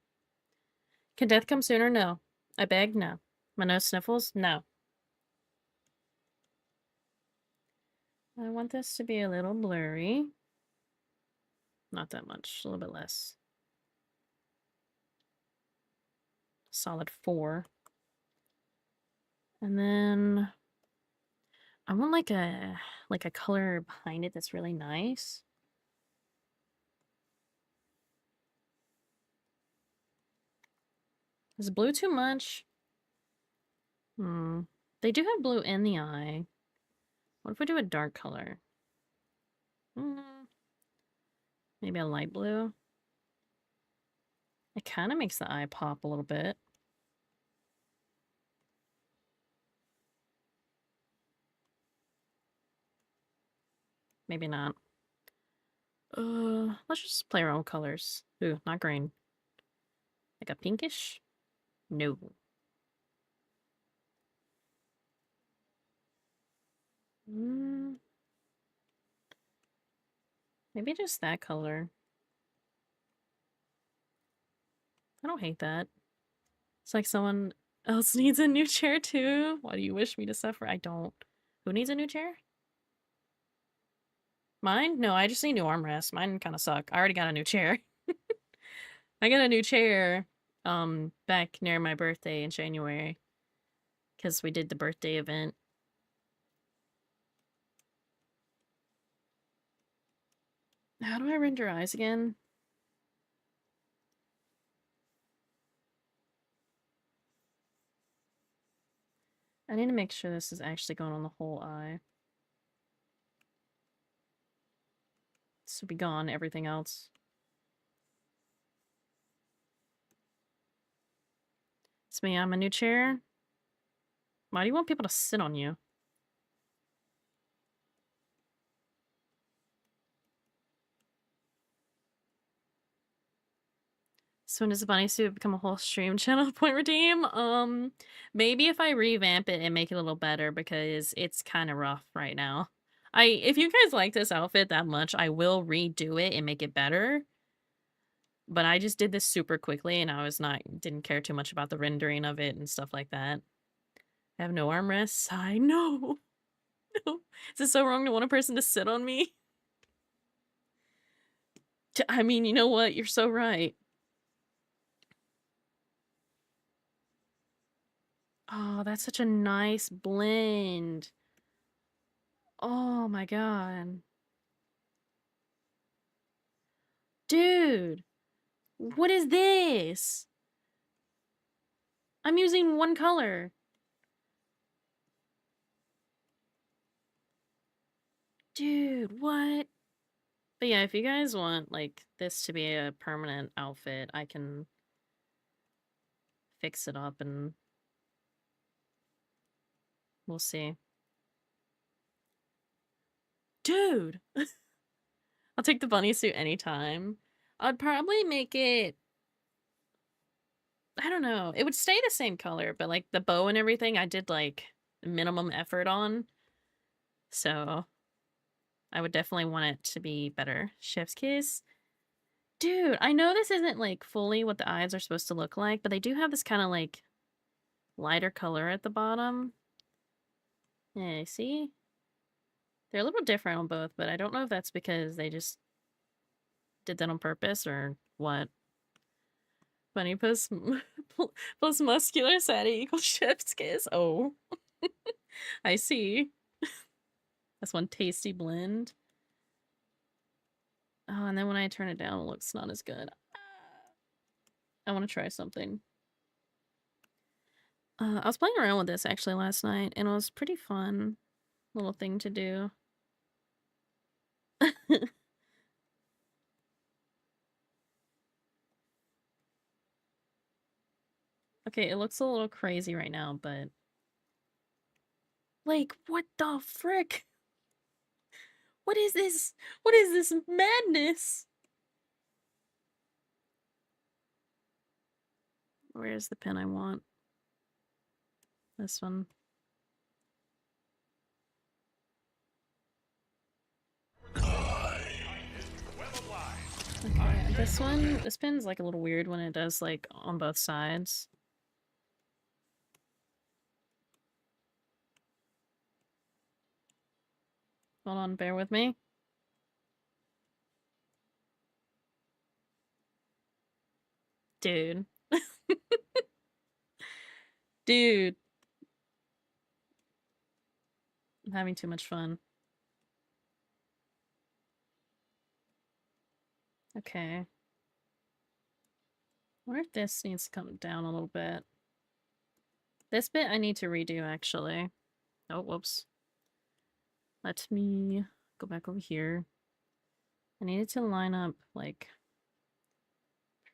Can death come sooner? No. I beg? No. My nose sniffles? No. I want this to be a little blurry. Not that much. A little bit less. Solid 4. And then I want like a color behind it that's really nice. Is blue too much? Hmm. They do have blue in the eye. What if we do a dark color? Hmm. Maybe a light blue? It kind of makes the eye pop a little bit. Maybe not. Let's just play our own colors. Ooh, not green. Like a pinkish? No. Mm, maybe just that color. I don't hate that. It's like someone else needs a new chair too. Why do you wish me to suffer? I don't. Who needs a new chair? Mine? No, I just need new armrests. Mine kind of suck. I already got a new chair. I got a new chair back near my birthday in January because we did the birthday event. How do I render eyes again? I need to make sure this is actually going on the whole eye. This will be gone, everything else. It's me, I'm a new chair. Why do you want people to sit on you? So when does the bunny suit become a whole stream channel point redeem? Maybe if I revamp it and make it a little better because it's kind of rough right now. If you guys like this outfit that much, I will redo it and make it better. But I just did this super quickly and didn't care too much about the rendering of it and stuff like that. I have no armrests. I know. No. Is it so wrong to want a person to sit on me? I mean, you know what? You're so right. Oh, that's such a nice blend. Oh my god. Dude, what is this? I'm using one color. Dude, what? But yeah, if you guys want, like, this to be a permanent outfit, I can fix it up and we'll see. Dude! I'll take the bunny suit anytime. I'd probably make it... I don't know. It would stay the same color, but, like, the bow and everything, I did, like, minimum effort on. So, I would definitely want it to be better. Chef's kiss? Dude, I know this isn't, like, fully what the eyes are supposed to look like, but they do have this kind of, like, lighter color at the bottom. Yeah, see? They're a little different on both, but I don't know if that's because they just did that on purpose or what. Bunny plus, plus muscular fatty equals chef's kiss. Oh. I see. That's one tasty blend. Oh, and then when I turn it down, it looks not as good. I want to try something. I was playing around with this actually last night, and it was pretty fun. Little thing to do. Okay, it looks a little crazy right now, but... Like, what the frick? What is this? What is this madness? Where's the pen I want? This one. Okay, this pen's like a little weird when it does like on both sides. Hold on, bear with me. Dude. Dude. I'm having too much fun. Okay. I wonder if this needs to come down a little bit. This bit I need to redo, actually. Oh, whoops. Let me go back over here. I needed to line up, like,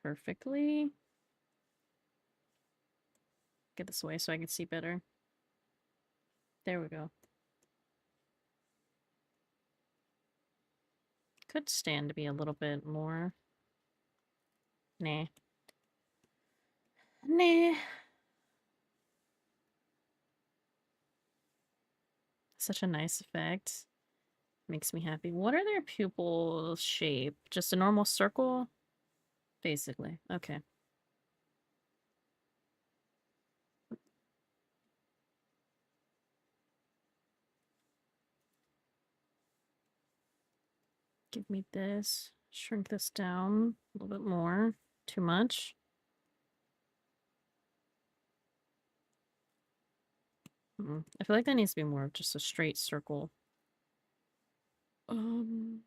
perfectly. Get this away so I can see better. There we go. Could stand to be a little bit more. Nah. Nah. Such a nice effect. Makes me happy. What are their pupil shape? Just a normal circle? Basically. Okay. Give me this. Shrink this down a little bit more. Too much. I feel like that needs to be more of just a straight circle. And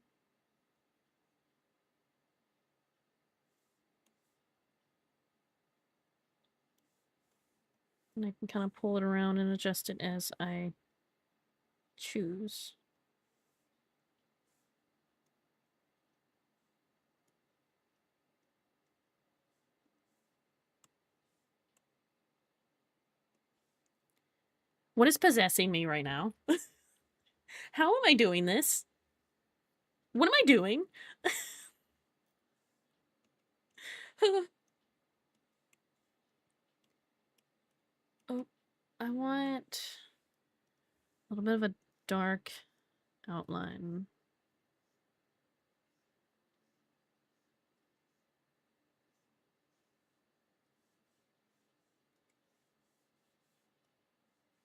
I can kind of pull it around and adjust it as I choose. What is possessing me right now? How am I doing this? What am I doing? I want a little bit of a dark outline.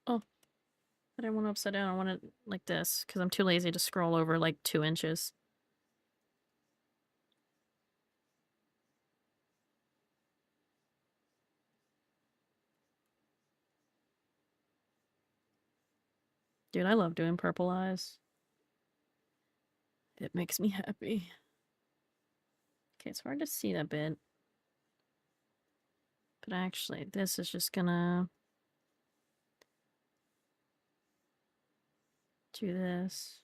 Oh, I didn't want it upside down. I want it like this because I'm too lazy to scroll over like 2 inches. Dude, I love doing purple eyes. It makes me happy. Okay, it's hard to see that bit. But actually, this is just gonna do this.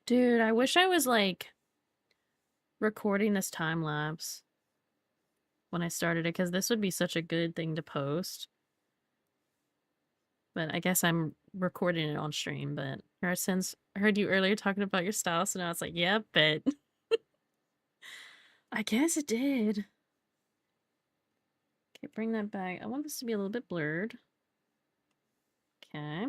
Dude, I wish I was like recording this time lapse when I started it because this would be such a good thing to post. But I guess I'm recording it on stream. But since I heard you earlier talking about your style, so now it's like, yep, but I guess it did. Okay, bring that back. I want this to be a little bit blurred. Okay.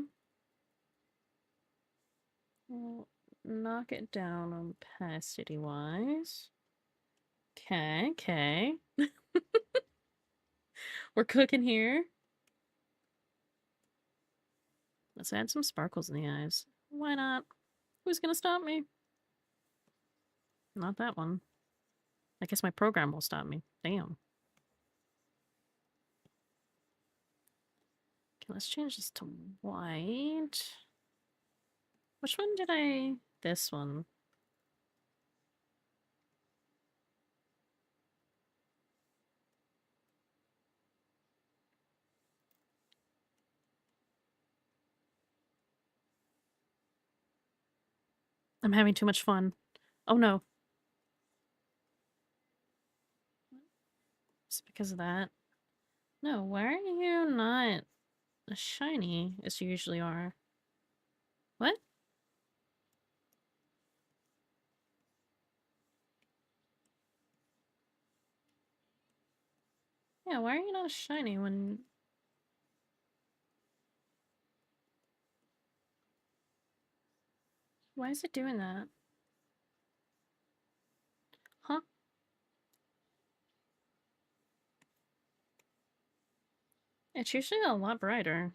We'll knock it down opacity wise. Okay, okay. We're cooking here. Let's add some sparkles in the eyes. Why not? Who's gonna stop me? Not that one. I guess my program will stop me. Damn. Okay, let's change this to white. Which one did I... This one. I'm having too much fun. Oh no. Is it because of that? No, why are you not as shiny as you usually are? What? Yeah, why are you not as shiny when... Why is it doing that? Huh? It's usually a lot brighter.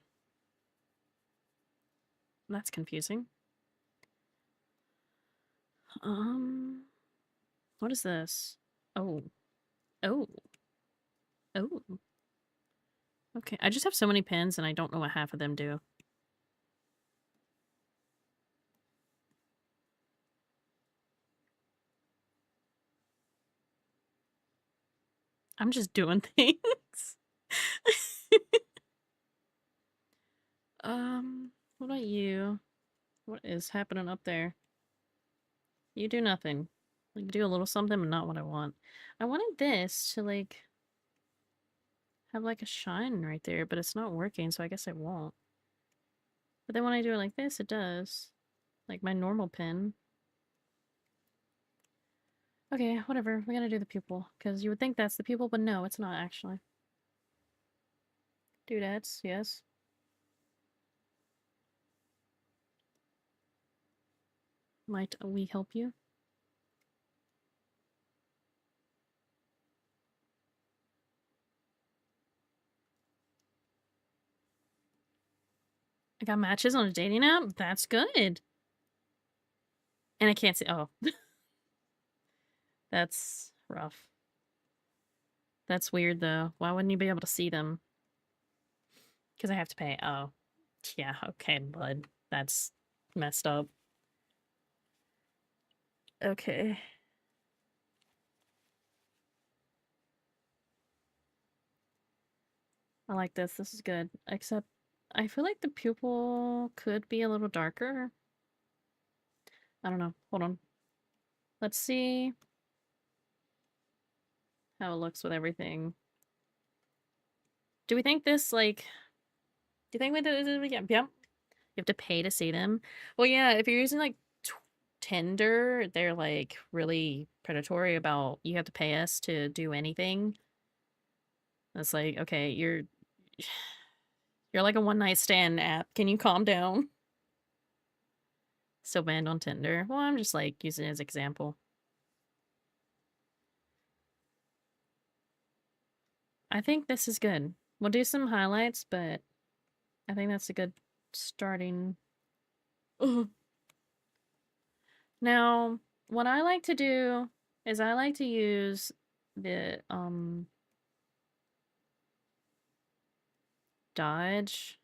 That's confusing. What is this? Oh. Oh. Oh. Okay, I just have so many pins and I don't know what half of them do. I'm just doing things. What about you? What is happening up there? You do nothing. Like, do a little something, but not what I want. I wanted this to, like, have, like, a shine right there, but it's not working, so I guess I won't. But then when I do it like this, it does. Like my normal pin. Okay, whatever. We gotta do the pupil. Because you would think that's the pupil, but no, it's not actually. Doodads, yes. Might we help you? I got matches on a dating app? That's good. And I can't see. Oh. That's rough. That's weird, though. Why wouldn't you be able to see them? Because I have to pay. Oh. Yeah, okay, bud. That's messed up. Okay. I like this. This is good. Except, I feel like the pupil could be a little darker. I don't know. Hold on. Let's see how it looks with everything. Do we think this, like... Do you think with the... Yeah, yeah. You have to pay to see them? Well, yeah, if you're using, like, Tinder, they're, like, really predatory about you have to pay us to do anything. It's like, okay, you're like a one night stand app. Can you calm down? Still banned on Tinder. Well, I'm just like using it as example. I think this is good. We'll do some highlights, but I think that's a good starting. Now, what I like to do is I like to use the dodge,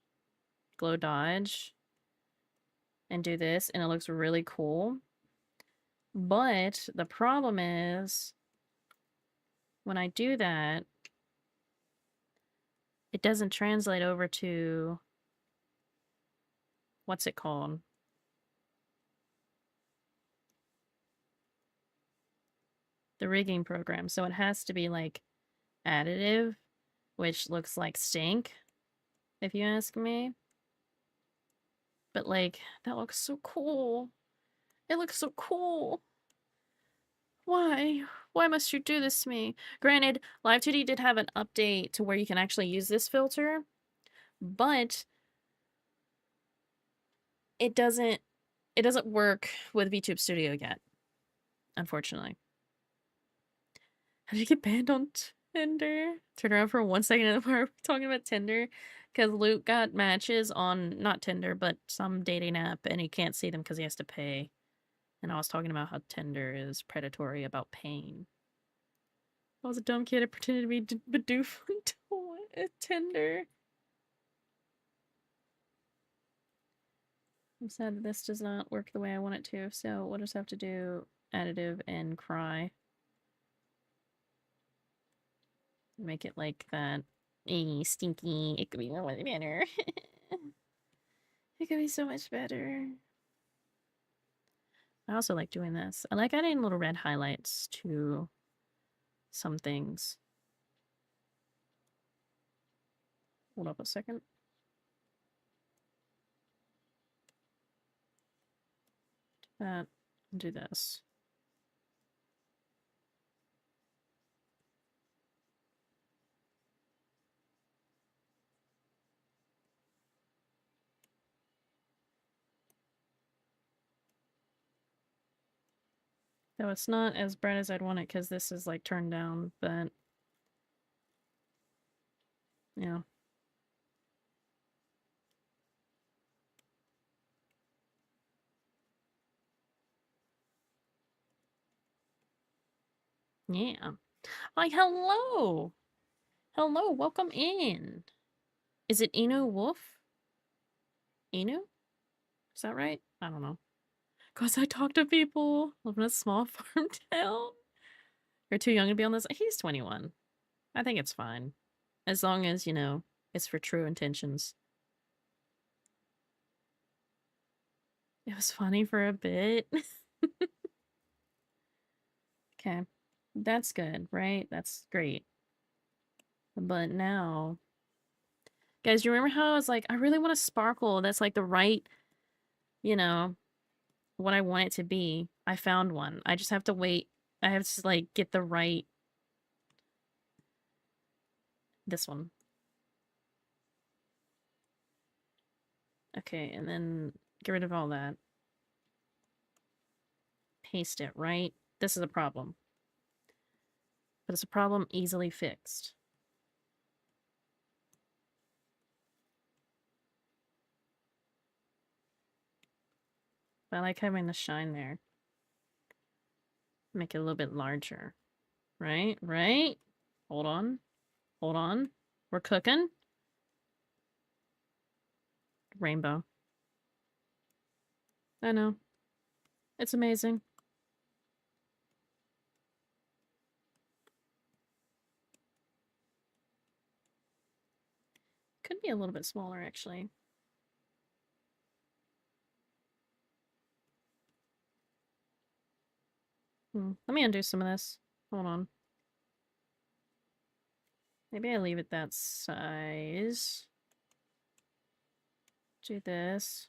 glow dodge, and do this, and it looks really cool. But the problem is when I do that, it doesn't translate over to what's it called? The rigging program. So it has to be like additive, which looks like stink, if you ask me. But like, that looks so cool. It looks so cool. Why? Why must you do this to me? Granted, Live2D did have an update to where you can actually use this filter, but it doesn't work with VTube Studio yet, unfortunately. How did you get banned on Tinder? Turn around for 1 second and we're talking about Tinder. Because Luke got matches on, not Tinder, but some dating app, and he can't see them because he has to pay. And I was talking about how Tinder is predatory about paying. I was a dumb kid. I pretended to be Bidoof on Tinder. I'm sad that this does not work the way I want it to, so we'll just have to do additive and cry. Make it like that. Stinky. It could be so much better. It could be so much better. I also like doing this. I like adding little red highlights to some things. Hold up a second. Do that. And do this. Though it's not as bright as I'd want it because this is like turned down, but yeah. Yeah. Like, hello! Hello, welcome in. Is it Inu Wolf? Inu? Is that right? I don't know. Because I talk to people. Live in a small farm town. You're too young to be on this. He's 21. I think it's fine. As long as, you know, it's for true intentions. It was funny for a bit. Okay. That's good, right? That's great. But now... Guys, you remember how I was like, I really want a sparkle that's like the right, you know, what I want it to be. I found one. I just have to wait. I have to like get the right... This one. Okay, and then get rid of all that. Paste it, right? This is a problem. But it's a problem easily fixed. But I like having the shine there. Make it a little bit larger. Right? Right? Hold on. Hold on. We're cooking. Rainbow. I know. It's amazing. Could be a little bit smaller, actually. Let me undo some of this. Hold on. Maybe I leave it that size. Do this.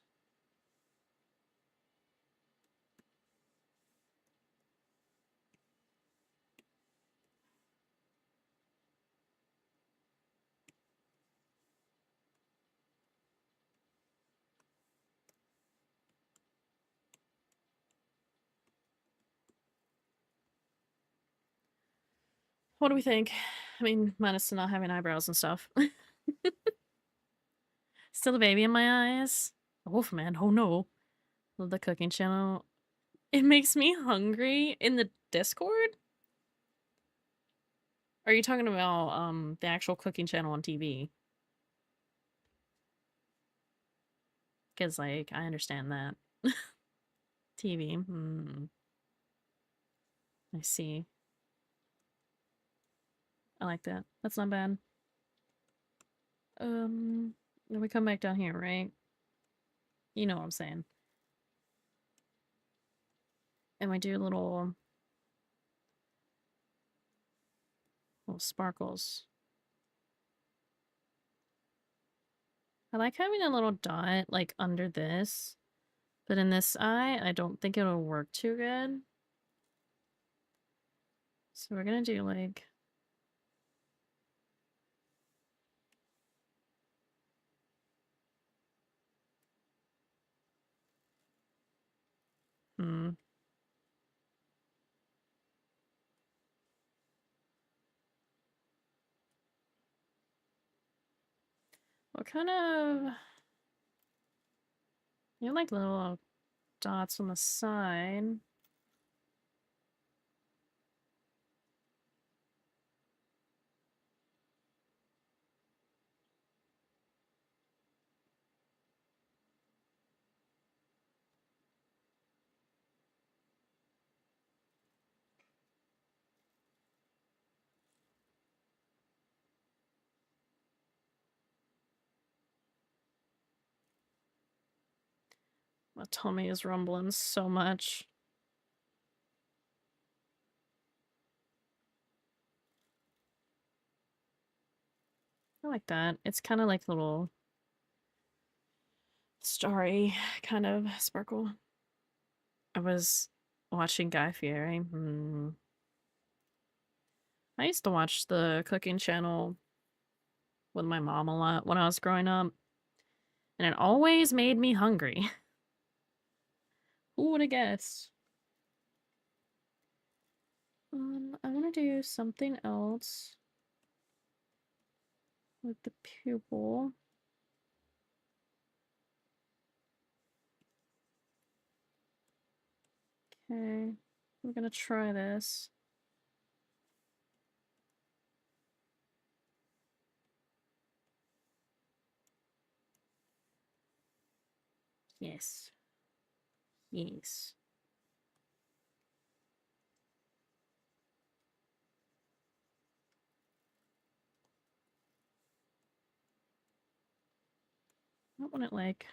What do we think? I mean, minus not having eyebrows and stuff. Still a baby in my eyes. Wolfman, oh no. Love the cooking channel. It makes me hungry in the Discord? Are you talking about the actual cooking channel on TV? Because like I understand that. TV. I see. I like that. That's not bad. Then we come back down here, right? You know what I'm saying. And we do little sparkles. I like having a little dot like under this, but in this eye, I don't think it'll work too good. So we're gonna do like hmm. What kind of you have like little dots on the side. My tummy is rumbling so much. I like that. It's kind of like little starry kind of sparkle. I was watching Guy Fieri. I used to watch the cooking channel with my mom a lot when I was growing up, and it always made me hungry. Who would have guessed? I want to do something else with the pupil. Okay, we're gonna try this. Yes. Yes. I don't want it like...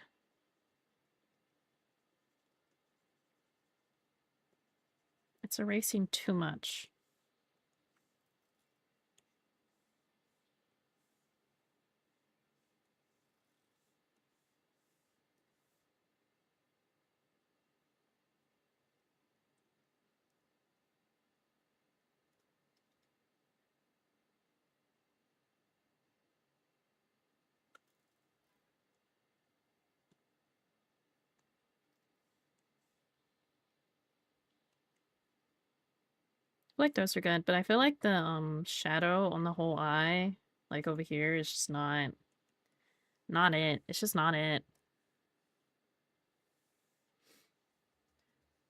It's erasing too much. I feel like those are good, but I feel like the shadow on the whole eye, like over here, is just not it. It's just not it.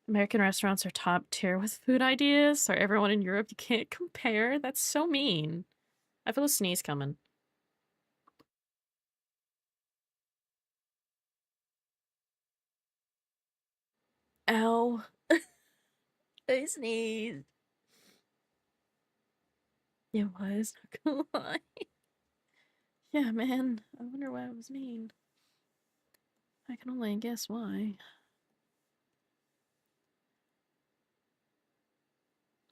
American restaurants are top tier with food ideas, so everyone in Europe you can't compare. That's so mean. I feel a sneeze coming. Ow. I sneezed. It was, not gonna lie. Yeah, man. I wonder why it was mean. I can only guess why.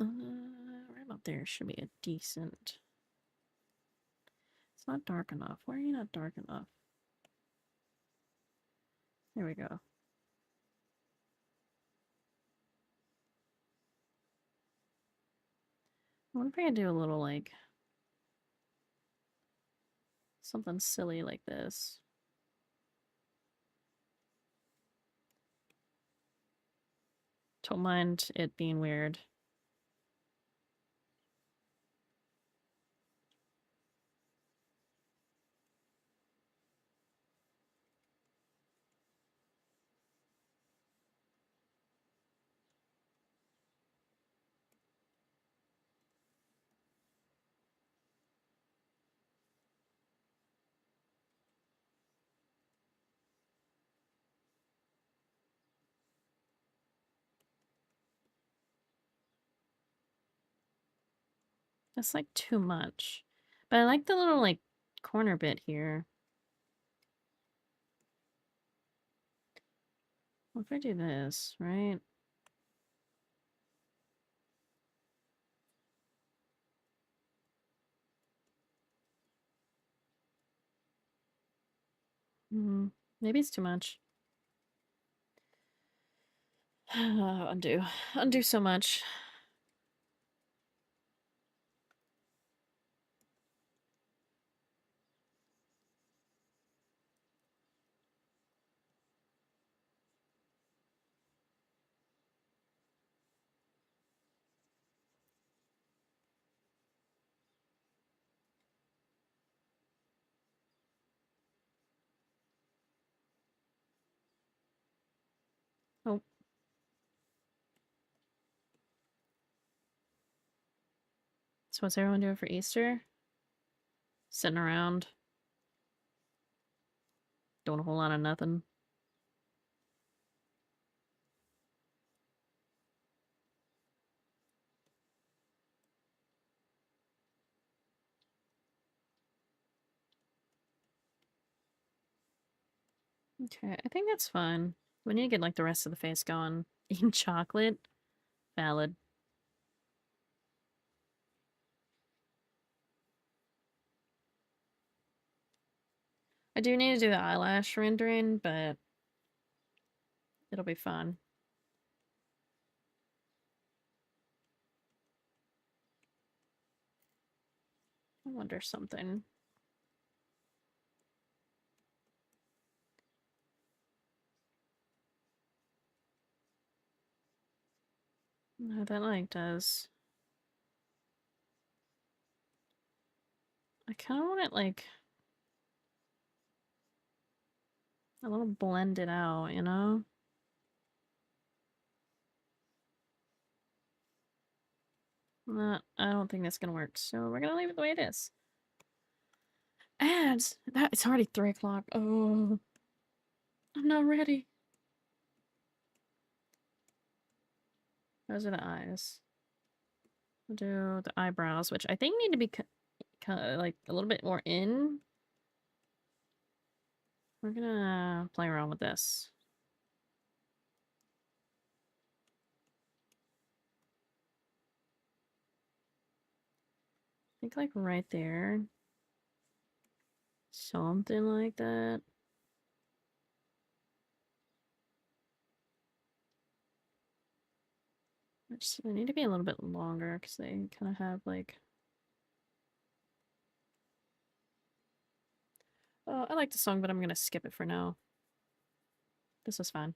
Right about there should be a decent... It's not dark enough. Why are you not dark enough? There we go. I wonder if I could do a little, like... something silly like this. Don't mind it being weird. That's like too much. But I like the little like corner bit here. What if I do this, right? Maybe it's too much. Undo. Undo so much. Oh. So what's everyone doing for Easter? Sitting around. Doing a whole lot of nothing. Okay, I think that's fine. We need to get like the rest of the face going. Eating chocolate? Valid. I do need to do the eyelash rendering, but it'll be fun. I wonder something. No, that like does. I kind of want it like a little blended out, you know? I don't think that's gonna work, so we're gonna leave it the way it is. Ads! It's already 3 o'clock. Oh, I'm not ready. Those are the eyes. We'll do the eyebrows, which I think need to be like a little bit more in. We're gonna play around with this. I think like right there. Something like that. They need to be a little bit longer because they kind of have like. Oh, I like the song, but I'm gonna skip it for now. This is fine.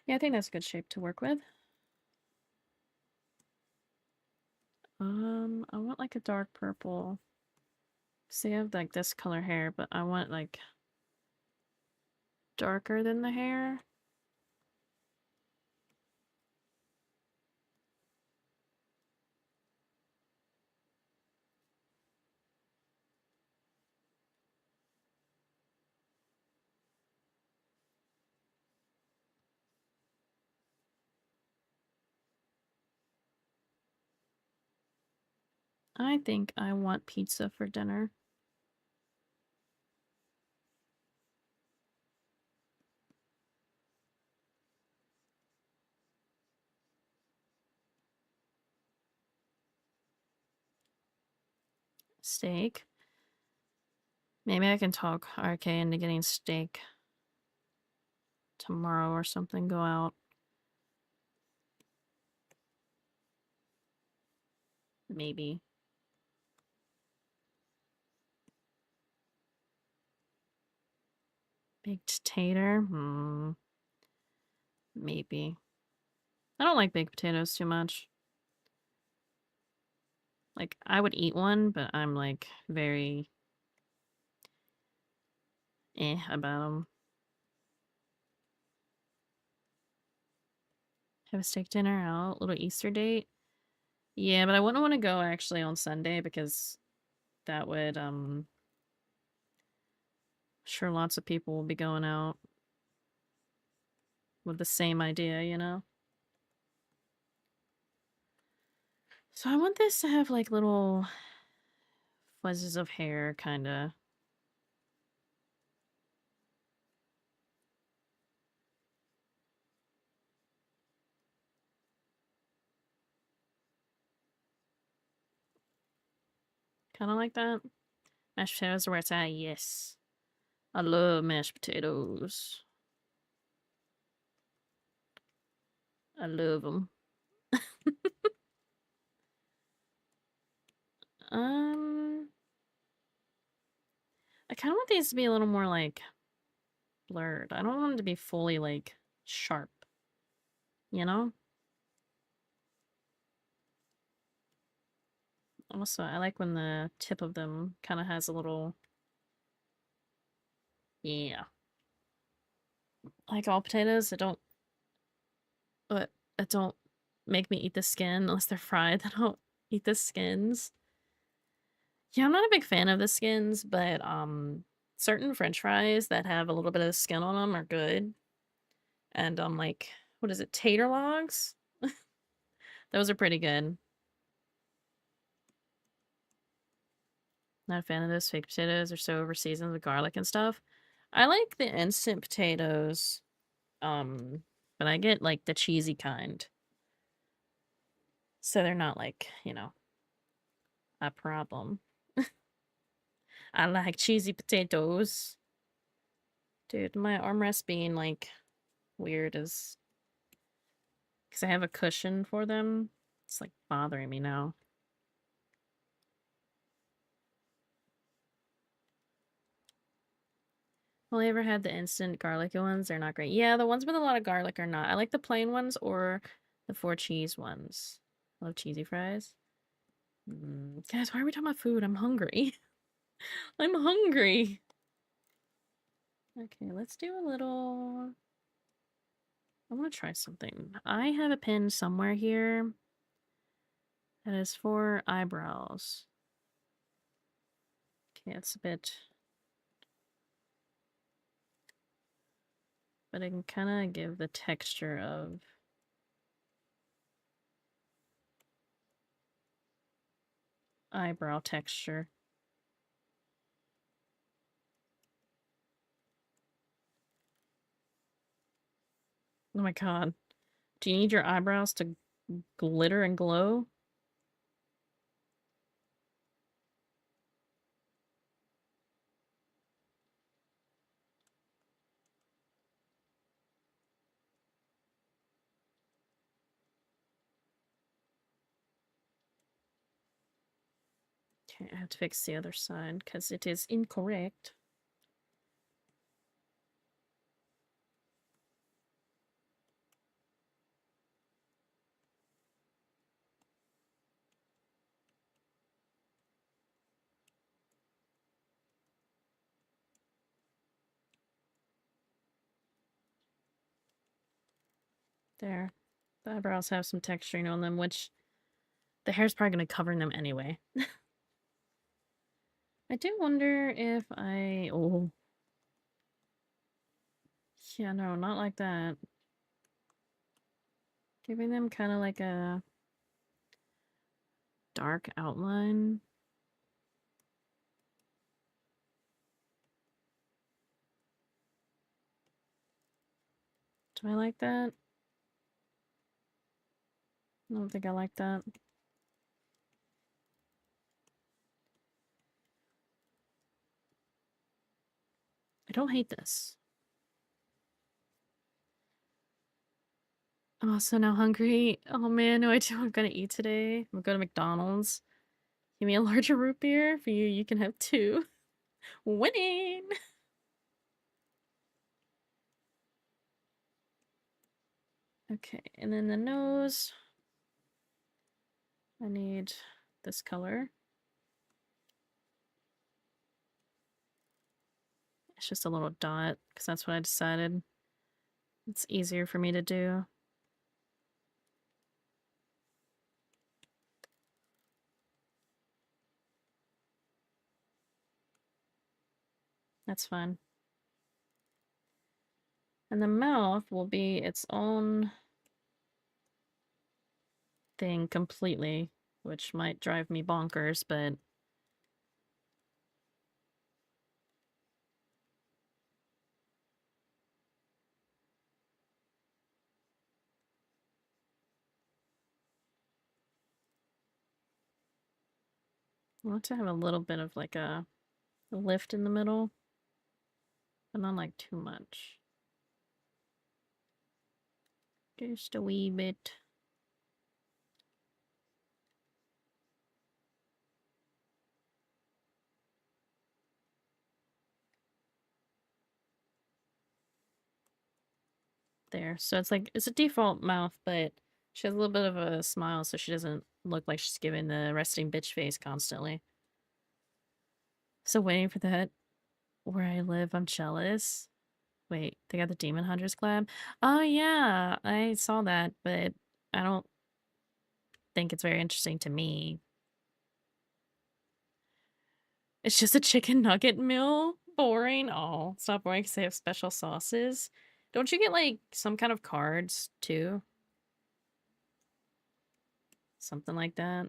Yeah, I think that's a good shape to work with. I want like a dark purple. See, I have like this color hair, but I want like darker than the hair. I think I want pizza for dinner. Steak. Maybe I can talk RK into getting steak tomorrow or something. Go out. Maybe. Baked tater? Maybe. I don't like baked potatoes too much. Like, I would eat one, but I'm like very about them. Have a steak dinner out, little Easter date. Yeah, but I wouldn't want to go actually on Sunday because that would sure lots of people will be going out. with the same idea, you know? So I want this to have like little fuzzes of hair, kinda. Kinda like that. Mashed potatoes are where it's at, yes. I love mashed potatoes. I love them. Um, I kind of want these to be a little more like blurred. I don't want them to be fully like sharp, you know? Also, I like when the tip of them kind of has a little, yeah. Like all potatoes, that don't make me eat the skin unless they're fried. I don't eat the skins. Yeah, I'm not a big fan of the skins, but certain French fries that have a little bit of skin on them are good. And like, what is it, tater logs? Those are pretty good. Not a fan of those fake potatoes. They're so over seasoned with garlic and stuff. I like the instant potatoes, but I get like the cheesy kind. So they're not like, a problem. I like cheesy potatoes. Dude, my armrest being like weird is because I have a cushion for them. It's like bothering me now. Only ever had the instant garlicky ones. They're not great. Yeah, the ones with a lot of garlic are not. I like the plain ones or the 4 cheese ones. I love cheesy fries. Guys, why are we talking about food? I'm hungry. I'm hungry. Okay, let's do a little... I want to try something. I have a pen somewhere here that is for eyebrows. Okay, it's a bit... But I can kind of give the texture of... eyebrow texture. Oh my god. Do you need your eyebrows to glitter and glow? Okay, I have to fix the other side because it is incorrect. There. The eyebrows have some texturing on them, which the hair's probably going to cover them anyway. I do wonder if I... Oh. Yeah, no, not like that. Giving them kind of like a dark outline. Do I like that? I don't think I like that. I don't hate this. I'm also now hungry. Oh man, no idea what I'm gonna eat today. I'm gonna go to McDonald's. Give me a larger root beer. For you, you can have 2. Winning! Okay, and then the nose. I need this color. It's just a little dot, because that's what I decided. It's easier for me to do. That's fine. And the mouth will be its own thing completely, which might drive me bonkers, but I want to have a little bit of like a lift in the middle, but not like too much. Just a wee bit. There. So it's like, it's a default mouth, but she has a little bit of a smile so she doesn't look like she's giving the resting bitch face constantly. So waiting for that where I live, I'm jealous. Wait, they got the Demon Hunters collab? Oh yeah, I saw that, but I don't think it's very interesting to me. It's just a chicken nugget meal? Boring. Oh, it's not boring because they have special sauces. Don't you get like some kind of cards too? Something like that.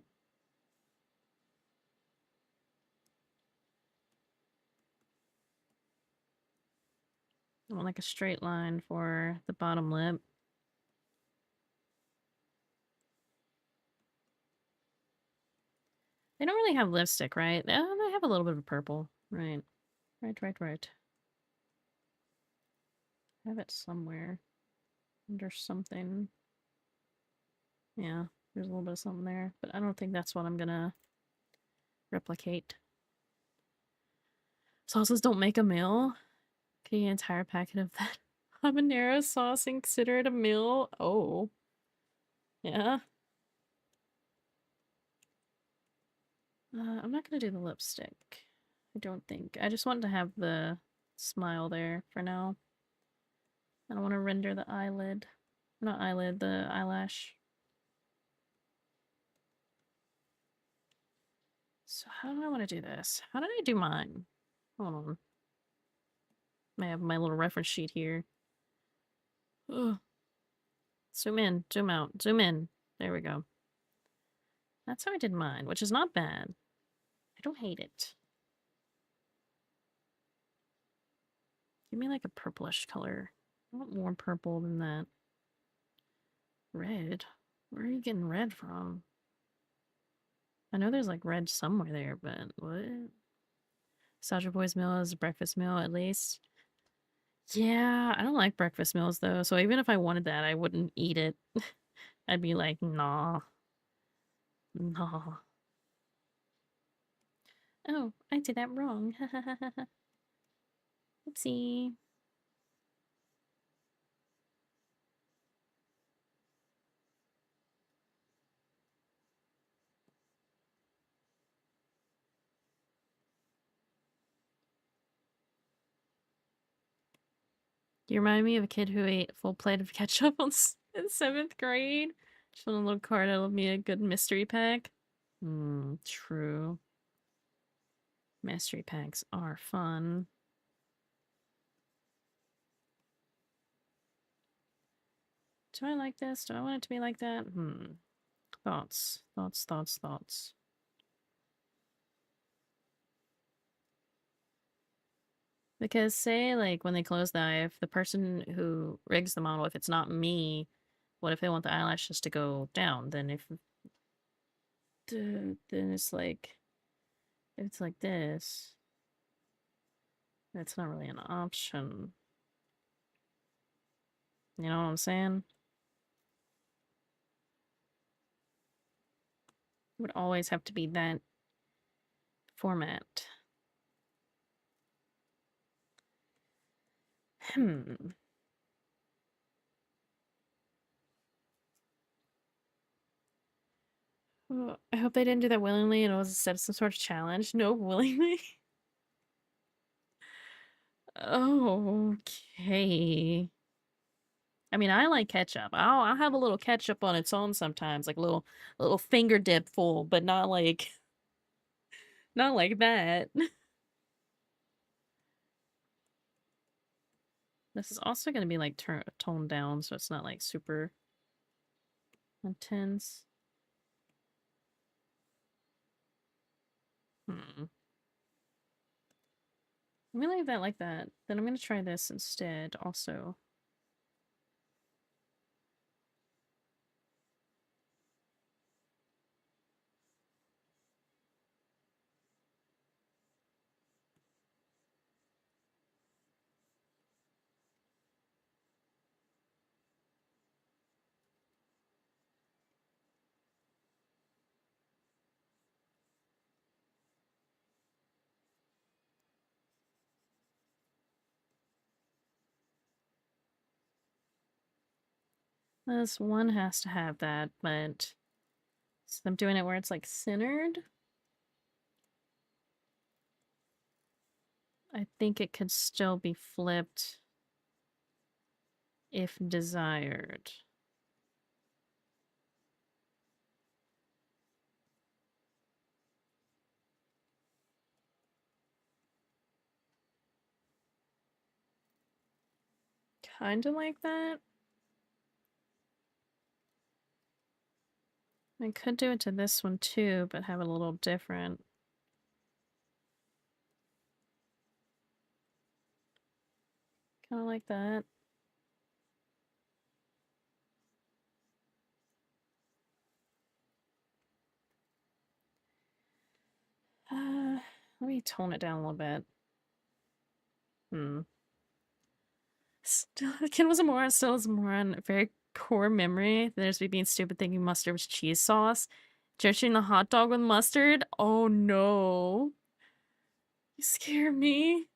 I want like a straight line for the bottom lip. They don't really have lipstick, right? They have a little bit of purple. Right. Right. I have it somewhere. Under something. Yeah, there's a little bit of something there. But I don't think that's what I'm gonna replicate. Sauces don't make a meal. Can you get an entire packet of that habanero sauce and consider it a meal? Oh. Yeah. I'm not gonna do the lipstick. I don't think. I just want to have the smile there for now. I don't want to render the eyelid. Not eyelid, the eyelash. So how do I want to do this? How did I do mine? Hold on. I have my little reference sheet here. Ugh. Zoom in, zoom out, zoom in. There we go. That's how I did mine, which is not bad. I don't hate it. Give me like a purplish color. I want more purple than that. Red? Where are you getting red from? I know there's like red somewhere there, but what? Soldier Boy's meal is a breakfast meal at least. Yeah, I don't like breakfast meals though, so even if I wanted that, I wouldn't eat it. I'd be like, nah. Nah. Oh, I did that wrong. Oopsie. You remind me of a kid who ate a full plate of ketchup in 7th grade. Just on a little card, I love me a good mystery pack. True. Mystery packs are fun. Do I like this? Do I want it to be like that? Thoughts. Because say, like, when they close the eye, if the person who rigs the model, if it's not me, what if they want the eyelashes to go down? Then then it's like, if it's like this, that's not really an option. You know what I'm saying? It would always have to be that format. Hmm. Well, I hope they didn't do that willingly and it was instead of some sort of challenge. No, willingly. Okay. I mean, I like ketchup. I'll have a little ketchup on its own sometimes, like a little finger dip full, but not like not like that. This is also going to be like toned down, so it's not like super intense. Let me leave that like that. Then I'm going to try this instead also. This one has to have that, but so I'm doing it where it's like centered. I think it could still be flipped if desired. Kind of like that. I could do it to this one too, but have it a little different. Kind of like that. Let me tone it down a little bit. Still, Ken was a moron, still is a moron. Very core memory. There's me being stupid thinking mustard was cheese sauce. Drenching the hot dog with mustard? Oh no. You scare me.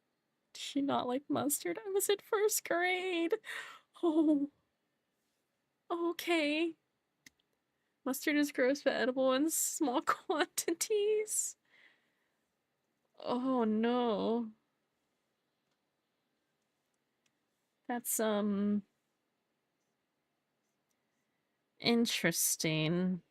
Did she not like mustard? I was in first grade. Oh. Okay. Mustard is gross but edible in small quantities. Oh no. That's interesting.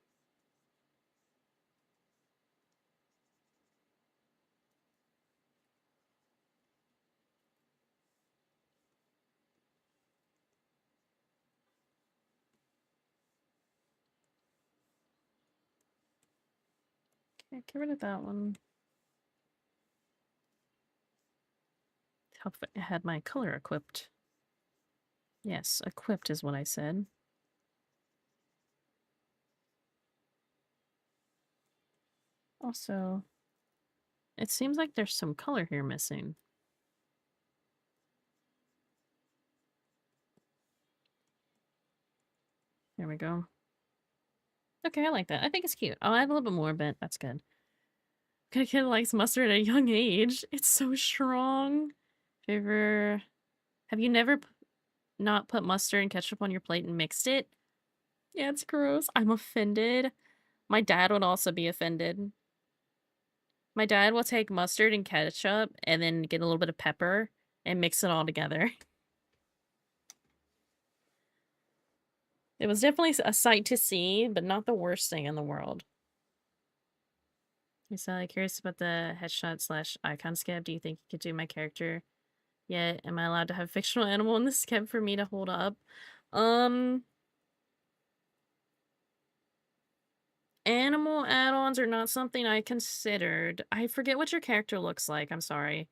Okay, get rid of that one. Hope I had my color equipped. Yes, equipped is what I said. Also, it seems like there's some color here missing. There we go. Okay, I like that. I think it's cute. I'll add a little bit more, but that's good. Good kid likes mustard at a young age. It's so strong. Have you never not put mustard and ketchup on your plate and mixed it? Yeah, it's gross. I'm offended. My dad would also be offended. My dad will take mustard and ketchup and then get a little bit of pepper and mix it all together. It was definitely a sight to see, but not the worst thing in the world. You sound like curious about the headshot slash icon scab. Do you think you could do my character yet? Am I allowed to have a fictional animal in the scab for me to hold up? Animal add-ons are not something I considered. I forget what your character looks like. I'm sorry.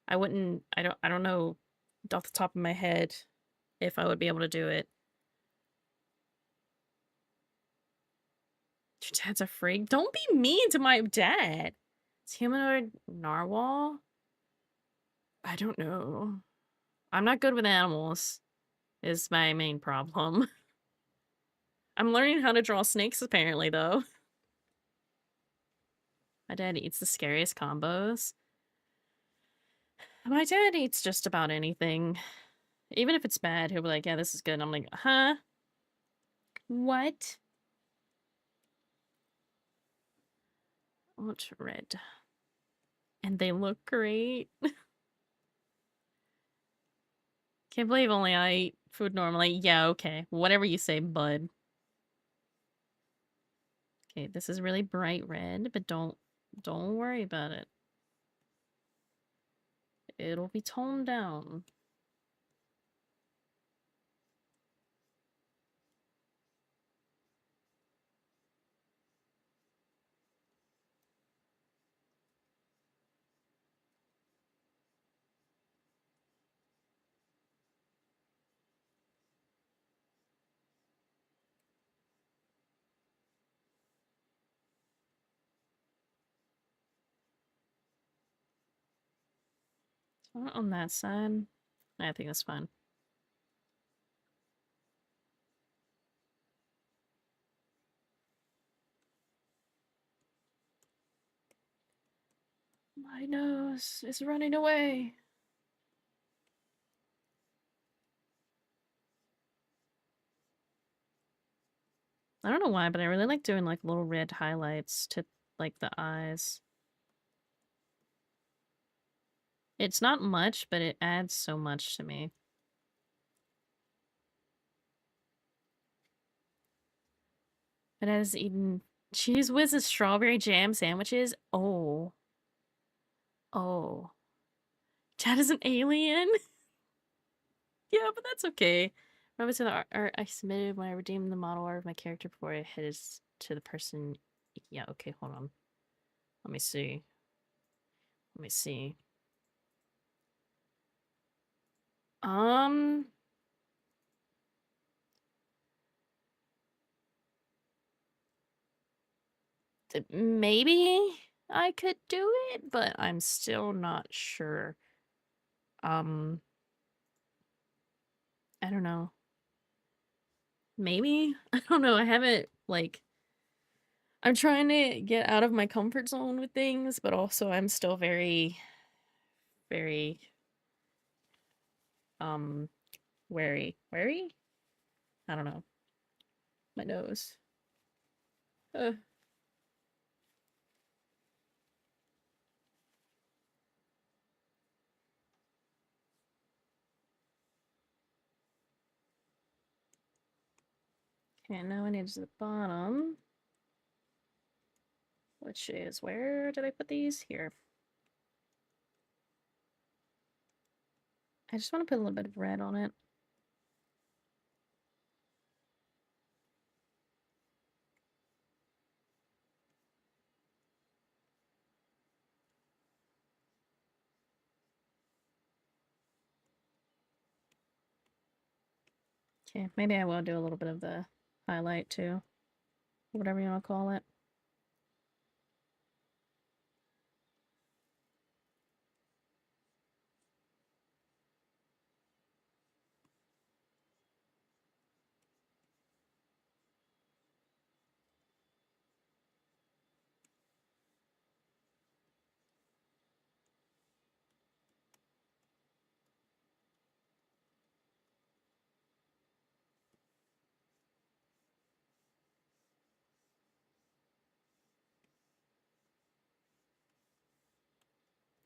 I don't know off the top of my head if I would be able to do it. Your dad's a freak. Don't be mean to my dad. It's humanoid narwhal? I don't know. I'm not good with animals, is my main problem. I'm learning how to draw snakes, apparently, though. My dad eats the scariest combos. My dad eats just about anything. Even if it's bad, he'll be like, yeah, this is good. And I'm like, huh? What? What red? And they look great. Can't believe only I eat food normally. Yeah, okay. Whatever you say, bud. Okay, this is really bright red, but don't worry about it. It'll be toned down. Not on that side. I think that's fine. My nose is running away. I don't know why, but I really like doing like little red highlights to like the eyes. It's not much, but it adds so much to me. It has eaten Cheese Whiz and strawberry jam sandwiches. Oh. Oh. Chad is an alien? Yeah, but that's okay. Remember to the art I submitted when I redeemed the model art of my character before I hit it to the person. Yeah, okay, hold on. Let me see. Let me see. Um, maybe I could do it, but I'm still not sure. Um, I don't know. Maybe? I don't know. I haven't, like, I'm trying to get out of my comfort zone with things, but also I'm still very, very, um, wary. Wary? I don't know. My nose. Uh, okay, now I need to the bottom, which is where did I put these? Here. I just want to put a little bit of red on it. Okay, maybe I will do a little bit of the highlight too. Whatever you want to call it.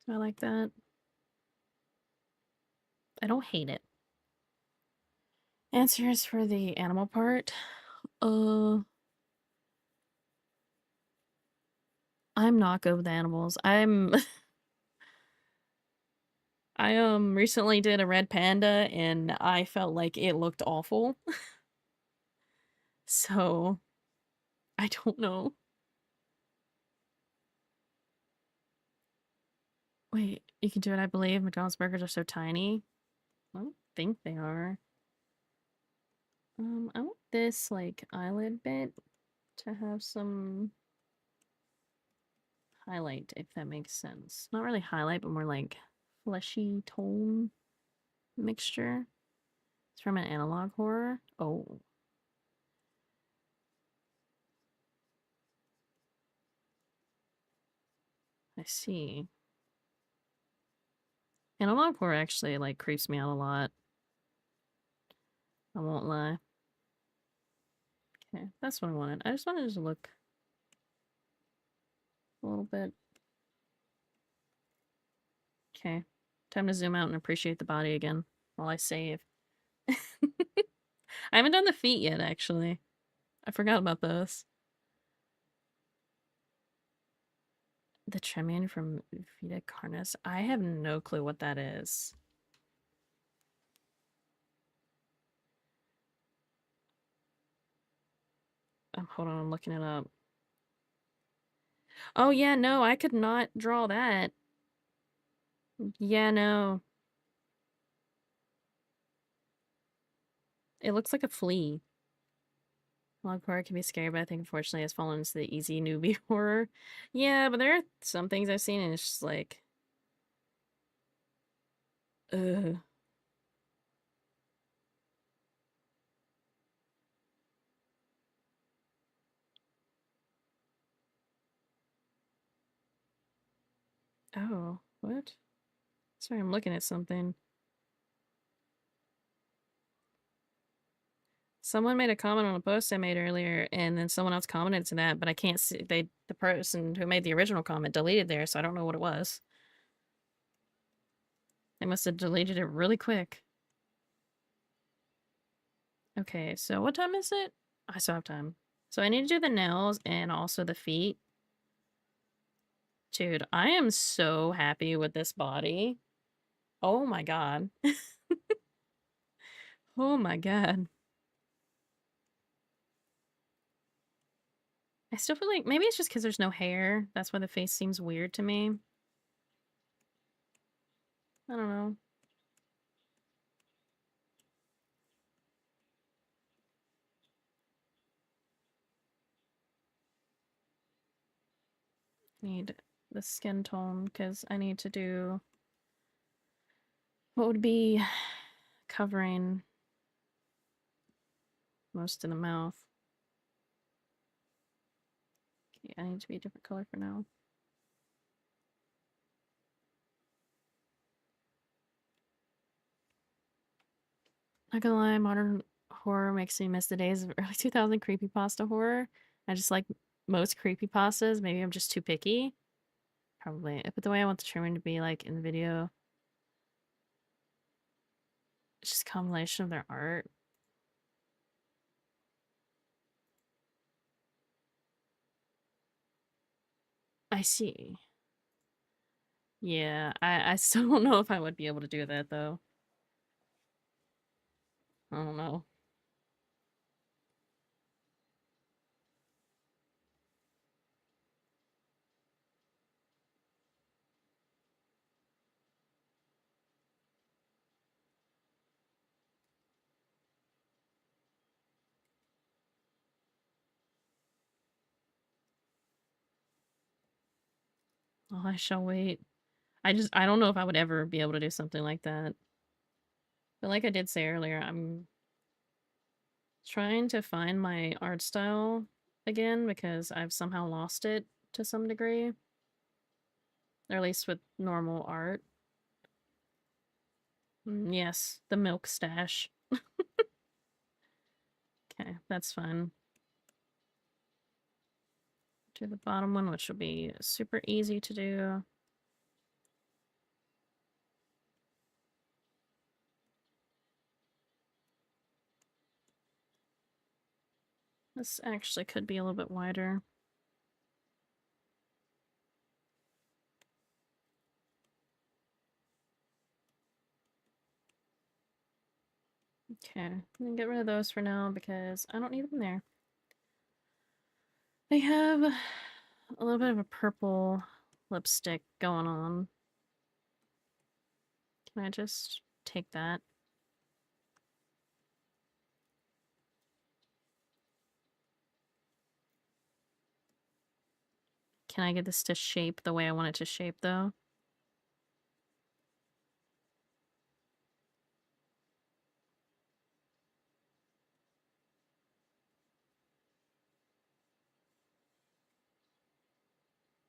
So I like that. I don't hate it. Answers for the animal part. Uh, I'm not good with animals. I recently did a red panda and I felt like it looked awful. So I don't know. Wait, you can do it, I believe. McDonald's burgers are so tiny. I don't think they are. I want this like eyelid bit to have some highlight, if that makes sense. Not really highlight, but more like fleshy tone mixture. It's from an analog horror. Oh, I see. Analog horror actually like creeps me out a lot. I won't lie. Okay, that's what I wanted. I just wanted to look a little bit. Okay, time to zoom out and appreciate the body again while I save. I haven't done the feet yet, actually. I forgot about those. The Tremian from Vita Carnis. I have no clue what that is. Hold on, I'm looking it up. Oh yeah, no, I could not draw that. Yeah, no. It looks like a flea. Log horror can be scary, but I think unfortunately it's fallen into the easy newbie horror. Yeah, but there are some things I've seen and it's just like Ugh. Oh, what? Sorry, I'm looking at something. Someone made a comment on a post I made earlier, and then someone else commented to that, but I can't see the person who made the original comment deleted there, so I don't know what it was. They must have deleted it really quick. Okay, so what time is it? I still have time. So I need to do the nails and also the feet. Dude, I am so happy with this body. Oh my god. Oh my god. I still feel like maybe it's just because there's no hair. That's why the face seems weird to me. I don't know. Need the skin tone because I need to do what would be covering most of the mouth. Okay, I need to be a different color for now. Not gonna lie, modern horror makes me miss the days of early 2000 creepypasta horror. I just like most creepypastas. Maybe I'm just too picky. Probably. But the way I want the trimming to be like in the video, it's just a combination of their art. I see. Yeah, I still don't know if I would be able to do that though. I don't know. Oh, I shall wait. I don't know if I would ever be able to do something like that. But like I did say earlier, I'm trying to find my art style again because I've somehow lost it to some degree. Or at least with normal art. Yes, the milk stash. Okay, that's fine. Do the bottom one, which will be super easy to do. This actually could be a little bit wider. Okay, I'm gonna get rid of those for now because I don't need them there. They have a little bit of a purple lipstick going on. Can I just take that? Can I get this to shape the way I want it to shape though?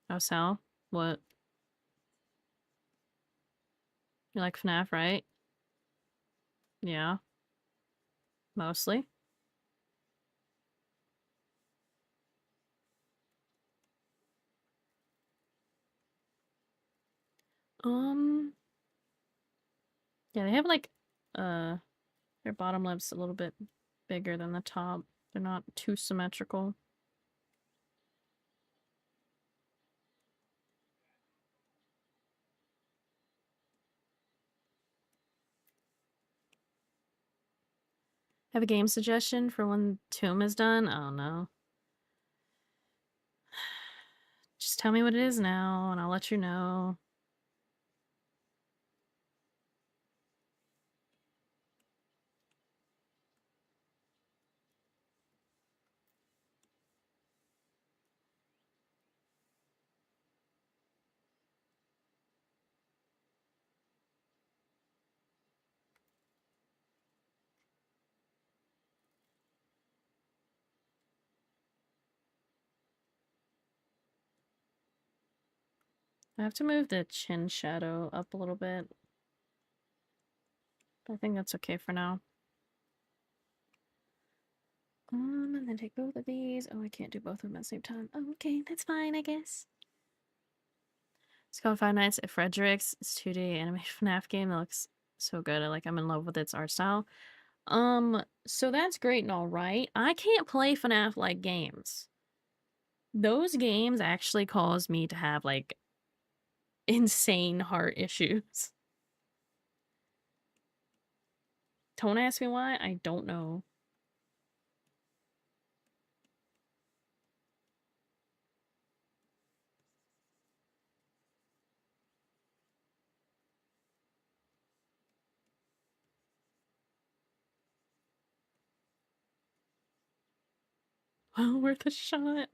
Oh, Sal? What? You like FNAF, right? Yeah, mostly. Um, yeah, they have like, uh, their bottom lip's a little bit bigger than the top. They're not too symmetrical. Have a game suggestion for when Tomb is done? Oh no. Just tell me what it is now and I'll let you know. I have to move the chin shadow up a little bit. But I think that's okay for now. And then take both of these. Oh, I can't do both of them at the same time. Oh, okay, that's fine, I guess. It's called Five Nights at Frederick's. It's 2D animated FNAF game that looks so good. I'm in love with its art style. So that's great and all right. I can't play FNAF-like games. Those games actually cause me to have, like, insane heart issues. Don't ask me why, I don't know. Well worth a shot.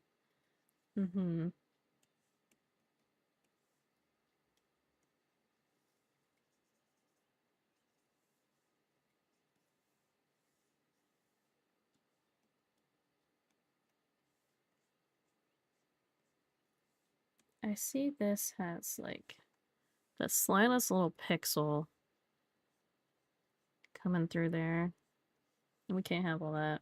Mm-hmm. I see this has, like, the slightest little pixel coming through there. And we can't have all that.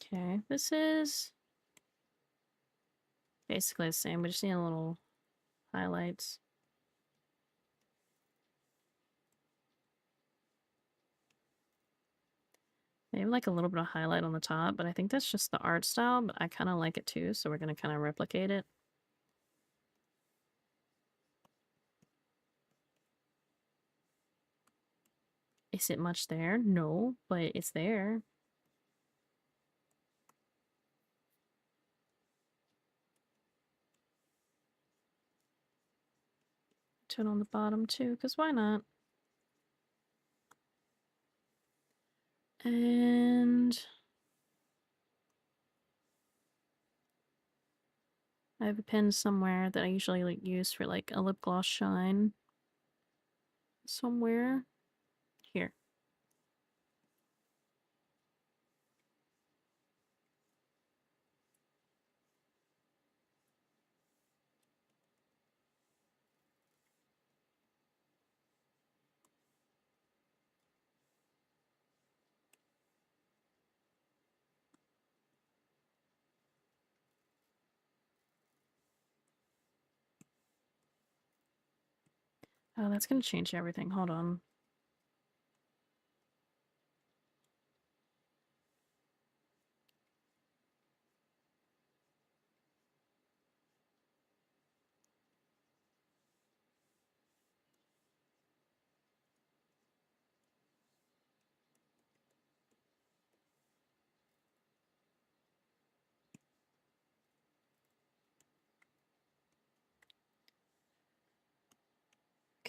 Okay, this is basically the same. We just need a little highlights. Maybe like a little bit of highlight on the top, but I think that's just the art style, but I kind of like it too, so we're going to kind of replicate it. Is it much there? No, but it's there. Turn on the bottom too, because why not? And I have a pen somewhere that I usually like use for like a lip gloss shine. Somewhere here. Oh, that's gonna change everything. Hold on.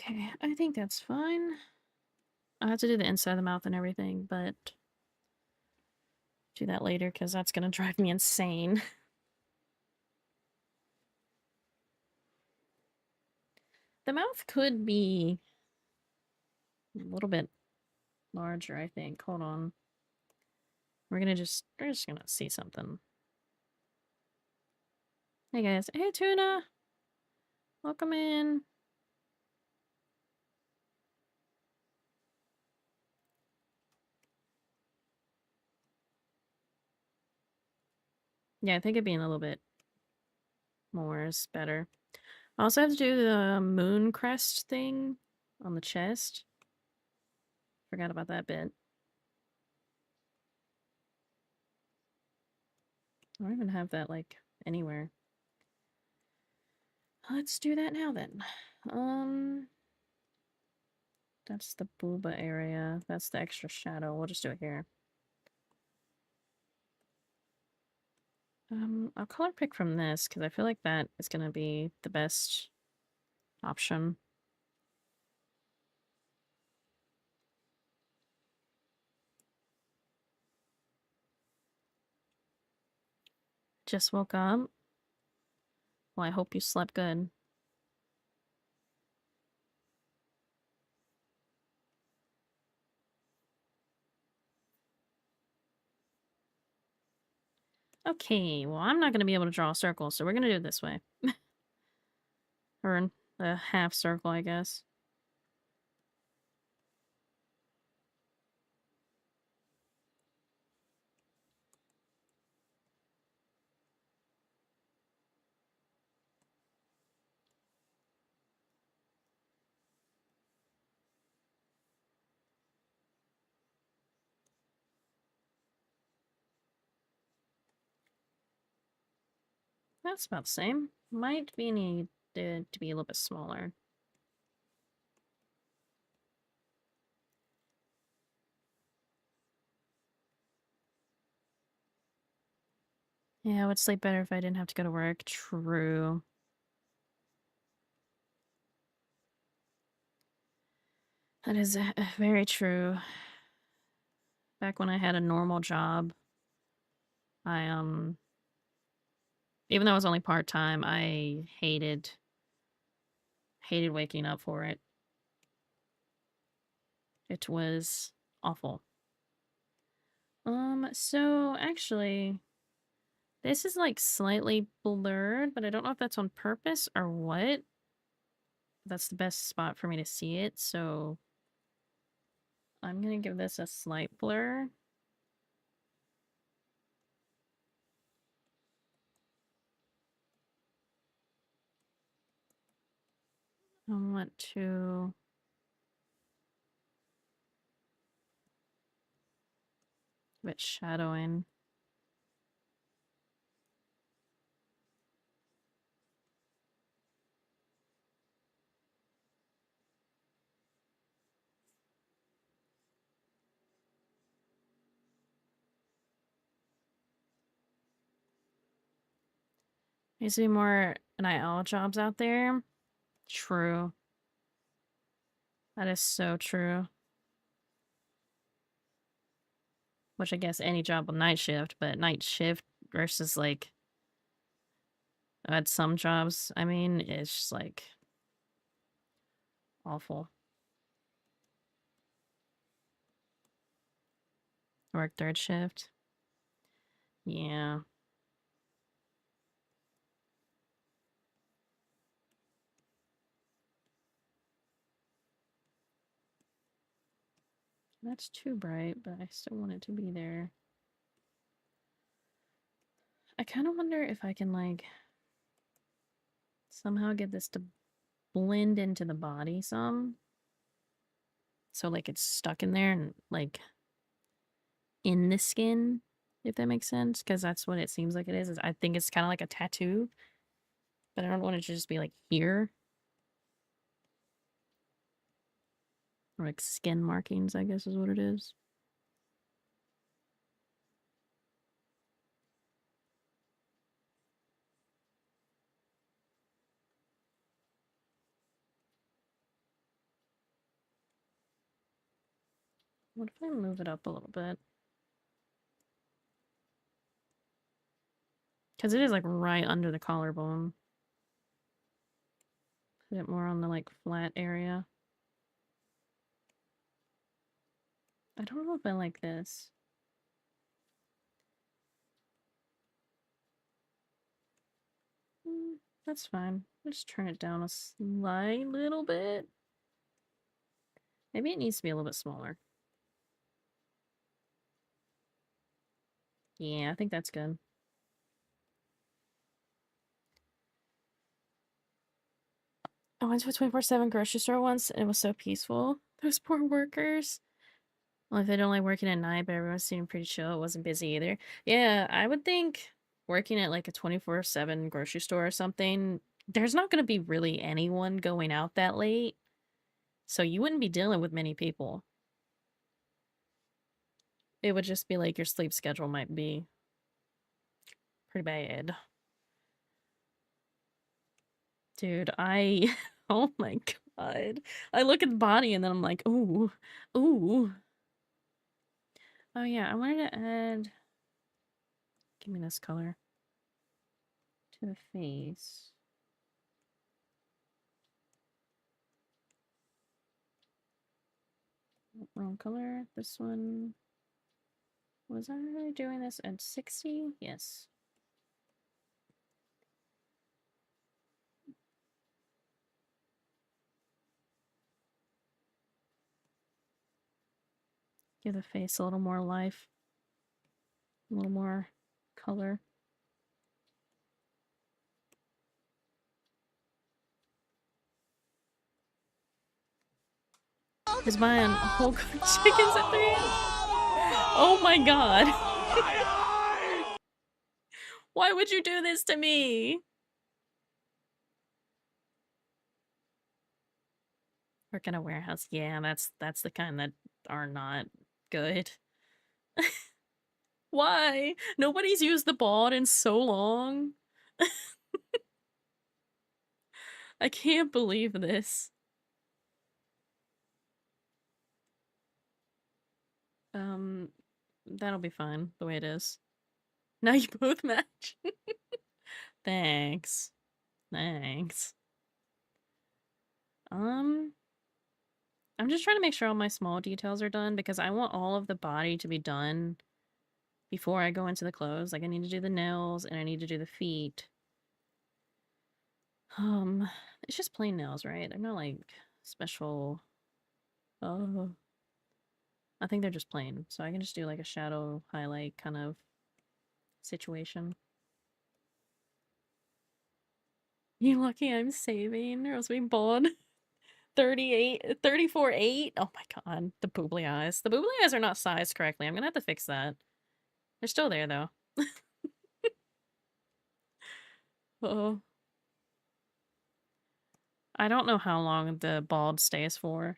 Okay, I think that's fine. I have to do the inside of the mouth and everything, but do that later because that's gonna drive me insane. The mouth could be a little bit larger, I think. Hold on. We're just gonna see something. Hey guys. Hey Tuna! Welcome in. Yeah, I think it being a little bit more is better. I also have to do the moon crest thing on the chest. Forgot about that bit. I don't even have that, like, anywhere. Let's do that now, then. That's the booba area. That's the extra shadow. We'll just do it here. I'll color pick from this, because I feel like that is going to be the best option. Just woke up? Well, I hope you slept good. Okay, well, I'm not gonna be able to draw a circle, so we're gonna do it this way. Or a half circle, I guess. That's about the same. Might be needed to be a little bit smaller. Yeah, I would sleep better if I didn't have to go to work. True. That is very true. Back when I had a normal job, I even though it was only part-time, I hated waking up for it. It was awful. So actually, this is like slightly blurred, but I don't know if that's on purpose or what. That's the best spot for me to see it, so I'm gonna give this a slight blur. I want to give it shadowing. Needs to be more NIL jobs out there. True. That is so true. Which I guess any job with night shift, but night shift versus like at some jobs, I mean, it's just like awful. Work third shift. Yeah. That's too bright, but I still want it to be there. I kind of wonder if I can like somehow get this to blend into the body some. So like it's stuck in there and like in the skin, if that makes sense. Because that's what it seems like it is. I think it's kind of like a tattoo, but I don't want it to just be like here. Or like skin markings, I guess is what it is. What if I move it up a little bit? Because it is like right under the collarbone. Put it more on the like flat area. I don't know if I like this. That's fine. Just turn it down a slight little bit. Maybe it needs to be a little bit smaller. Yeah, I think that's good. I went to a 24/7 grocery store once and it was so peaceful. Those poor workers. Well, if they're only working at night, but everyone seemed pretty chill. It wasn't busy either. Yeah, I would think working at like a 24/7 grocery store or something, there's not going to be really anyone going out that late. So you wouldn't be dealing with many people. It would just be like your sleep schedule might be pretty bad. Dude, oh my God. I look at the body and then I'm like, ooh, ooh. Oh yeah, I wanted to add, give me this color. to the face. Wrong color. This one. Was I really doing this at 60? Yes. Give the face a little more life. A little more color. Is buying whole cooked chickens at 3 a.m.? Oh my god. Why would you do this to me? Work in a warehouse. Yeah, that's the kind that are not good. Why? Nobody's used the bald in so long. I can't believe this. That'll be fine the way it is. Now you both match. Thanks. Thanks. I'm just trying to make sure all my small details are done because I want all of the body to be done before I go into the clothes. Like I need to do the nails and I need to do the feet. It's just plain nails, right? They're not like special. I think they're just plain. So I can just do like a shadow highlight kind of situation. You lucky I'm saving or else we bald. 34.8. Oh my god, the boobly eyes. The boobly eyes are not sized correctly. I'm gonna have to fix that. They're still there though. Oh. I don't know how long the bald stays for.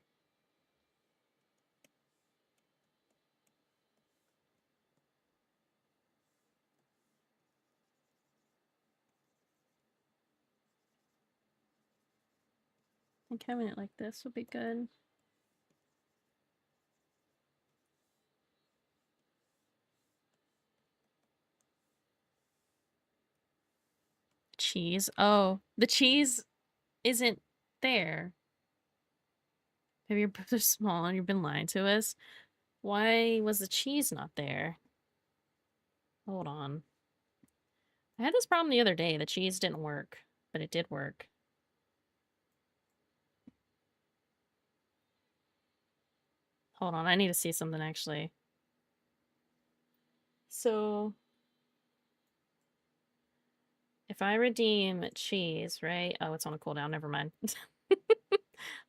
I think having it like this would be good. Cheese. Oh, the cheese isn't there. Maybe your boobs are small and you've been lying to us. Why was the cheese not there? Hold on. I had this problem the other day. The cheese didn't work, but it did work. Hold on, I need to see something actually. So, if I redeem cheese, right? Oh, it's on a cooldown. Never mind.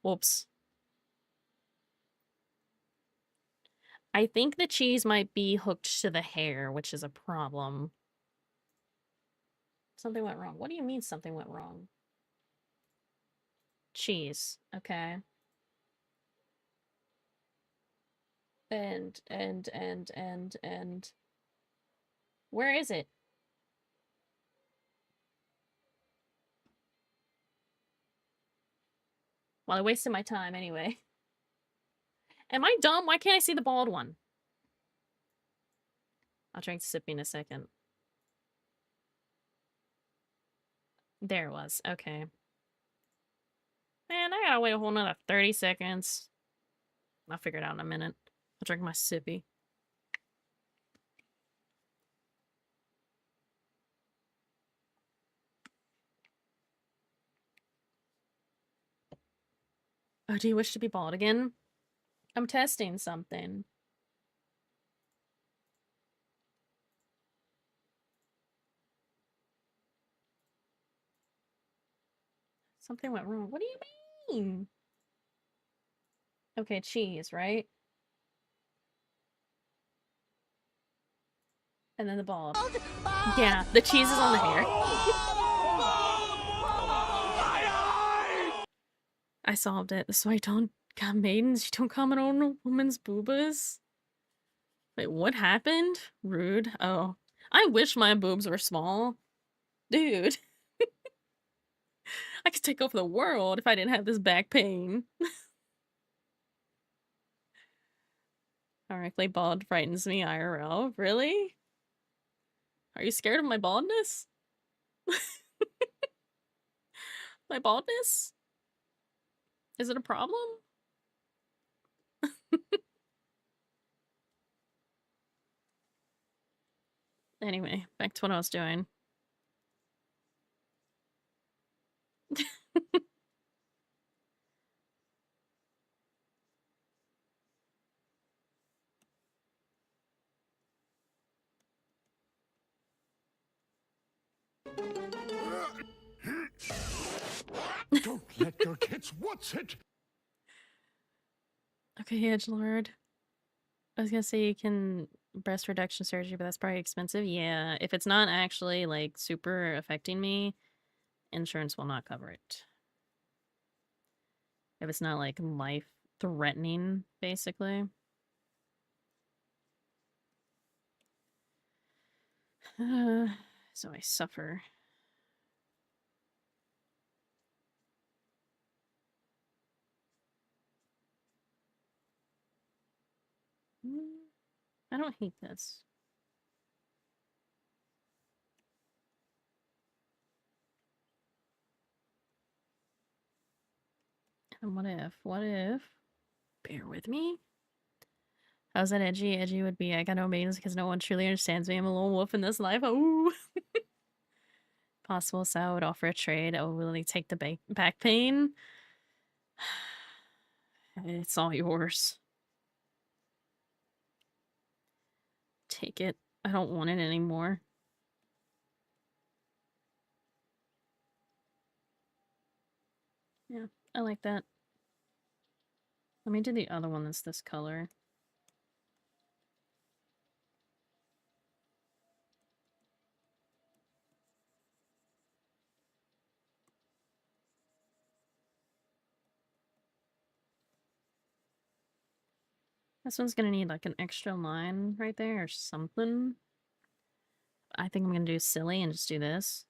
Whoops. I think the cheese might be hooked to the hair, which is a problem. Something went wrong. What do you mean something went wrong? Cheese. Okay. And where is it? Well, I wasted my time anyway. Am I dumb? Why can't I see the bald one? I'll drink the sippy in a second. There it was. Okay. Man, I gotta wait a whole nother 30 seconds. I'll figure it out in a minute. I'll drink my sippy. Oh, do you wish to be bald again? I'm testing something. Something went wrong. What do you mean? Okay, cheese, right? And then the bald. Yeah, the cheese is on the hair. I solved it. So I don't got maidens. You don't comment on a woman's boobas. Wait, what happened? Rude. Oh. I wish my boobs were small. Dude. I could take over the world if I didn't have this back pain. Directly bald frightens me IRL. Really? Are you scared of my baldness? My baldness? Is it a problem? Anyway, back to what I was doing. Don't let your kids watch it. Okay, edgelord. I was gonna say you can breast reduction surgery, but that's probably expensive. Yeah, if it's not actually like super affecting me, insurance will not cover it. If it's not like life threatening, basically. So I suffer. I don't hate this. And what if? What if? Bear with me. How's that edgy? Edgy would be I got no maidens because no one truly understands me. I'm a lone wolf in this life. Oh. Possible, so I would offer a trade. I would willingly take the back pain. It's all yours. Take it. I don't want it anymore. Yeah, I like that. Let me do the other one that's this color. This one's gonna need like an extra line right there or something. I think I'm gonna do silly and just do this.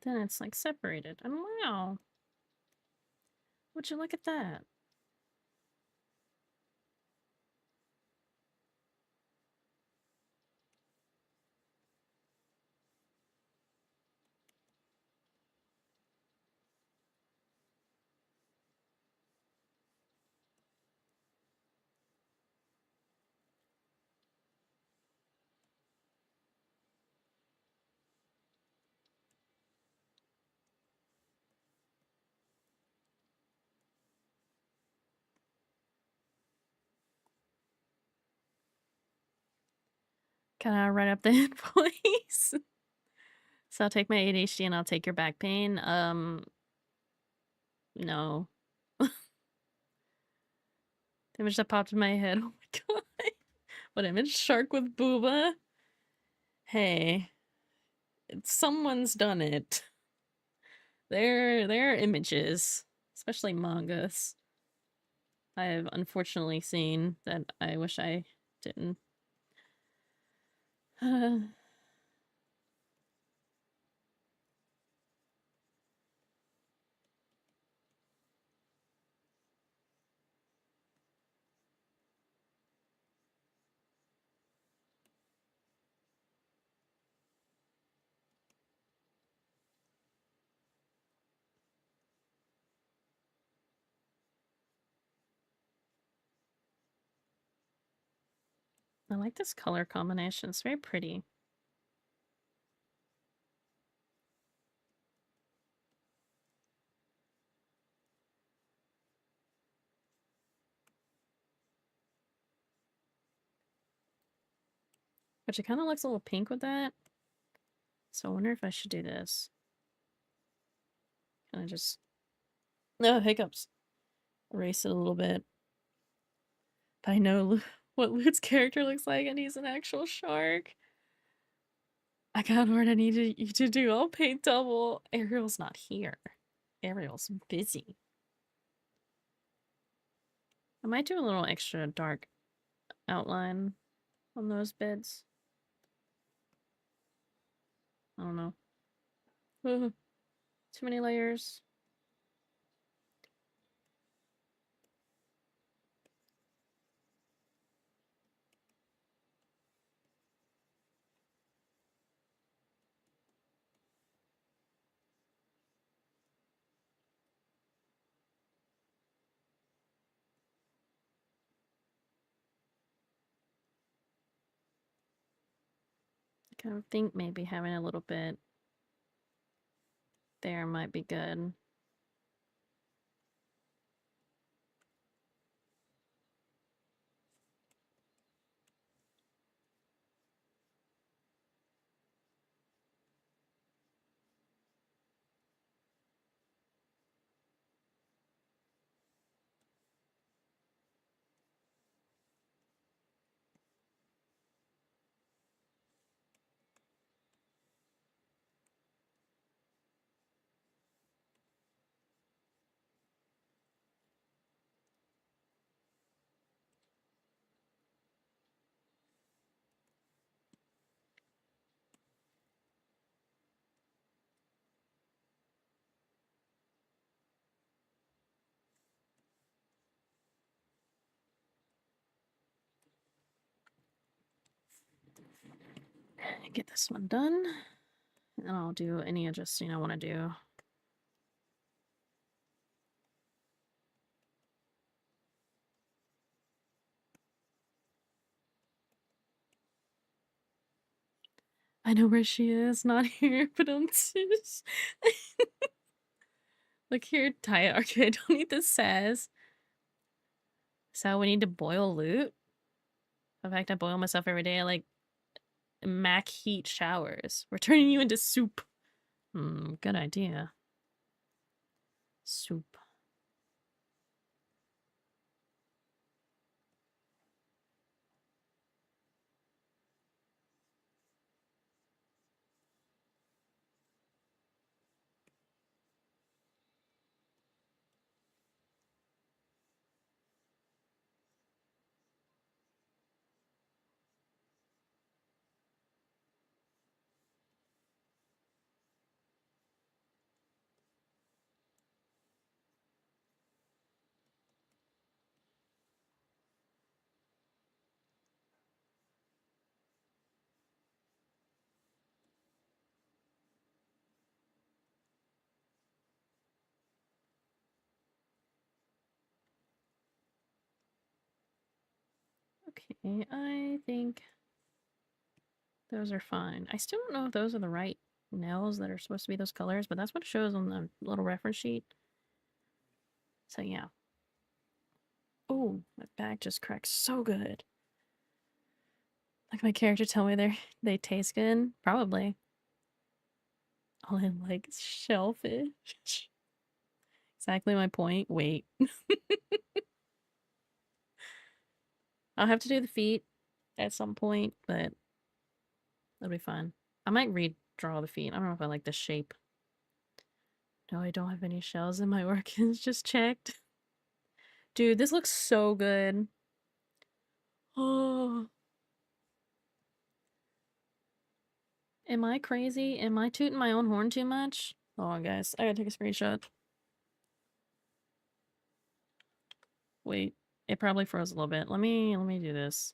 Then it's like separated. And wow. Would you look at that? Can I write up the invoice? So I'll take my ADHD and I'll take your back pain. No. The image that popped in my head. Oh my god. What image? Shark with booba? Hey. Someone's done it. There are images. Especially mangas. I have unfortunately seen that I wish I didn't. I like this color combination. It's very pretty. But it kind of looks a little pink with that. So I wonder if I should do this. Can I just... No, hiccups. Erase it a little bit. But I know what Lute's character looks like and he's an actual shark. I got what I needed you to do. I'll pay double. Ariel's not here. Ariel's busy. I might do a little extra dark outline on those bits. I don't know. Ugh, too many layers. I kind of think maybe having a little bit there might be good. Get this one done. And I'll do any adjusting I want to do. I know where she is, not here, but look here, Taya. Okay, I don't need the sass. So we need to boil loot. In fact, I boil myself every day. I like Mac heat showers. We're turning you into soup. Good idea. Soup. Okay, I think those are fine. I still don't know if those are the right nails that are supposed to be those colors, but that's what it shows on the little reference sheet. So yeah. Oh, my back just cracked so good. Like my character tell me they taste good? Probably. All in like shellfish. Exactly my point. Wait. I'll have to do the feet at some point, but that'll be fun. I might redraw the feet. I don't know if I like this shape. No, I don't have any shells in my organs. Just checked. Dude, this looks so good. Oh. Am I crazy? Am I tooting my own horn too much? Hold on, guys. I gotta take a screenshot. Wait. It probably froze a little bit. Let me do this.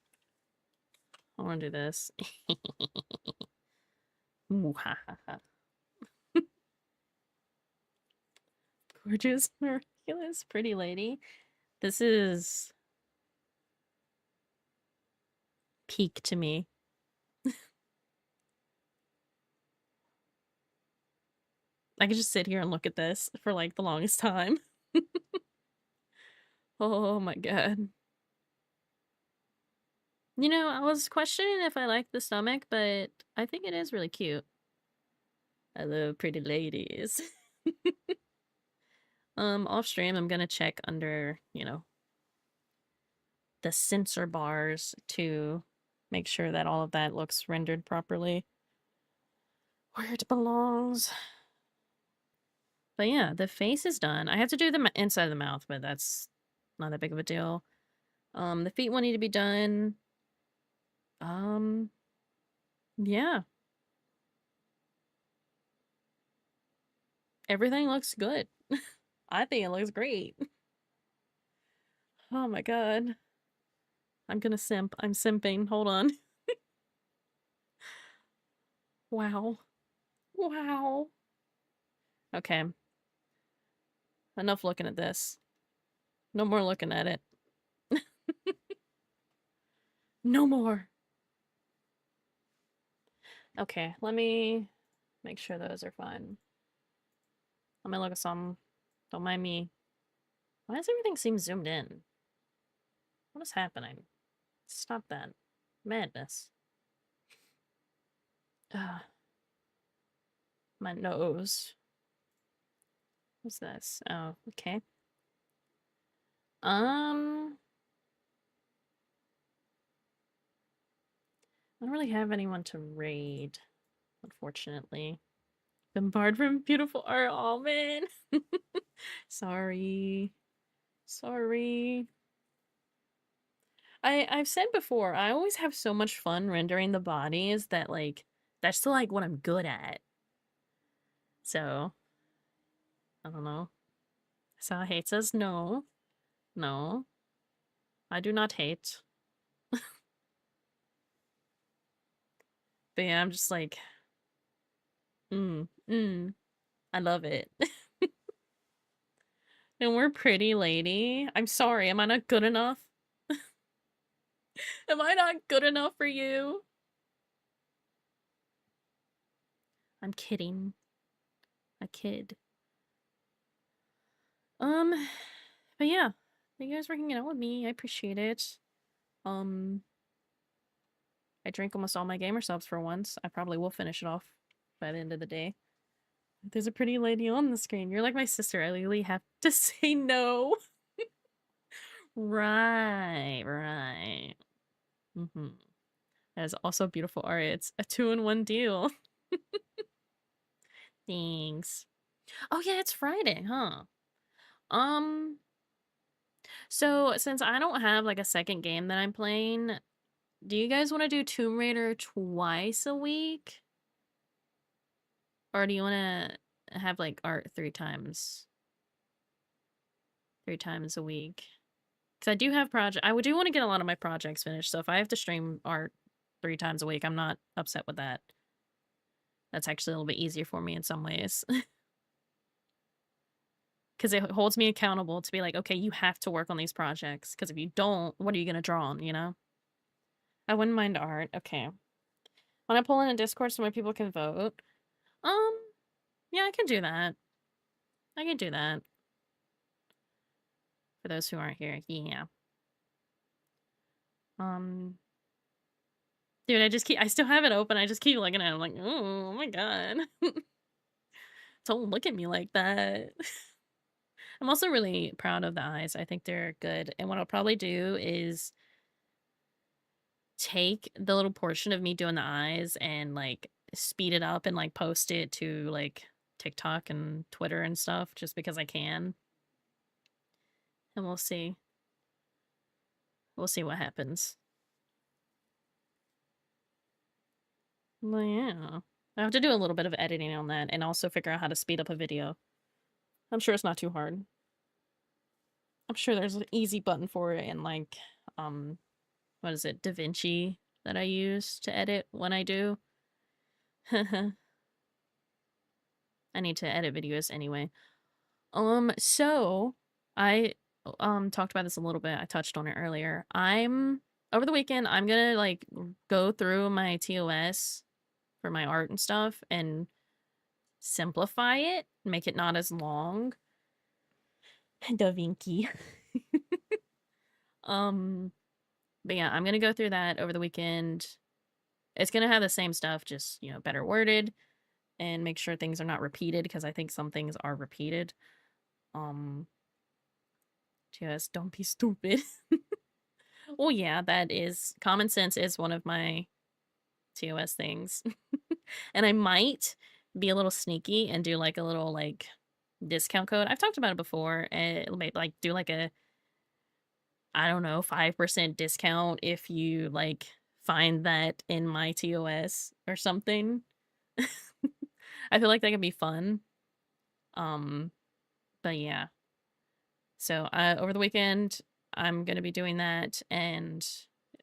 I wanna do this. Ooh, ha ha ha. Gorgeous, miraculous, pretty lady. This is peak to me. I could just sit here and look at this for like the longest time. Oh my god. You know, I was questioning if I like the stomach, but I think it is really cute. I love pretty ladies. Off stream, I'm gonna check under, you know, the sensor bars to make sure that all of that looks rendered properly where it belongs. But yeah, the face is done. I have to do the inside of the mouth, but that's not that big of a deal. The feet will need to be done. Yeah. Everything looks good. I think it looks great. Oh my god. I'm gonna simp. I'm simping. Hold on. Wow. Wow. Okay. Enough looking at this. No more looking at it. No more. Okay, let me make sure those are fine. Let me look at some. Don't mind me. Why does everything seem zoomed in? What is happening? Stop that. Madness. Ugh. My nose. What's this? Oh, okay. I don't really have anyone to raid, unfortunately. Been barred from beautiful art. Oh man. Sorry. Sorry. I've said before, I always have so much fun rendering the bodies that like that's still like what I'm good at. So I don't know. So hate says no. No. I do not hate. But yeah, I'm just like mm, mm. I love it. And we're pretty lady. I'm sorry, am I not good enough? Am I not good enough for you? I'm kidding. A kid. But yeah. Thank you guys for hanging out with me. I appreciate it. I drank almost all my gamer subs for once. I probably will finish it off by the end of the day. There's a pretty lady on the screen. You're like my sister. I legally have to say no. Right, right. That is also beautiful art. It's a 2-in-1 deal. Thanks. Oh yeah, it's Friday, huh? So since I don't have like a second game that I'm playing, do you guys want to do Tomb Raider twice a week? Or do you want to have like art 3 times? 3 times a week? Because I do have project. I do want to get a lot of my projects finished. So if I have to stream art 3 times a week, I'm not upset with that. That's actually a little bit easier for me in some ways. Because it holds me accountable to be like, okay, you have to work on these projects. Because if you don't, what are you going to draw on, you know? I wouldn't mind art. Okay. When I pull in a Discord so more people can vote. Yeah, I can do that. I can do that. For those who aren't here, yeah. Dude, I still have it open. I just keep looking at it. I'm like, oh my god. Don't look at me like that. I'm also really proud of the eyes. I think they're good. And what I'll probably do is take the little portion of me doing the eyes and like speed it up and like post it to like TikTok and Twitter and stuff just because I can. And we'll see. We'll see what happens. Well, yeah. I have to do a little bit of editing on that and also figure out how to speed up a video. I'm sure it's not too hard. I'm sure there's an easy button for it in like, what is it, DaVinci that I use to edit when I do. I need to edit videos anyway. So I talked about this a little bit. I touched on it earlier. Over the weekend, I'm gonna like go through my TOS for my art and stuff and simplify it, make it not as long. DaVinci. But yeah, I'm gonna go through that over the weekend. It's gonna have the same stuff, just, you know, better worded and make sure things are not repeated because I think some things are repeated. Just don't be stupid. Oh yeah, that is common sense is one of my TOS things. And I might be a little sneaky and do like a little like discount code. I've talked about it before and like do like a I don't know, 5% discount if you like find that in my TOS or something. I feel like that could be fun. But yeah. So over the weekend, I'm gonna be doing that and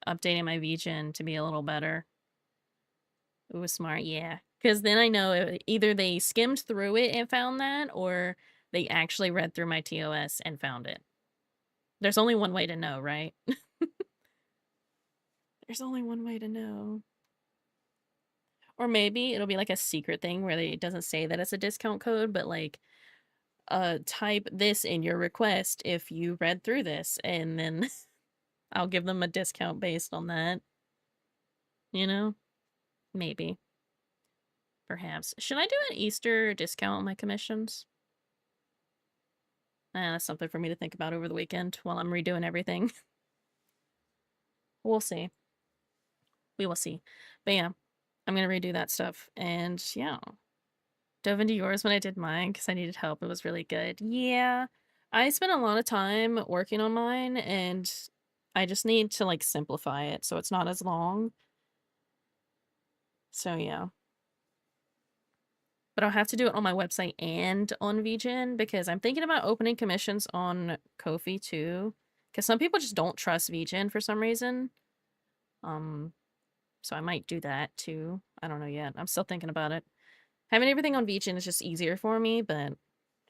updating my VGen to be a little better. It was smart, yeah. Because then I know either they skimmed through it and found that, or they actually read through my TOS and found it. There's only one way to know, right? There's only one way to know. Or maybe it'll be like a secret thing where it doesn't say that it's a discount code, but like, type this in your request if you read through this, and then I'll give them a discount based on that. You know? Maybe. Perhaps. Should I do an Easter discount on my commissions? That's something for me to think about over the weekend while I'm redoing everything. We'll see. We will see. But yeah, I'm gonna redo that stuff. And yeah, dove into yours when I did mine because I needed help. It was really good. Yeah, I spent a lot of time working on mine, and I just need to like simplify it so it's not as long. So yeah. But I'll have to do it on my website and on VGen because I'm thinking about opening commissions on Ko-fi too. Because some people just don't trust VGen for some reason. So I might do that too. I don't know yet. I'm still thinking about it. Having everything on VGen is just easier for me, but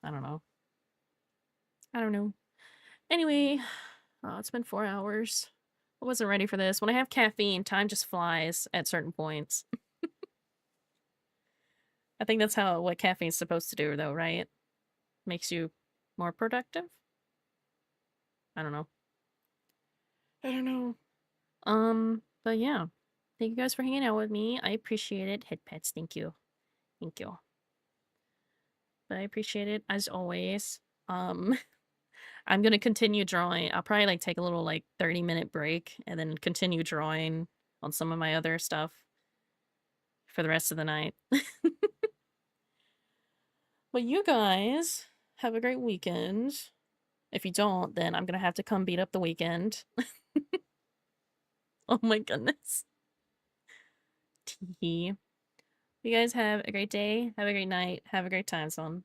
I don't know. I don't know. Anyway, it's been 4 hours. I wasn't ready for this. When I have caffeine, time just flies at certain points. I think that's what caffeine's supposed to do, though, right? Makes you more productive? I don't know. I don't know. But yeah. Thank you guys for hanging out with me. I appreciate it. Head pets, thank you. Thank you. But I appreciate it as always. Um I'm gonna continue drawing. I'll probably like take a little like 30-minute break and then continue drawing on some of my other stuff for the rest of the night. But you guys have a great weekend. If you don't, then I'm gonna have to come beat up the weekend. Oh my goodness. Tee. You guys have a great day, have a great night, have a great time, son.